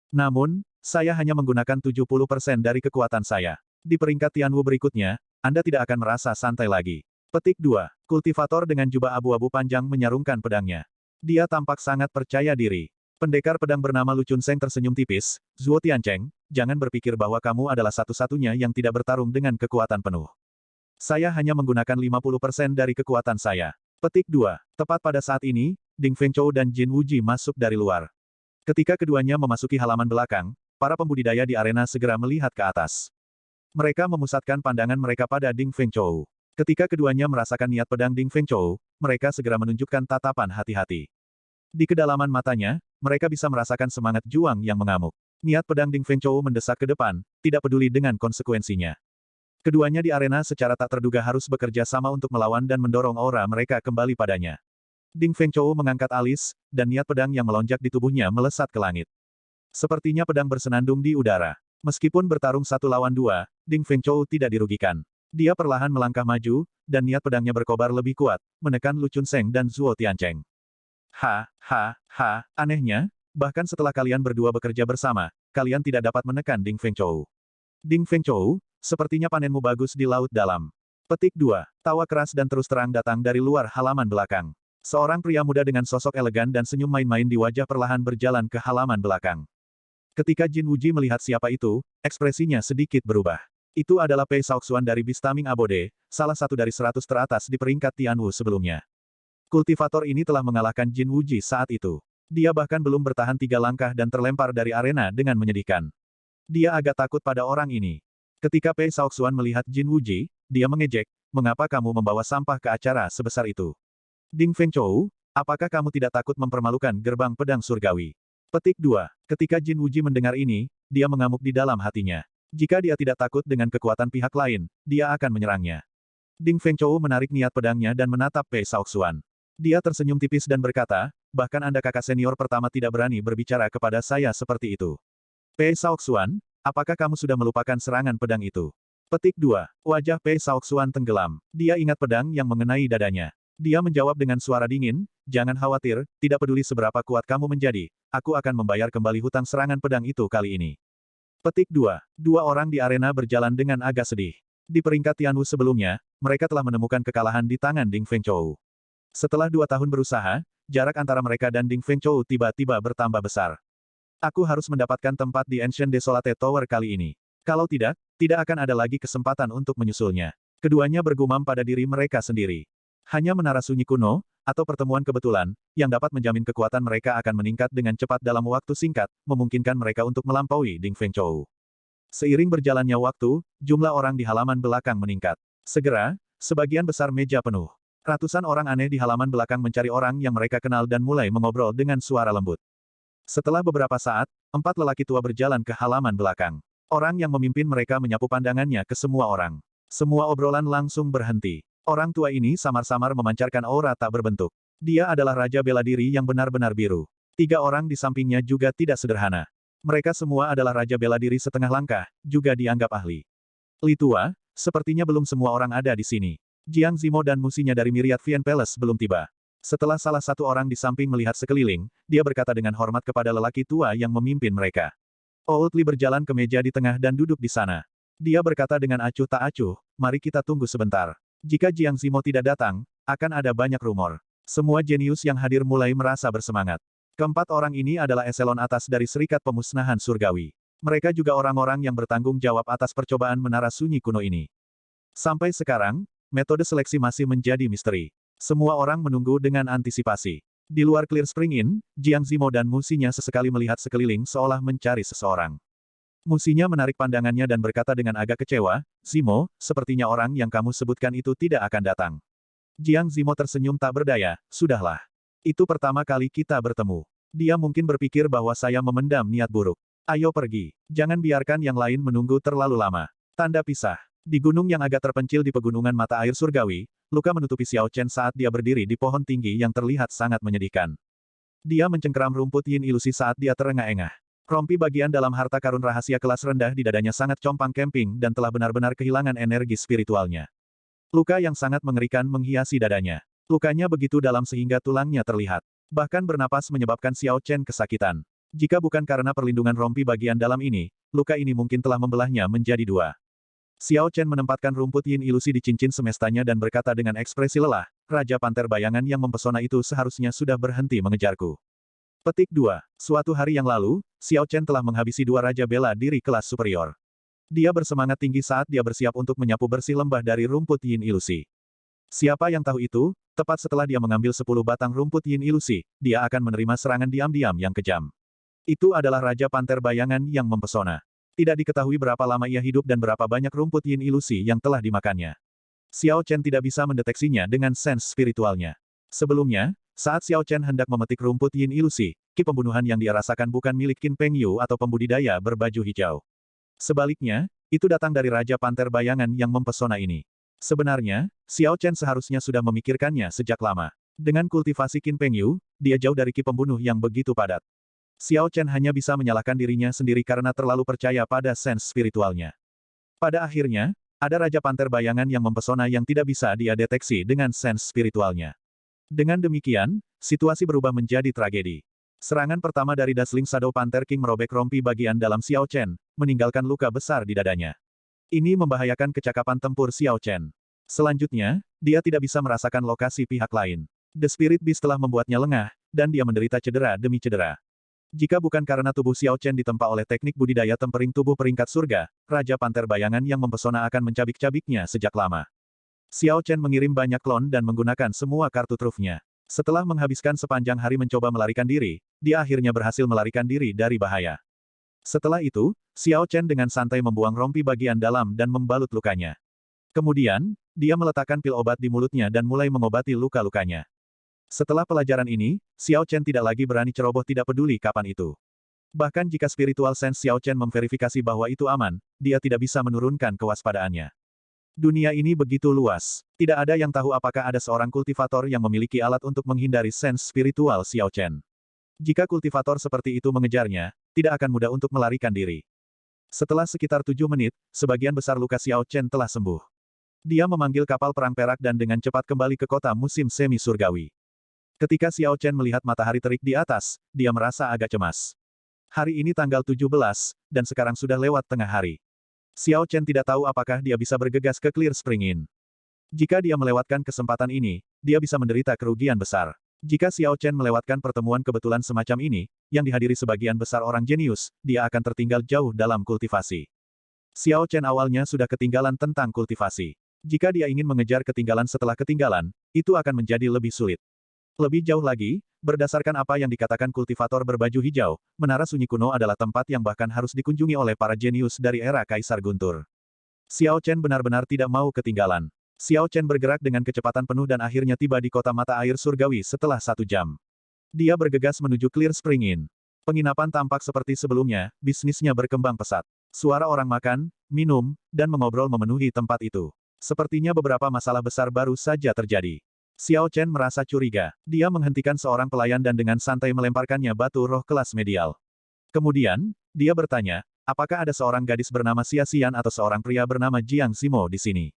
Namun, saya hanya menggunakan 70% dari kekuatan saya. Di peringkat Tianwu berikutnya, Anda tidak akan merasa santai lagi. Petik 2. Kultivator dengan jubah abu-abu panjang menyarungkan pedangnya. Dia tampak sangat percaya diri. Pendekar pedang bernama Lu Chunseng tersenyum tipis, Zuo Tiancheng, jangan berpikir bahwa kamu adalah satu-satunya yang tidak bertarung dengan kekuatan penuh. Saya hanya menggunakan 50% dari kekuatan saya. Petik 2. Tepat pada saat ini, Ding Fengchou dan Jin Wuji masuk dari luar. Ketika keduanya memasuki halaman belakang, para pembudidaya di arena segera melihat ke atas. Mereka memusatkan pandangan mereka pada Ding Fengchou. Ketika keduanya merasakan niat pedang Ding Fengchou, mereka segera menunjukkan tatapan hati-hati. Di kedalaman matanya, mereka bisa merasakan semangat juang yang mengamuk. Niat pedang Ding Fengchou mendesak ke depan, tidak peduli dengan konsekuensinya. Keduanya di arena secara tak terduga harus bekerja sama untuk melawan dan mendorong aura mereka kembali padanya. Ding Fengchou mengangkat alis, dan niat pedang yang melonjak di tubuhnya melesat ke langit. Sepertinya pedang bersenandung di udara. Meskipun bertarung 1 lawan 2, Ding Fengchou tidak dirugikan. Dia perlahan melangkah maju, dan niat pedangnya berkobar lebih kuat, menekan Lu Chunseng dan Zuo Tiancheng. Anehnya, bahkan setelah kalian berdua bekerja bersama, kalian tidak dapat menekan Ding Fengchou. Ding Fengchou, sepertinya panenmu bagus di laut dalam. Petik 2. Tawa keras dan terus terang datang dari luar halaman belakang. Seorang pria muda dengan sosok elegan dan senyum main-main di wajah perlahan berjalan ke halaman belakang. Ketika Jin Wuji melihat siapa itu, ekspresinya sedikit berubah. Itu adalah Pei Shaoxuan dari Bistaming Abode, salah satu dari 100 teratas di peringkat Tianwu sebelumnya. Kultivator ini telah mengalahkan Jin Wuji saat itu. Dia bahkan belum bertahan 3 langkah dan terlempar dari arena dengan menyedihkan. Dia agak takut pada orang ini. Ketika Pei Shaoxuan melihat Jin Wuji, dia mengejek, mengapa kamu membawa sampah ke acara sebesar itu? Ding Fengchou, apakah kamu tidak takut mempermalukan gerbang pedang surgawi? Petik 2. Ketika Jin Wuji mendengar ini, dia mengamuk di dalam hatinya. Jika dia tidak takut dengan kekuatan pihak lain, dia akan menyerangnya. Ding Fengchou menarik niat pedangnya dan menatap Pei Shaoxuan. Dia tersenyum tipis dan berkata, bahkan Anda kakak senior pertama tidak berani berbicara kepada saya seperti itu. Pei Shaoxuan, apakah kamu sudah melupakan serangan pedang itu? Petik 2. Wajah Pei Shaoxuan tenggelam. Dia ingat pedang yang mengenai dadanya. Dia menjawab dengan suara dingin, jangan khawatir, tidak peduli seberapa kuat kamu menjadi, aku akan membayar kembali hutang serangan pedang itu kali ini. Petik 2. Dua orang di arena berjalan dengan agak sedih. Di peringkat Tianwu sebelumnya, mereka telah menemukan kekalahan di tangan Ding Fengchou. Setelah 2 tahun berusaha, jarak antara mereka dan Ding Fengchou tiba-tiba bertambah besar. Aku harus mendapatkan tempat di Ancient Desolate Tower kali ini. Kalau tidak, tidak akan ada lagi kesempatan untuk menyusulnya. Keduanya bergumam pada diri mereka sendiri. Hanya menara sunyi kuno, atau pertemuan kebetulan, yang dapat menjamin kekuatan mereka akan meningkat dengan cepat dalam waktu singkat, memungkinkan mereka untuk melampaui Ding Fengchou. Seiring berjalannya waktu, jumlah orang di halaman belakang meningkat. Segera, sebagian besar meja penuh. Ratusan orang aneh di halaman belakang mencari orang yang mereka kenal dan mulai mengobrol dengan suara lembut. Setelah beberapa saat, 4 lelaki tua berjalan ke halaman belakang. Orang yang memimpin mereka menyapu pandangannya ke semua orang. Semua obrolan langsung berhenti. Orang tua ini samar-samar memancarkan aura tak berbentuk. Dia adalah Raja Bela Diri yang benar-benar biru. 3 orang di sampingnya juga tidak sederhana. Mereka semua adalah Raja Bela Diri setengah langkah, juga dianggap ahli. Li Tua, sepertinya belum semua orang ada di sini. Jiang Zimo dan musinya dari Myriad Vian Palace belum tiba. Setelah salah satu orang di samping melihat sekeliling, dia berkata dengan hormat kepada lelaki tua yang memimpin mereka. Old Li berjalan ke meja di tengah dan duduk di sana. Dia berkata dengan acuh tak acuh, mari kita tunggu sebentar. Jika Jiang Zimo tidak datang, akan ada banyak rumor. Semua jenius yang hadir mulai merasa bersemangat. Keempat orang ini adalah eselon atas dari Serikat Pemusnahan Surgawi. Mereka juga orang-orang yang bertanggung jawab atas percobaan menara sunyi kuno ini. Sampai sekarang, metode seleksi masih menjadi misteri. Semua orang menunggu dengan antisipasi. Di luar Clear Spring Inn, Jiang Zimo dan musinya sesekali melihat sekeliling seolah mencari seseorang. Musinya menarik pandangannya dan berkata dengan agak kecewa, Zimo, sepertinya orang yang kamu sebutkan itu tidak akan datang. Jiang Zimo tersenyum tak berdaya, sudahlah. Itu pertama kali kita bertemu. Dia mungkin berpikir bahwa saya memendam niat buruk. Ayo pergi. Jangan biarkan yang lain menunggu terlalu lama. Tanda pisah. Di gunung yang agak terpencil di pegunungan mata air surgawi, luka menutupi Xiao Chen saat dia berdiri di pohon tinggi yang terlihat sangat menyedihkan. Dia mencengkeram rumput yin ilusi saat dia terengah-engah. Rompi bagian dalam harta karun rahasia kelas rendah di dadanya sangat compang camping dan telah benar-benar kehilangan energi spiritualnya. Luka yang sangat mengerikan menghiasi dadanya. Lukanya begitu dalam sehingga tulangnya terlihat. Bahkan bernapas menyebabkan Xiao Chen kesakitan. Jika bukan karena perlindungan rompi bagian dalam ini, luka ini mungkin telah membelahnya menjadi 2. Xiao Chen menempatkan rumput yin ilusi di cincin semestanya dan berkata dengan ekspresi lelah, Raja Panter Bayangan yang mempesona itu seharusnya sudah berhenti mengejarku. Petik 2. Suatu hari yang lalu, Xiao Chen telah menghabisi 2 Raja Bela Diri kelas superior. Dia bersemangat tinggi saat dia bersiap untuk menyapu bersih lembah dari rumput yin ilusi. Siapa yang tahu itu, tepat setelah dia mengambil 10 batang rumput yin ilusi, dia akan menerima serangan diam-diam yang kejam. Itu adalah Raja Panter Bayangan yang mempesona. Tidak diketahui berapa lama ia hidup dan berapa banyak rumput yin ilusi yang telah dimakannya. Xiao Chen tidak bisa mendeteksinya dengan sense spiritualnya. Sebelumnya, saat Xiao Chen hendak memetik rumput yin ilusi, ki pembunuhan yang dia rasakan bukan milik Qin Peng Yu atau pembudidaya berbaju hijau. Sebaliknya, itu datang dari Raja Panter Bayangan yang mempesona ini. Sebenarnya, Xiao Chen seharusnya sudah memikirkannya sejak lama. Dengan kultivasi Qin Peng Yu, dia jauh dari ki pembunuh yang begitu padat. Xiao Chen hanya bisa menyalahkan dirinya sendiri karena terlalu percaya pada sense spiritualnya. Pada akhirnya, ada Raja Panter Bayangan yang mempesona yang tidak bisa dia deteksi dengan sense spiritualnya. Dengan demikian, situasi berubah menjadi tragedi. Serangan pertama dari Dazzling Shadow Panther King merobek rompi bagian dalam Xiao Chen, meninggalkan luka besar di dadanya. Ini membahayakan kecakapan tempur Xiao Chen. Selanjutnya, dia tidak bisa merasakan lokasi pihak lain. The Spirit Beast telah membuatnya lengah, dan dia menderita cedera demi cedera. Jika bukan karena tubuh Xiao Chen ditempa oleh teknik budidaya tempering tubuh peringkat surga, Raja Panter Bayangan yang mempesona akan mencabik-cabiknya sejak lama. Xiao Chen mengirim banyak klon dan menggunakan semua kartu trufnya. Setelah menghabiskan sepanjang hari mencoba melarikan diri, dia akhirnya berhasil melarikan diri dari bahaya. Setelah itu, Xiao Chen dengan santai membuang rompi bagian dalam dan membalut lukanya. Kemudian, dia meletakkan pil obat di mulutnya dan mulai mengobati luka-lukanya. Setelah pelajaran ini, Xiao Chen tidak lagi berani ceroboh tidak peduli kapan itu. Bahkan jika spiritual sense Xiao Chen memverifikasi bahwa itu aman, dia tidak bisa menurunkan kewaspadaannya. Dunia ini begitu luas. Tidak ada yang tahu apakah ada seorang kultivator yang memiliki alat untuk menghindari sense spiritual Xiao Chen. Jika kultivator seperti itu mengejarnya, tidak akan mudah untuk melarikan diri. Setelah sekitar 7 menit, sebagian besar luka Xiao Chen telah sembuh. Dia memanggil kapal perang perak dan dengan cepat kembali ke kota musim semi surgawi. Ketika Xiao Chen melihat matahari terik di atas, dia merasa agak cemas. Hari ini tanggal 17, dan sekarang sudah lewat tengah hari. Xiao Chen tidak tahu apakah dia bisa bergegas ke Clear Spring Inn. Jika dia melewatkan kesempatan ini, dia bisa menderita kerugian besar. Jika Xiao Chen melewatkan pertemuan kebetulan semacam ini, yang dihadiri sebagian besar orang jenius, dia akan tertinggal jauh dalam kultivasi. Xiao Chen awalnya sudah ketinggalan tentang kultivasi. Jika dia ingin mengejar ketinggalan setelah ketinggalan, itu akan menjadi lebih sulit. Lebih jauh lagi, berdasarkan apa yang dikatakan kultivator berbaju hijau, Menara Sunyi Kuno adalah tempat yang bahkan harus dikunjungi oleh para jenius dari era Kaisar Guntur. Xiao Chen benar-benar tidak mau ketinggalan. Xiao Chen bergerak dengan kecepatan penuh dan akhirnya tiba di kota mata air surgawi setelah 1 jam. Dia bergegas menuju Clear Spring Inn. Penginapan tampak seperti sebelumnya, bisnisnya berkembang pesat. Suara orang makan, minum, dan mengobrol memenuhi tempat itu. Sepertinya beberapa masalah besar baru saja terjadi. Xiao Chen merasa curiga. Dia menghentikan seorang pelayan dan dengan santai melemparkannya batu roh kelas medial. Kemudian, dia bertanya, apakah ada seorang gadis bernama Xia Xian atau seorang pria bernama Jiang Simo di sini?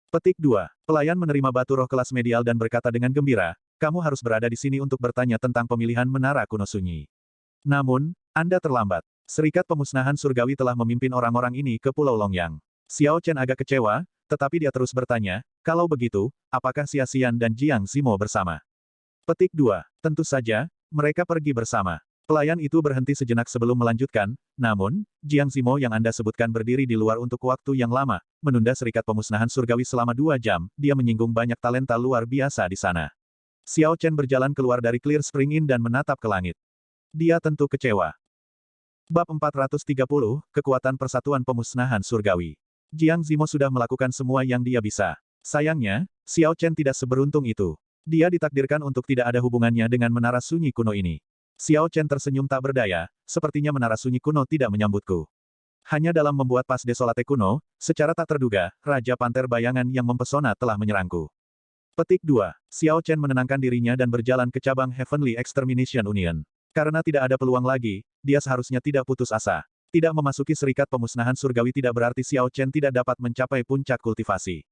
Petik 2. Pelayan menerima batu roh kelas medial dan berkata dengan gembira, kamu harus berada di sini untuk bertanya tentang pemilihan menara kuno sunyi. Namun, Anda terlambat. Serikat Pemusnahan Surgawi telah memimpin orang-orang ini ke Pulau Longyang. Xiao Chen agak kecewa, tetapi dia terus bertanya, kalau begitu, apakah Xia Xian dan Jiang Simo bersama? Petik 2. Tentu saja, mereka pergi bersama. Pelayan itu berhenti sejenak sebelum melanjutkan, namun, Jiang Simo yang Anda sebutkan berdiri di luar untuk waktu yang lama, menunda Serikat Pemusnahan Surgawi selama 2 jam, dia menyinggung banyak talenta luar biasa di sana. Xiao Chen berjalan keluar dari Clear Spring Inn dan menatap ke langit. Dia tentu kecewa. Bab 430, Kekuatan Persatuan Pemusnahan Surgawi. Jiang Zimo sudah melakukan semua yang dia bisa. Sayangnya, Xiao Chen tidak seberuntung itu. Dia ditakdirkan untuk tidak ada hubungannya dengan menara sunyi kuno ini. Xiao Chen tersenyum tak berdaya, sepertinya menara sunyi kuno tidak menyambutku. Hanya dalam membuat pas desolate kuno, secara tak terduga, Raja Panter Bayangan yang mempesona telah menyerangku. Petik 2. Xiao Chen menenangkan dirinya dan berjalan ke cabang Heavenly Extermination Union. Karena tidak ada peluang lagi, dia seharusnya tidak putus asa. Tidak memasuki Serikat Pemusnahan Surgawi tidak berarti Xiao Chen tidak dapat mencapai puncak kultivasi.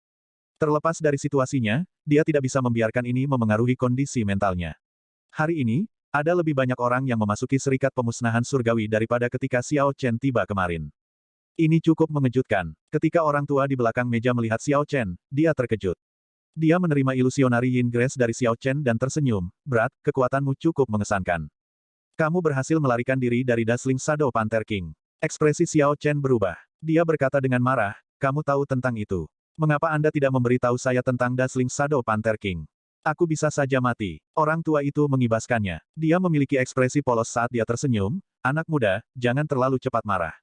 Terlepas dari situasinya, dia tidak bisa membiarkan ini memengaruhi kondisi mentalnya. Hari ini, ada lebih banyak orang yang memasuki Serikat Pemusnahan Surgawi daripada ketika Xiao Chen tiba kemarin. Ini cukup mengejutkan. Ketika orang tua di belakang meja melihat Xiao Chen, dia terkejut. Dia menerima ilusionari Yin Grace dari Xiao Chen dan tersenyum, berat, kekuatanmu cukup mengesankan. Kamu berhasil melarikan diri dari Dazzling Shadow Panther King. Ekspresi Xiao Chen berubah. Dia berkata dengan marah, kamu tahu tentang itu. Mengapa Anda tidak memberitahu saya tentang Dazzling Shadow Panther King? Aku bisa saja mati. Orang tua itu mengibaskannya. Dia memiliki ekspresi polos saat dia tersenyum, anak muda, jangan terlalu cepat marah.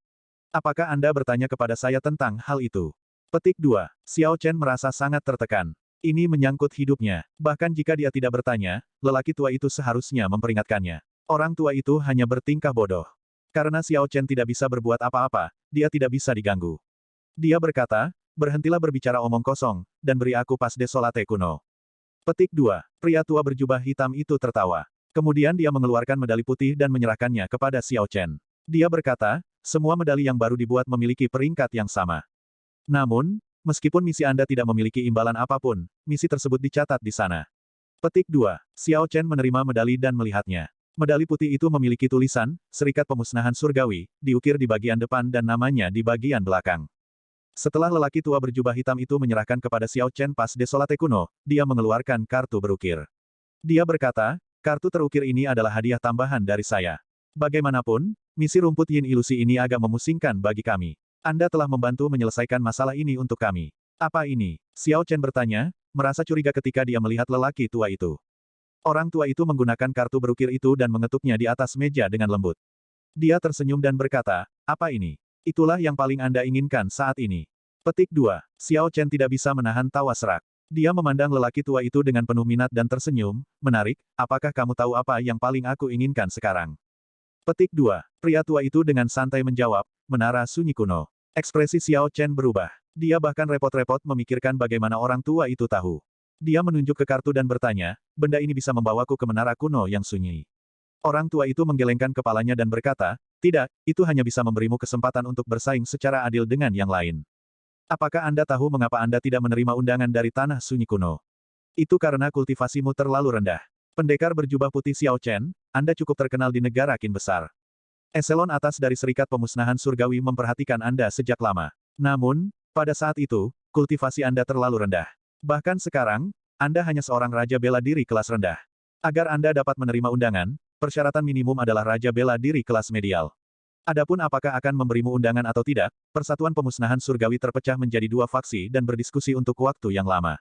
Apakah Anda bertanya kepada saya tentang hal itu? Petik 2. Xiao Chen merasa sangat tertekan. Ini menyangkut hidupnya. Bahkan jika dia tidak bertanya, lelaki tua itu seharusnya memperingatkannya. Orang tua itu hanya bertingkah bodoh. Karena Xiao Chen tidak bisa berbuat apa-apa, dia tidak bisa diganggu. Dia berkata, berhentilah berbicara omong kosong, dan beri aku pas desolate kuno. Petik 2. Pria tua berjubah hitam itu tertawa. Kemudian dia mengeluarkan medali putih dan menyerahkannya kepada Xiao Chen. Dia berkata, semua medali yang baru dibuat memiliki peringkat yang sama. Namun, meskipun misi Anda tidak memiliki imbalan apapun, misi tersebut dicatat di sana. Petik 2. Xiao Chen menerima medali dan melihatnya. Medali putih itu memiliki tulisan, Serikat Pemusnahan Surgawi, diukir di bagian depan dan namanya di bagian belakang. Setelah lelaki tua berjubah hitam itu menyerahkan kepada Xiao Chen pas desolate kuno, dia mengeluarkan kartu berukir. Dia berkata, kartu terukir ini adalah hadiah tambahan dari saya. Bagaimanapun, misi rumput yin ilusi ini agak memusingkan bagi kami. Anda telah membantu menyelesaikan masalah ini untuk kami. Apa ini? Xiao Chen bertanya, merasa curiga ketika dia melihat lelaki tua itu. Orang tua itu menggunakan kartu berukir itu dan mengetuknya di atas meja dengan lembut. Dia tersenyum dan berkata, apa ini? Itulah yang paling Anda inginkan saat ini. Petik 2. Xiao Chen tidak bisa menahan tawa serak. Dia memandang lelaki tua itu dengan penuh minat dan tersenyum, menarik, apakah kamu tahu apa yang paling aku inginkan sekarang? Petik 2. Pria tua itu dengan santai menjawab, menara sunyi kuno. Ekspresi Xiao Chen berubah. Dia bahkan repot-repot memikirkan bagaimana orang tua itu tahu. Dia menunjuk ke kartu dan bertanya, benda ini bisa membawaku ke menara kuno yang sunyi. Orang tua itu menggelengkan kepalanya dan berkata, tidak, itu hanya bisa memberimu kesempatan untuk bersaing secara adil dengan yang lain. Apakah Anda tahu mengapa Anda tidak menerima undangan dari tanah sunyi kuno? Itu karena kultivasimu terlalu rendah. Pendekar berjubah putih Xiao Chen, Anda cukup terkenal di negara Qin besar. Eselon atas dari Serikat Pemusnahan Surgawi memperhatikan Anda sejak lama. Namun, pada saat itu, kultivasi Anda terlalu rendah. Bahkan sekarang, Anda hanya seorang raja bela diri kelas rendah. Agar Anda dapat menerima undangan, persyaratan minimum adalah raja bela diri kelas medial. Adapun apakah akan memberimu undangan atau tidak, Persatuan Pemusnahan Surgawi terpecah menjadi dua faksi dan berdiskusi untuk waktu yang lama.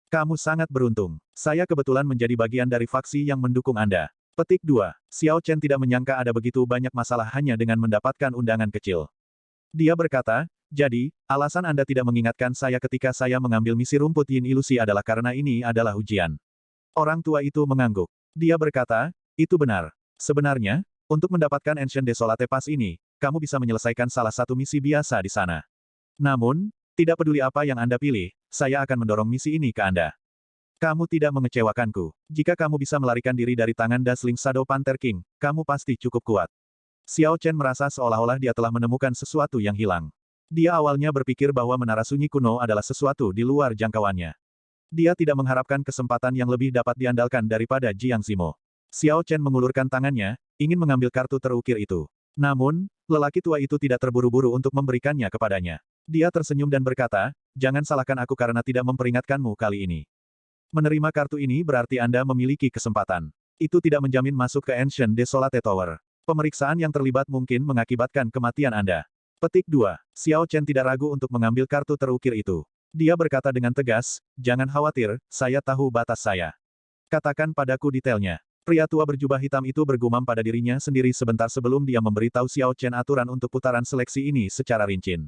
Kamu sangat beruntung. Saya kebetulan menjadi bagian dari faksi yang mendukung Anda. Petik 2. Xiao Chen tidak menyangka ada begitu banyak masalah hanya dengan mendapatkan undangan kecil. Dia berkata, jadi, alasan Anda tidak mengingatkan saya ketika saya mengambil misi rumput Yin Ilusi adalah karena ini adalah ujian. Orang tua itu mengangguk. Dia berkata, itu benar. Sebenarnya, untuk mendapatkan Ancient Desolate Pass ini, kamu bisa menyelesaikan salah satu misi biasa di sana. Namun, tidak peduli apa yang Anda pilih, saya akan mendorong misi ini ke Anda. Kamu tidak mengecewakanku. Jika kamu bisa melarikan diri dari tangan Dazzling Shadow Panther King, kamu pasti cukup kuat. Xiao Chen merasa seolah-olah dia telah menemukan sesuatu yang hilang. Dia awalnya berpikir bahwa menara sunyi kuno adalah sesuatu di luar jangkauannya. Dia tidak mengharapkan kesempatan yang lebih dapat diandalkan daripada Jiang Zimo. Xiao Chen mengulurkan tangannya, ingin mengambil kartu terukir itu. Namun, lelaki tua itu tidak terburu-buru untuk memberikannya kepadanya. Dia tersenyum dan berkata, jangan salahkan aku karena tidak memperingatkanmu kali ini. Menerima kartu ini berarti Anda memiliki kesempatan. Itu tidak menjamin masuk ke Ancient Desolate Tower. Pemeriksaan yang terlibat mungkin mengakibatkan kematian Anda. Petik 2. Xiao Chen tidak ragu untuk mengambil kartu terukir itu. Dia berkata dengan tegas, jangan khawatir, saya tahu batas saya. Katakan padaku detailnya. Pria tua berjubah hitam itu bergumam pada dirinya sendiri sebentar sebelum dia memberitahu Xiao Chen aturan untuk putaran seleksi ini secara rinci.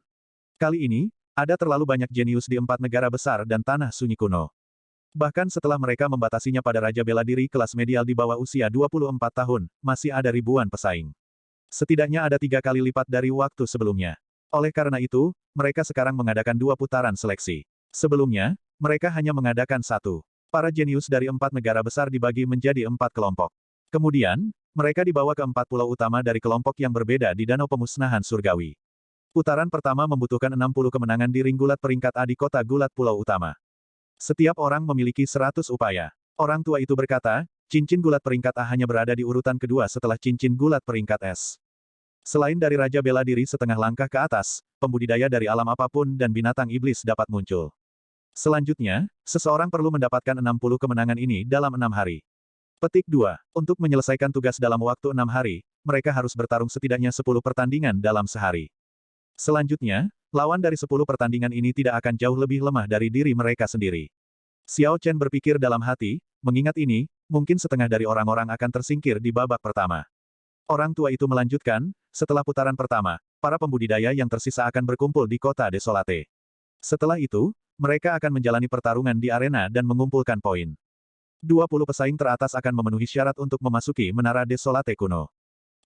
Kali ini, ada terlalu banyak jenius di 4 negara besar dan tanah sunyi kuno. Bahkan setelah mereka membatasinya pada Raja Bela Diri kelas medial di bawah usia 24 tahun, masih ada ribuan pesaing. Setidaknya ada 3 kali lipat dari waktu sebelumnya. Oleh karena itu, mereka sekarang mengadakan 2 putaran seleksi. Sebelumnya, mereka hanya mengadakan 1. Para jenius dari 4 negara besar dibagi menjadi 4 kelompok. Kemudian, mereka dibawa ke 4 pulau utama dari kelompok yang berbeda di Danau Pemusnahan Surgawi. Putaran pertama membutuhkan 60 kemenangan di ring gulat peringkat A di kota gulat pulau utama. Setiap orang memiliki 100 upaya. Orang tua itu berkata, cincin gulat peringkat A hanya berada di urutan kedua setelah cincin gulat peringkat S. Selain dari Raja Bela Diri setengah langkah ke atas, pembudidaya dari alam apapun dan binatang iblis dapat muncul. Selanjutnya, seseorang perlu mendapatkan 60 kemenangan ini dalam 6 hari. Petik 2. Untuk menyelesaikan tugas dalam waktu 6 hari, mereka harus bertarung setidaknya 10 pertandingan dalam sehari. Selanjutnya, lawan dari 10 pertandingan ini tidak akan jauh lebih lemah dari diri mereka sendiri. Xiao Chen berpikir dalam hati, mengingat ini, mungkin setengah dari orang-orang akan tersingkir di babak pertama. Orang tua itu melanjutkan, setelah putaran pertama, para pembudidaya yang tersisa akan berkumpul di kota Desolate. Setelah itu, mereka akan menjalani pertarungan di arena dan mengumpulkan poin. 20 pesaing teratas akan memenuhi syarat untuk memasuki Menara Desolate kuno.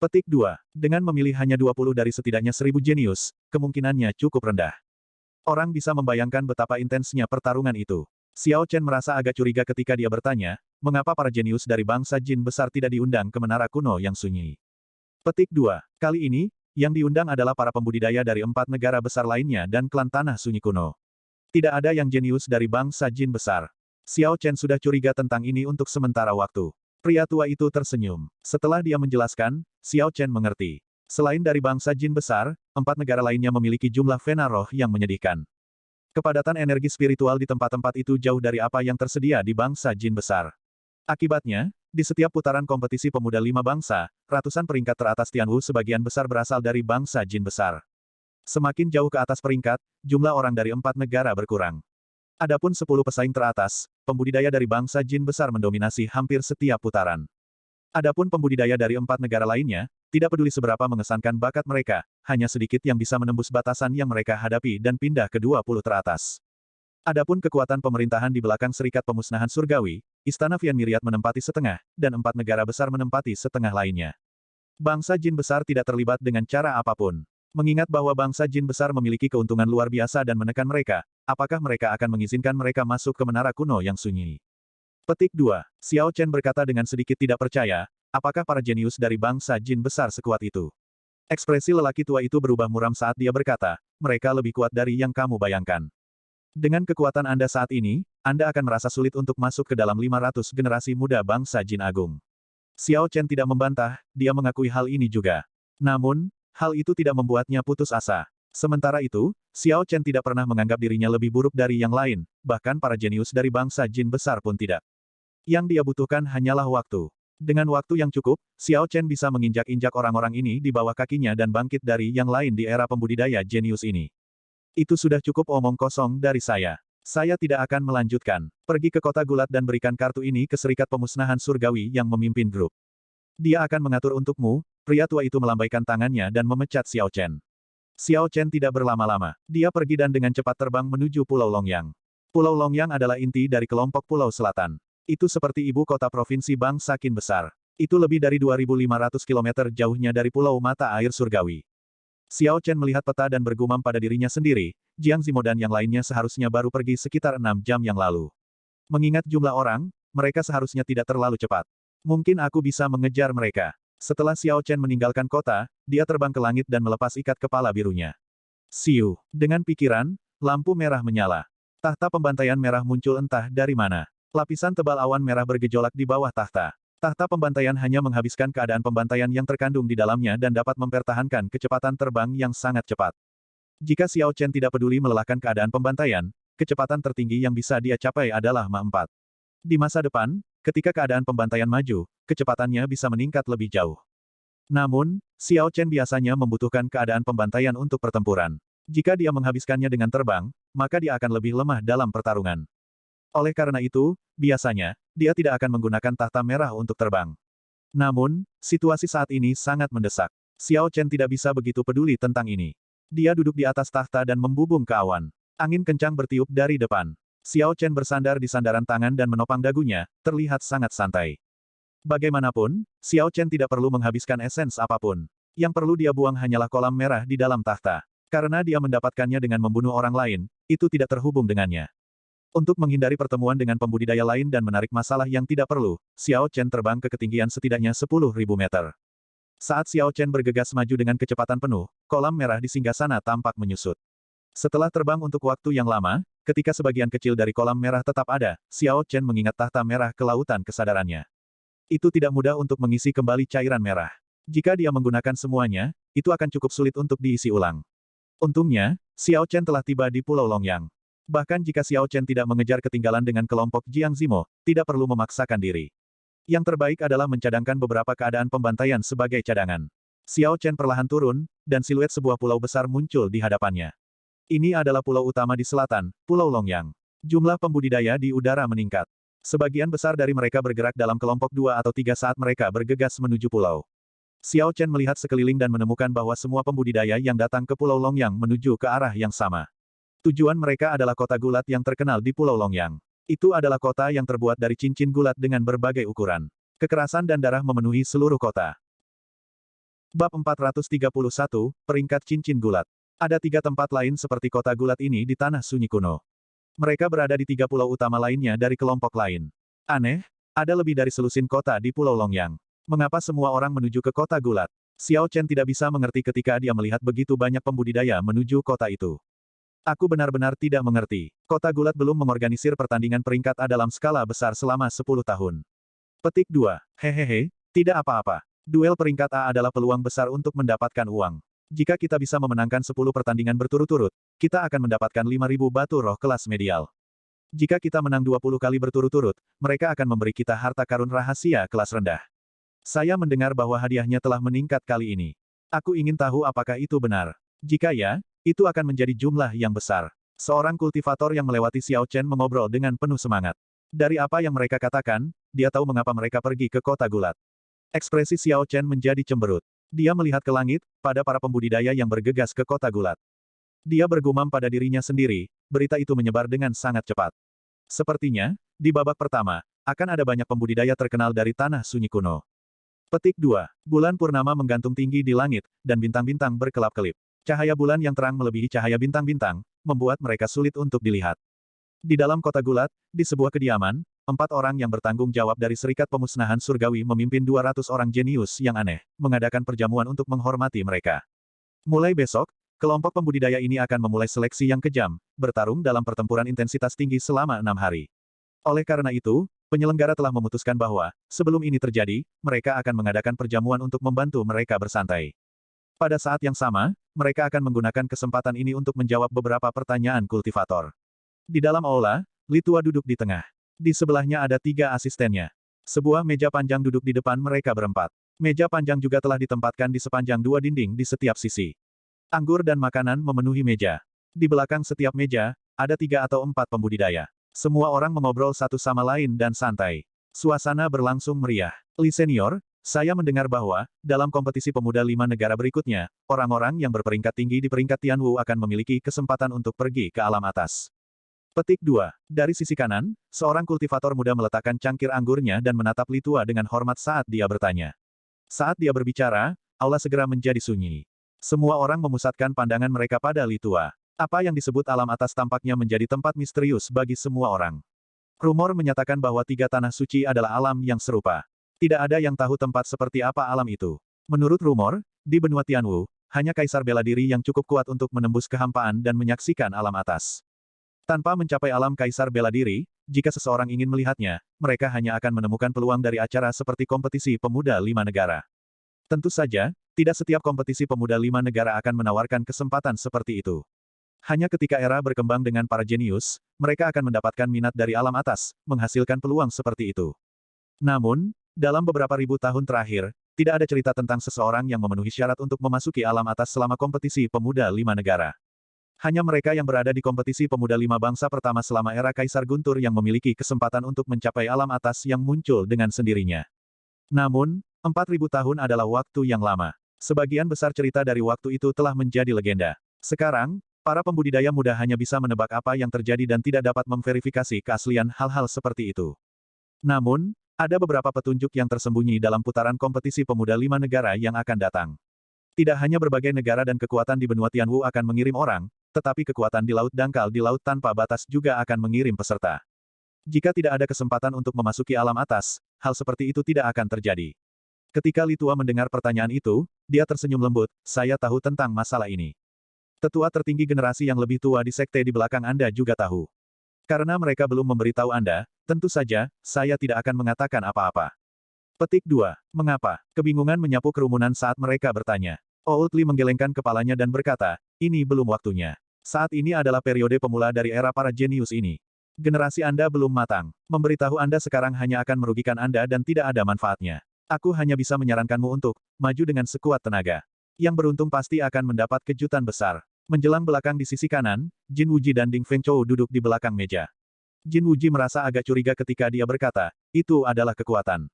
Petik 2. Dengan memilih hanya 20 dari setidaknya 1000 jenius, kemungkinannya cukup rendah. Orang bisa membayangkan betapa intensnya pertarungan itu. Xiao Chen merasa agak curiga ketika dia bertanya, mengapa para jenius dari bangsa jin besar tidak diundang ke menara kuno yang sunyi. Petik 2. Kali ini, yang diundang adalah para pembudidaya dari 4 negara besar lainnya dan klan tanah sunyi kuno. Tidak ada yang jenius dari bangsa jin besar. Xiao Chen sudah curiga tentang ini untuk sementara waktu. Pria tua itu tersenyum. Setelah dia menjelaskan, Xiao Chen mengerti. Selain dari bangsa jin besar, 4 negara lainnya memiliki jumlah Vena roh yang menyedihkan. Kepadatan energi spiritual di tempat-tempat itu jauh dari apa yang tersedia di bangsa jin besar. Akibatnya, di setiap putaran kompetisi pemuda 5 bangsa, ratusan peringkat teratas Tianwu sebagian besar berasal dari bangsa jin besar. Semakin jauh ke atas peringkat, jumlah orang dari 4 negara berkurang. Adapun 10 pesaing teratas, pembudidaya dari bangsa jin besar mendominasi hampir setiap putaran. Adapun pembudidaya dari 4 negara lainnya, tidak peduli seberapa mengesankan bakat mereka, hanya sedikit yang bisa menembus batasan yang mereka hadapi dan pindah ke 20 teratas. Adapun kekuatan pemerintahan di belakang Serikat Pemusnahan Surgawi, Istana Vian Myriad menempati setengah, dan 4 negara besar menempati setengah lainnya. Bangsa jin besar tidak terlibat dengan cara apapun. Mengingat bahwa bangsa jin besar memiliki keuntungan luar biasa dan menekan mereka, apakah mereka akan mengizinkan mereka masuk ke menara kuno yang sunyi? Petik 2. Xiao Chen berkata dengan sedikit tidak percaya, apakah para jenius dari bangsa jin besar sekuat itu? Ekspresi lelaki tua itu berubah muram saat dia berkata, mereka lebih kuat dari yang kamu bayangkan. Dengan kekuatan Anda saat ini, Anda akan merasa sulit untuk masuk ke dalam 500 generasi muda bangsa Jin Agung. Xiao Chen tidak membantah, dia mengakui hal ini juga. Namun, hal itu tidak membuatnya putus asa. Sementara itu, Xiao Chen tidak pernah menganggap dirinya lebih buruk dari yang lain, bahkan para jenius dari bangsa Jin besar pun tidak. Yang dia butuhkan hanyalah waktu. Dengan waktu yang cukup, Xiao Chen bisa menginjak-injak orang-orang ini di bawah kakinya dan bangkit dari yang lain di era pembudidaya jenius ini. Itu sudah cukup omong kosong dari saya. Saya tidak akan melanjutkan. Pergi ke kota Gulat dan berikan kartu ini ke Serikat Pemusnahan Surgawi yang memimpin grup. Dia akan mengatur untukmu. Pria tua itu melambaikan tangannya dan memecat Xiao Chen. Xiao Chen tidak berlama-lama. Dia pergi dan dengan cepat terbang menuju Pulau Longyang. Pulau Longyang adalah inti dari kelompok Pulau Selatan. Itu seperti ibu kota provinsi bangsa Qin besar. Itu lebih dari 2.500 km jauhnya dari Pulau Mata Air Surgawi. Xiao Chen melihat peta dan bergumam pada dirinya sendiri, Jiang Zimo dan yang lainnya seharusnya baru pergi sekitar 6 jam yang lalu. Mengingat jumlah orang, mereka seharusnya tidak terlalu cepat. Mungkin aku bisa mengejar mereka. Setelah Xiao Chen meninggalkan kota, dia terbang ke langit dan melepas ikat kepala birunya. Siu. Dengan pikiran, lampu merah menyala. Tahta pembantaian merah muncul entah dari mana. Lapisan tebal awan merah bergejolak di bawah tahta. Tahta pembantaian hanya menghabiskan keadaan pembantaian yang terkandung di dalamnya dan dapat mempertahankan kecepatan terbang yang sangat cepat. Jika Xiao Chen tidak peduli melelahkan keadaan pembantaian, kecepatan tertinggi yang bisa dia capai adalah Mach 4. Di masa depan, ketika keadaan pembantaian maju, kecepatannya bisa meningkat lebih jauh. Namun, Xiao Chen biasanya membutuhkan keadaan pembantaian untuk pertempuran. Jika dia menghabiskannya dengan terbang, maka dia akan lebih lemah dalam pertarungan. Oleh karena itu, biasanya, dia tidak akan menggunakan tahta merah untuk terbang. Namun, situasi saat ini sangat mendesak. Xiao Chen tidak bisa begitu peduli tentang ini. Dia duduk di atas tahta dan membubung ke awan. Angin kencang bertiup dari depan. Xiao Chen bersandar di sandaran tangan dan menopang dagunya, terlihat sangat santai. Bagaimanapun, Xiao Chen tidak perlu menghabiskan esens apapun. Yang perlu dia buang hanyalah kolam merah di dalam tahta. Karena dia mendapatkannya dengan membunuh orang lain, itu tidak terhubung dengannya. Untuk menghindari pertemuan dengan pembudidaya lain dan menarik masalah yang tidak perlu, Xiao Chen terbang ke ketinggian setidaknya 10.000 meter. Saat Xiao Chen bergegas maju dengan kecepatan penuh, kolam merah di singgasana tampak menyusut. Setelah terbang untuk waktu yang lama, ketika sebagian kecil dari kolam merah tetap ada, Xiao Chen mengingat tahta merah ke lautan kesadarannya. Itu tidak mudah untuk mengisi kembali cairan merah. Jika dia menggunakan semuanya, itu akan cukup sulit untuk diisi ulang. Untungnya, Xiao Chen telah tiba di Pulau Longyang. Bahkan jika Xiao Chen tidak mengejar ketinggalan dengan kelompok Jiang Zimo, tidak perlu memaksakan diri. Yang terbaik adalah mencadangkan beberapa keadaan pembantaian sebagai cadangan. Xiao Chen perlahan turun, dan siluet sebuah pulau besar muncul di hadapannya. Ini adalah pulau utama di selatan, Pulau Longyang. Jumlah pembudidaya di udara meningkat. Sebagian besar dari mereka bergerak dalam kelompok 2 atau 3 saat mereka bergegas menuju pulau. Xiao Chen melihat sekeliling dan menemukan bahwa semua pembudidaya yang datang ke Pulau Longyang menuju ke arah yang sama. Tujuan mereka adalah kota gulat yang terkenal di Pulau Longyang. Itu adalah kota yang terbuat dari cincin gulat dengan berbagai ukuran. Kekerasan dan darah memenuhi seluruh kota. Bab 431, Peringkat Cincin Gulat. Ada 3 tempat lain seperti kota gulat ini di tanah sunyi kuno. Mereka berada di 3 pulau utama lainnya dari kelompok lain. Aneh, ada lebih dari selusin kota di Pulau Longyang. Mengapa semua orang menuju ke kota gulat? Xiao Chen tidak bisa mengerti ketika dia melihat begitu banyak pembudidaya menuju kota itu. Aku benar-benar tidak mengerti. Kota Gulat belum mengorganisir pertandingan peringkat A dalam skala besar selama 10 tahun. Petik 2. Hehehe, tidak apa-apa. Duel peringkat A adalah peluang besar untuk mendapatkan uang. Jika kita bisa memenangkan 10 pertandingan berturut-turut, kita akan mendapatkan 5.000 batu roh kelas medial. Jika kita menang 20 kali berturut-turut, mereka akan memberi kita harta karun rahasia kelas rendah. Saya mendengar bahwa hadiahnya telah meningkat kali ini. Aku ingin tahu apakah itu benar. Jika ya, itu akan menjadi jumlah yang besar. Seorang kultivator yang melewati Xiao Chen mengobrol dengan penuh semangat. Dari apa yang mereka katakan, dia tahu mengapa mereka pergi ke kota gulat. Ekspresi Xiao Chen menjadi cemberut. Dia melihat ke langit, pada para pembudidaya yang bergegas ke kota gulat. Dia bergumam pada dirinya sendiri, berita itu menyebar dengan sangat cepat. Sepertinya, di babak pertama, akan ada banyak pembudidaya terkenal dari tanah sunyi kuno. Petik 2. Bulan purnama menggantung tinggi di langit, dan bintang-bintang berkelap-kelip. Cahaya bulan yang terang melebihi cahaya bintang-bintang, membuat mereka sulit untuk dilihat. Di dalam kota gulat, di sebuah kediaman, 4 orang yang bertanggung jawab dari Serikat Pemusnahan Surgawi memimpin 200 orang jenius yang aneh, mengadakan perjamuan untuk menghormati mereka. Mulai besok, Kelompok pembudidaya ini akan memulai seleksi yang kejam, bertarung dalam pertempuran intensitas tinggi selama 6 hari. Oleh karena itu, penyelenggara telah memutuskan bahwa, sebelum ini terjadi, mereka akan mengadakan perjamuan untuk membantu mereka bersantai. Pada saat yang sama, mereka akan menggunakan kesempatan ini untuk menjawab beberapa pertanyaan kultivator. Di dalam aula, Li Tua duduk di tengah. Di sebelahnya ada 3 asistennya. Sebuah meja panjang duduk di depan mereka berempat. Meja panjang juga telah ditempatkan di sepanjang 2 dinding di setiap sisi. Anggur dan makanan memenuhi meja. Di belakang setiap meja, ada 3 atau 4 pembudidaya. Semua orang mengobrol satu sama lain dan santai. Suasana berlangsung meriah. Li Senior, saya mendengar bahwa, dalam kompetisi pemuda 5 negara berikutnya, orang-orang yang berperingkat tinggi di peringkat Tianwu akan memiliki kesempatan untuk pergi ke alam atas. Petik 2. Dari sisi kanan, seorang kultivator muda meletakkan cangkir anggurnya dan menatap Li Tua dengan hormat saat dia bertanya. Saat dia berbicara, aula segera menjadi sunyi. Semua orang memusatkan pandangan mereka pada Li Tua. Apa yang disebut alam atas tampaknya menjadi tempat misterius bagi semua orang. Rumor menyatakan bahwa 3 tanah suci adalah alam yang serupa. Tidak ada yang tahu tempat seperti apa alam itu. Menurut rumor, di benua Tianwu, hanya kaisar bela diri yang cukup kuat untuk menembus kehampaan dan menyaksikan alam atas. Tanpa mencapai alam kaisar bela diri, jika seseorang ingin melihatnya, mereka hanya akan menemukan peluang dari acara seperti kompetisi pemuda 5 negara. Tentu saja, tidak setiap kompetisi pemuda 5 negara akan menawarkan kesempatan seperti itu. Hanya ketika era berkembang dengan para jenius, mereka akan mendapatkan minat dari alam atas, menghasilkan peluang seperti itu. Namun, dalam beberapa ribu tahun terakhir, tidak ada cerita tentang seseorang yang memenuhi syarat untuk memasuki alam atas selama kompetisi pemuda 5 negara. Hanya mereka yang berada di kompetisi pemuda 5 bangsa pertama selama era Kaisar Guntur yang memiliki kesempatan untuk mencapai alam atas yang muncul dengan sendirinya. Namun, 4.000 tahun adalah waktu yang lama. Sebagian besar cerita dari waktu itu telah menjadi legenda. Sekarang, para pembudidaya muda hanya bisa menebak apa yang terjadi dan tidak dapat memverifikasi keaslian hal-hal seperti itu. Namun, ada beberapa petunjuk yang tersembunyi dalam putaran kompetisi pemuda 5 negara yang akan datang. Tidak hanya berbagai negara dan kekuatan di benua Tianwu akan mengirim orang, tetapi kekuatan di laut dangkal di laut tanpa batas juga akan mengirim peserta. Jika tidak ada kesempatan untuk memasuki alam atas, hal seperti itu tidak akan terjadi. Ketika Li Tua mendengar pertanyaan itu, dia tersenyum lembut, saya tahu tentang masalah ini. Tetua tertinggi generasi yang lebih tua di sekte di belakang Anda juga tahu. Karena mereka belum memberitahu Anda, tentu saja, saya tidak akan mengatakan apa-apa. Petik 2. Mengapa? Kebingungan menyapu kerumunan saat mereka bertanya. Old Li menggelengkan kepalanya dan berkata, ini belum waktunya. Saat ini adalah periode pemula dari era para jenius ini. Generasi Anda belum matang. Memberitahu Anda sekarang hanya akan merugikan Anda dan tidak ada manfaatnya. Aku hanya bisa menyarankanmu untuk maju dengan sekuat tenaga. Yang beruntung pasti akan mendapat kejutan besar. Menjelang belakang di sisi kanan, Jin Wuji dan Ding Fengchou duduk di belakang meja. Jin Wuji merasa agak curiga ketika dia berkata, itu adalah kekuatan.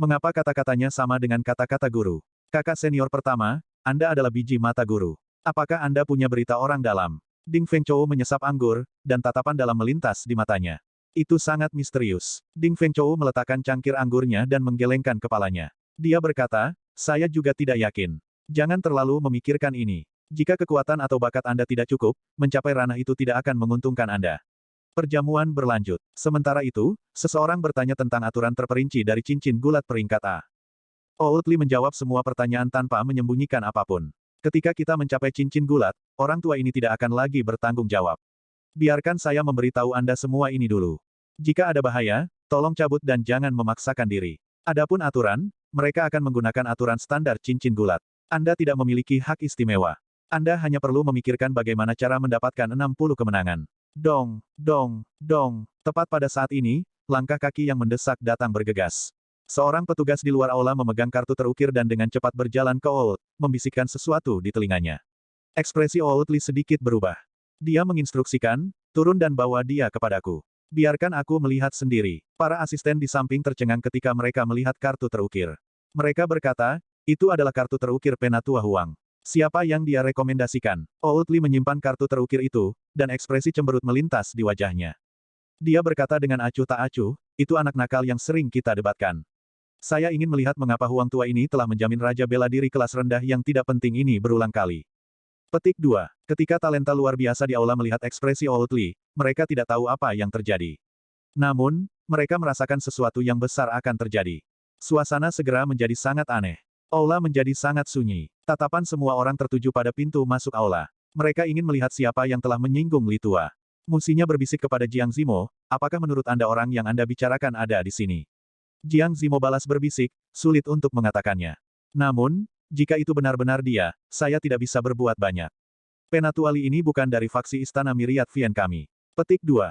Mengapa kata-katanya sama dengan kata-kata guru? Kakak senior pertama, Anda adalah biji mata guru. Apakah Anda punya berita orang dalam? Ding Fengchou menyesap anggur, dan tatapan dalam melintas di matanya. Itu sangat misterius. Ding Fengchou meletakkan cangkir anggurnya dan menggelengkan kepalanya. Dia berkata, saya juga tidak yakin. Jangan terlalu memikirkan ini. Jika kekuatan atau bakat Anda tidak cukup, mencapai ranah itu tidak akan menguntungkan Anda. Perjamuan berlanjut. Sementara itu, seseorang bertanya tentang aturan terperinci dari cincin gulat peringkat A. Old Li menjawab semua pertanyaan tanpa menyembunyikan apapun. Ketika kita mencapai cincin gulat, orang tua ini tidak akan lagi bertanggung jawab. Biarkan saya memberitahu Anda semua ini dulu. Jika ada bahaya, tolong cabut dan jangan memaksakan diri. Adapun aturan, mereka akan menggunakan aturan standar cincin gulat. Anda tidak memiliki hak istimewa. Anda hanya perlu memikirkan bagaimana cara mendapatkan 60 kemenangan. Dong, dong, dong. Tepat pada saat ini, langkah kaki yang mendesak datang bergegas. Seorang petugas di luar aula memegang kartu terukir dan dengan cepat berjalan ke Old, membisikkan sesuatu di telinganya. Ekspresi Old Li sedikit berubah. Dia menginstruksikan, turun dan bawa dia kepadaku. Biarkan aku melihat sendiri. Para asisten di samping tercengang ketika mereka melihat kartu terukir. Mereka berkata, itu adalah kartu terukir Penatua Huang. Siapa yang dia rekomendasikan? Old Li menyimpan kartu terukir itu, dan ekspresi cemberut melintas di wajahnya. Dia berkata dengan acuh tak acuh, itu anak nakal yang sering kita debatkan. Saya ingin melihat mengapa Huang tua ini telah menjamin Raja Bela Diri kelas rendah yang tidak penting ini berulang kali. Petik 2. Ketika talenta luar biasa di aula melihat ekspresi Old Li, mereka tidak tahu apa yang terjadi. Namun, mereka merasakan sesuatu yang besar akan terjadi. Suasana segera menjadi sangat aneh. Aula menjadi sangat sunyi. Tatapan semua orang tertuju pada pintu masuk aula. Mereka ingin melihat siapa yang telah menyinggung Li Tua. Musinya berbisik kepada Jiang Zimo, apakah menurut Anda orang yang Anda bicarakan ada di sini? Jiang Zimo balas berbisik, sulit untuk mengatakannya. Namun, jika itu benar-benar dia, saya tidak bisa berbuat banyak. Penatua Li ini bukan dari faksi Istana Myriad Vien kami. Petik 2.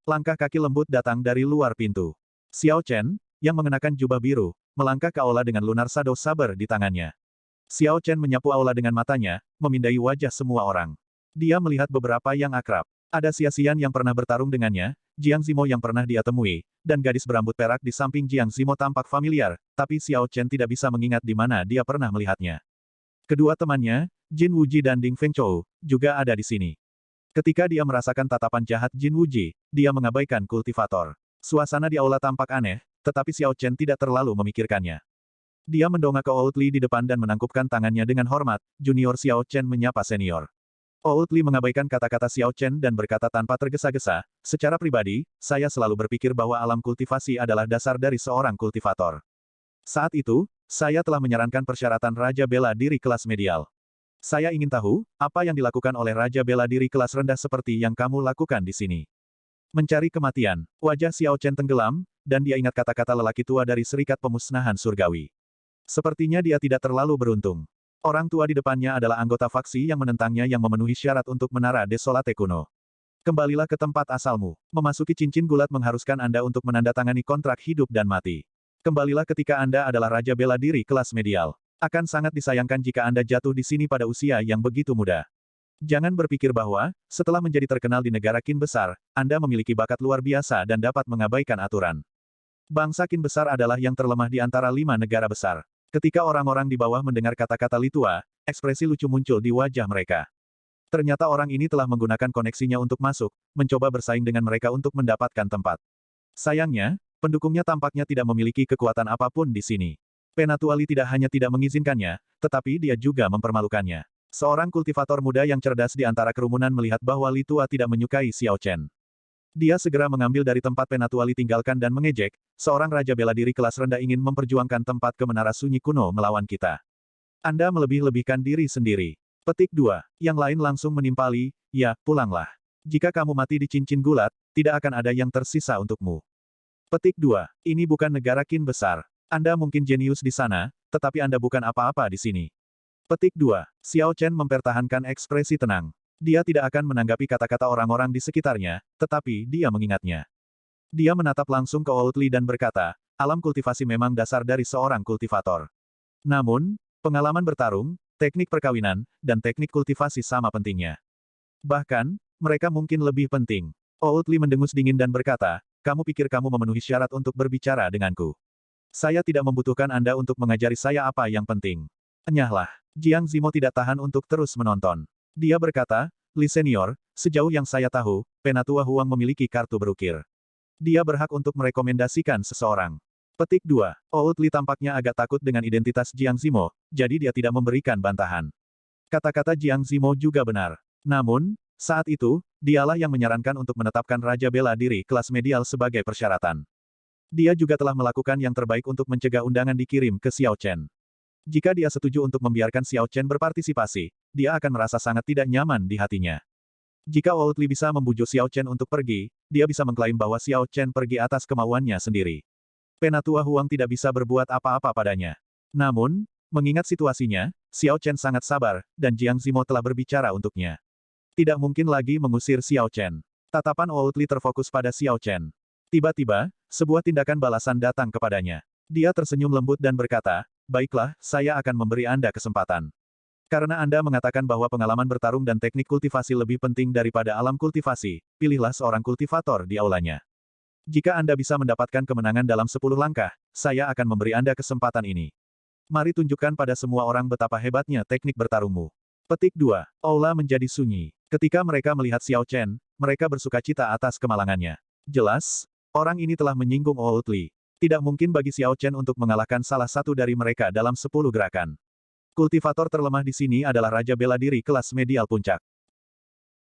Langkah kaki lembut datang dari luar pintu. Xiao Chen, yang mengenakan jubah biru, melangkah ke aula dengan lunar shadow saber di tangannya. Xiao Chen menyapu aula dengan matanya, memindai wajah semua orang. Dia melihat beberapa yang akrab. Ada Xia Xian yang pernah bertarung dengannya, Jiang Zimo yang pernah dia temui, dan gadis berambut perak di samping Jiang Zimo tampak familiar, tapi Xiao Chen tidak bisa mengingat di mana dia pernah melihatnya. Kedua temannya, Jin Wuji dan Ding Fengchou, juga ada di sini. Ketika dia merasakan tatapan jahat Jin Wuji, dia mengabaikan kultivator. Suasana di aula tampak aneh, tetapi Xiao Chen tidak terlalu memikirkannya. Dia mendongak ke Oud Li di depan dan menangkupkan tangannya dengan hormat, junior Xiao Chen menyapa senior. Oud Li mengabaikan kata-kata Xiao Chen dan berkata tanpa tergesa-gesa, secara pribadi, saya selalu berpikir bahwa alam kultivasi adalah dasar dari seorang kultivator. Saat itu, saya telah menyarankan persyaratan Raja Bela Diri kelas medial. Saya ingin tahu, apa yang dilakukan oleh Raja Bela Diri kelas rendah seperti yang kamu lakukan di sini. Mencari kematian. Wajah Xiao Chen tenggelam, dan dia ingat kata-kata lelaki tua dari Serikat Pemusnahan Surgawi. Sepertinya dia tidak terlalu beruntung. Orang tua di depannya adalah anggota faksi yang menentangnya yang memenuhi syarat untuk menara Desolate kuno. Kembalilah ke tempat asalmu. Memasuki cincin gulat mengharuskan Anda untuk menandatangani kontrak hidup dan mati. Kembalilah ketika Anda adalah Raja Bela Diri kelas medial. Akan sangat disayangkan jika Anda jatuh di sini pada usia yang begitu muda. Jangan berpikir bahwa, setelah menjadi terkenal di negara Qin besar, Anda memiliki bakat luar biasa dan dapat mengabaikan aturan. Bangsa Qin besar adalah yang terlemah di antara 5 negara besar. Ketika orang-orang di bawah mendengar kata-kata Li Tua, ekspresi lucu muncul di wajah mereka. Ternyata orang ini telah menggunakan koneksinya untuk masuk, mencoba bersaing dengan mereka untuk mendapatkan tempat. Sayangnya, pendukungnya tampaknya tidak memiliki kekuatan apapun di sini. Penatua Li tidak hanya tidak mengizinkannya, tetapi dia juga mempermalukannya. Seorang kultivator muda yang cerdas di antara kerumunan melihat bahwa Li Tua tidak menyukai Xiao Chen. Dia segera mengambil dari tempat Penatua Li tinggalkan dan mengejek, seorang Raja Bela Diri kelas rendah ingin memperjuangkan tempat ke menara sunyi kuno melawan kita. Anda melebih-lebihkan diri sendiri. Petik 2. Yang lain langsung menimpali, ya, pulanglah. Jika kamu mati di cincin gulat, tidak akan ada yang tersisa untukmu. Petik 2. Ini bukan negara Qin besar. Anda mungkin jenius di sana, tetapi Anda bukan apa-apa di sini. Petik 2. Xiao Chen mempertahankan ekspresi tenang. Dia tidak akan menanggapi kata-kata orang-orang di sekitarnya, tetapi dia mengingatnya. Dia menatap langsung ke Oud Li dan berkata, alam kultivasi memang dasar dari seorang kultivator. Namun, pengalaman bertarung, teknik perkawinan, dan teknik kultivasi sama pentingnya. Bahkan, mereka mungkin lebih penting. Oud Li mendengus dingin dan berkata, kamu pikir kamu memenuhi syarat untuk berbicara denganku. Saya tidak membutuhkan Anda untuk mengajari saya apa yang penting. Enyahlah. Jiang Zimo tidak tahan untuk terus menonton. Dia berkata, Li Senior, sejauh yang saya tahu, Penatua Huang memiliki kartu berukir. Dia berhak untuk merekomendasikan seseorang. Petik 2. Oud Li tampaknya agak takut dengan identitas Jiang Zimo, jadi dia tidak memberikan bantahan. Kata-kata Jiang Zimo juga benar. Namun, saat itu, dialah yang menyarankan untuk menetapkan Raja Bela Diri kelas medial sebagai persyaratan. Dia juga telah melakukan yang terbaik untuk mencegah undangan dikirim ke Xiao Chen. Jika dia setuju untuk membiarkan Xiao Chen berpartisipasi, dia akan merasa sangat tidak nyaman di hatinya. Jika Oud Li bisa membujuk Xiao Chen untuk pergi, dia bisa mengklaim bahwa Xiao Chen pergi atas kemauannya sendiri. Penatua Huang tidak bisa berbuat apa-apa padanya. Namun, mengingat situasinya, Xiao Chen sangat sabar, dan Jiang Zimo telah berbicara untuknya. Tidak mungkin lagi mengusir Xiao Chen. Tatapan Oud Li terfokus pada Xiao Chen. Tiba-tiba, sebuah tindakan balasan datang kepadanya. Dia tersenyum lembut dan berkata, baiklah, saya akan memberi Anda kesempatan. Karena Anda mengatakan bahwa pengalaman bertarung dan teknik kultivasi lebih penting daripada alam kultivasi, pilihlah seorang kultivator di aulanya. Jika Anda bisa mendapatkan kemenangan dalam 10 langkah, saya akan memberi Anda kesempatan ini. Mari tunjukkan pada semua orang betapa hebatnya teknik bertarungmu. Petik 2. Aula menjadi sunyi. Ketika mereka melihat Xiao Chen, mereka bersukacita atas kemalangannya. Jelas, orang ini telah menyinggung Oud Li. Tidak mungkin bagi Xiao Chen untuk mengalahkan salah satu dari mereka dalam 10 gerakan. Kultivator terlemah di sini adalah Raja Bela Diri kelas medial puncak.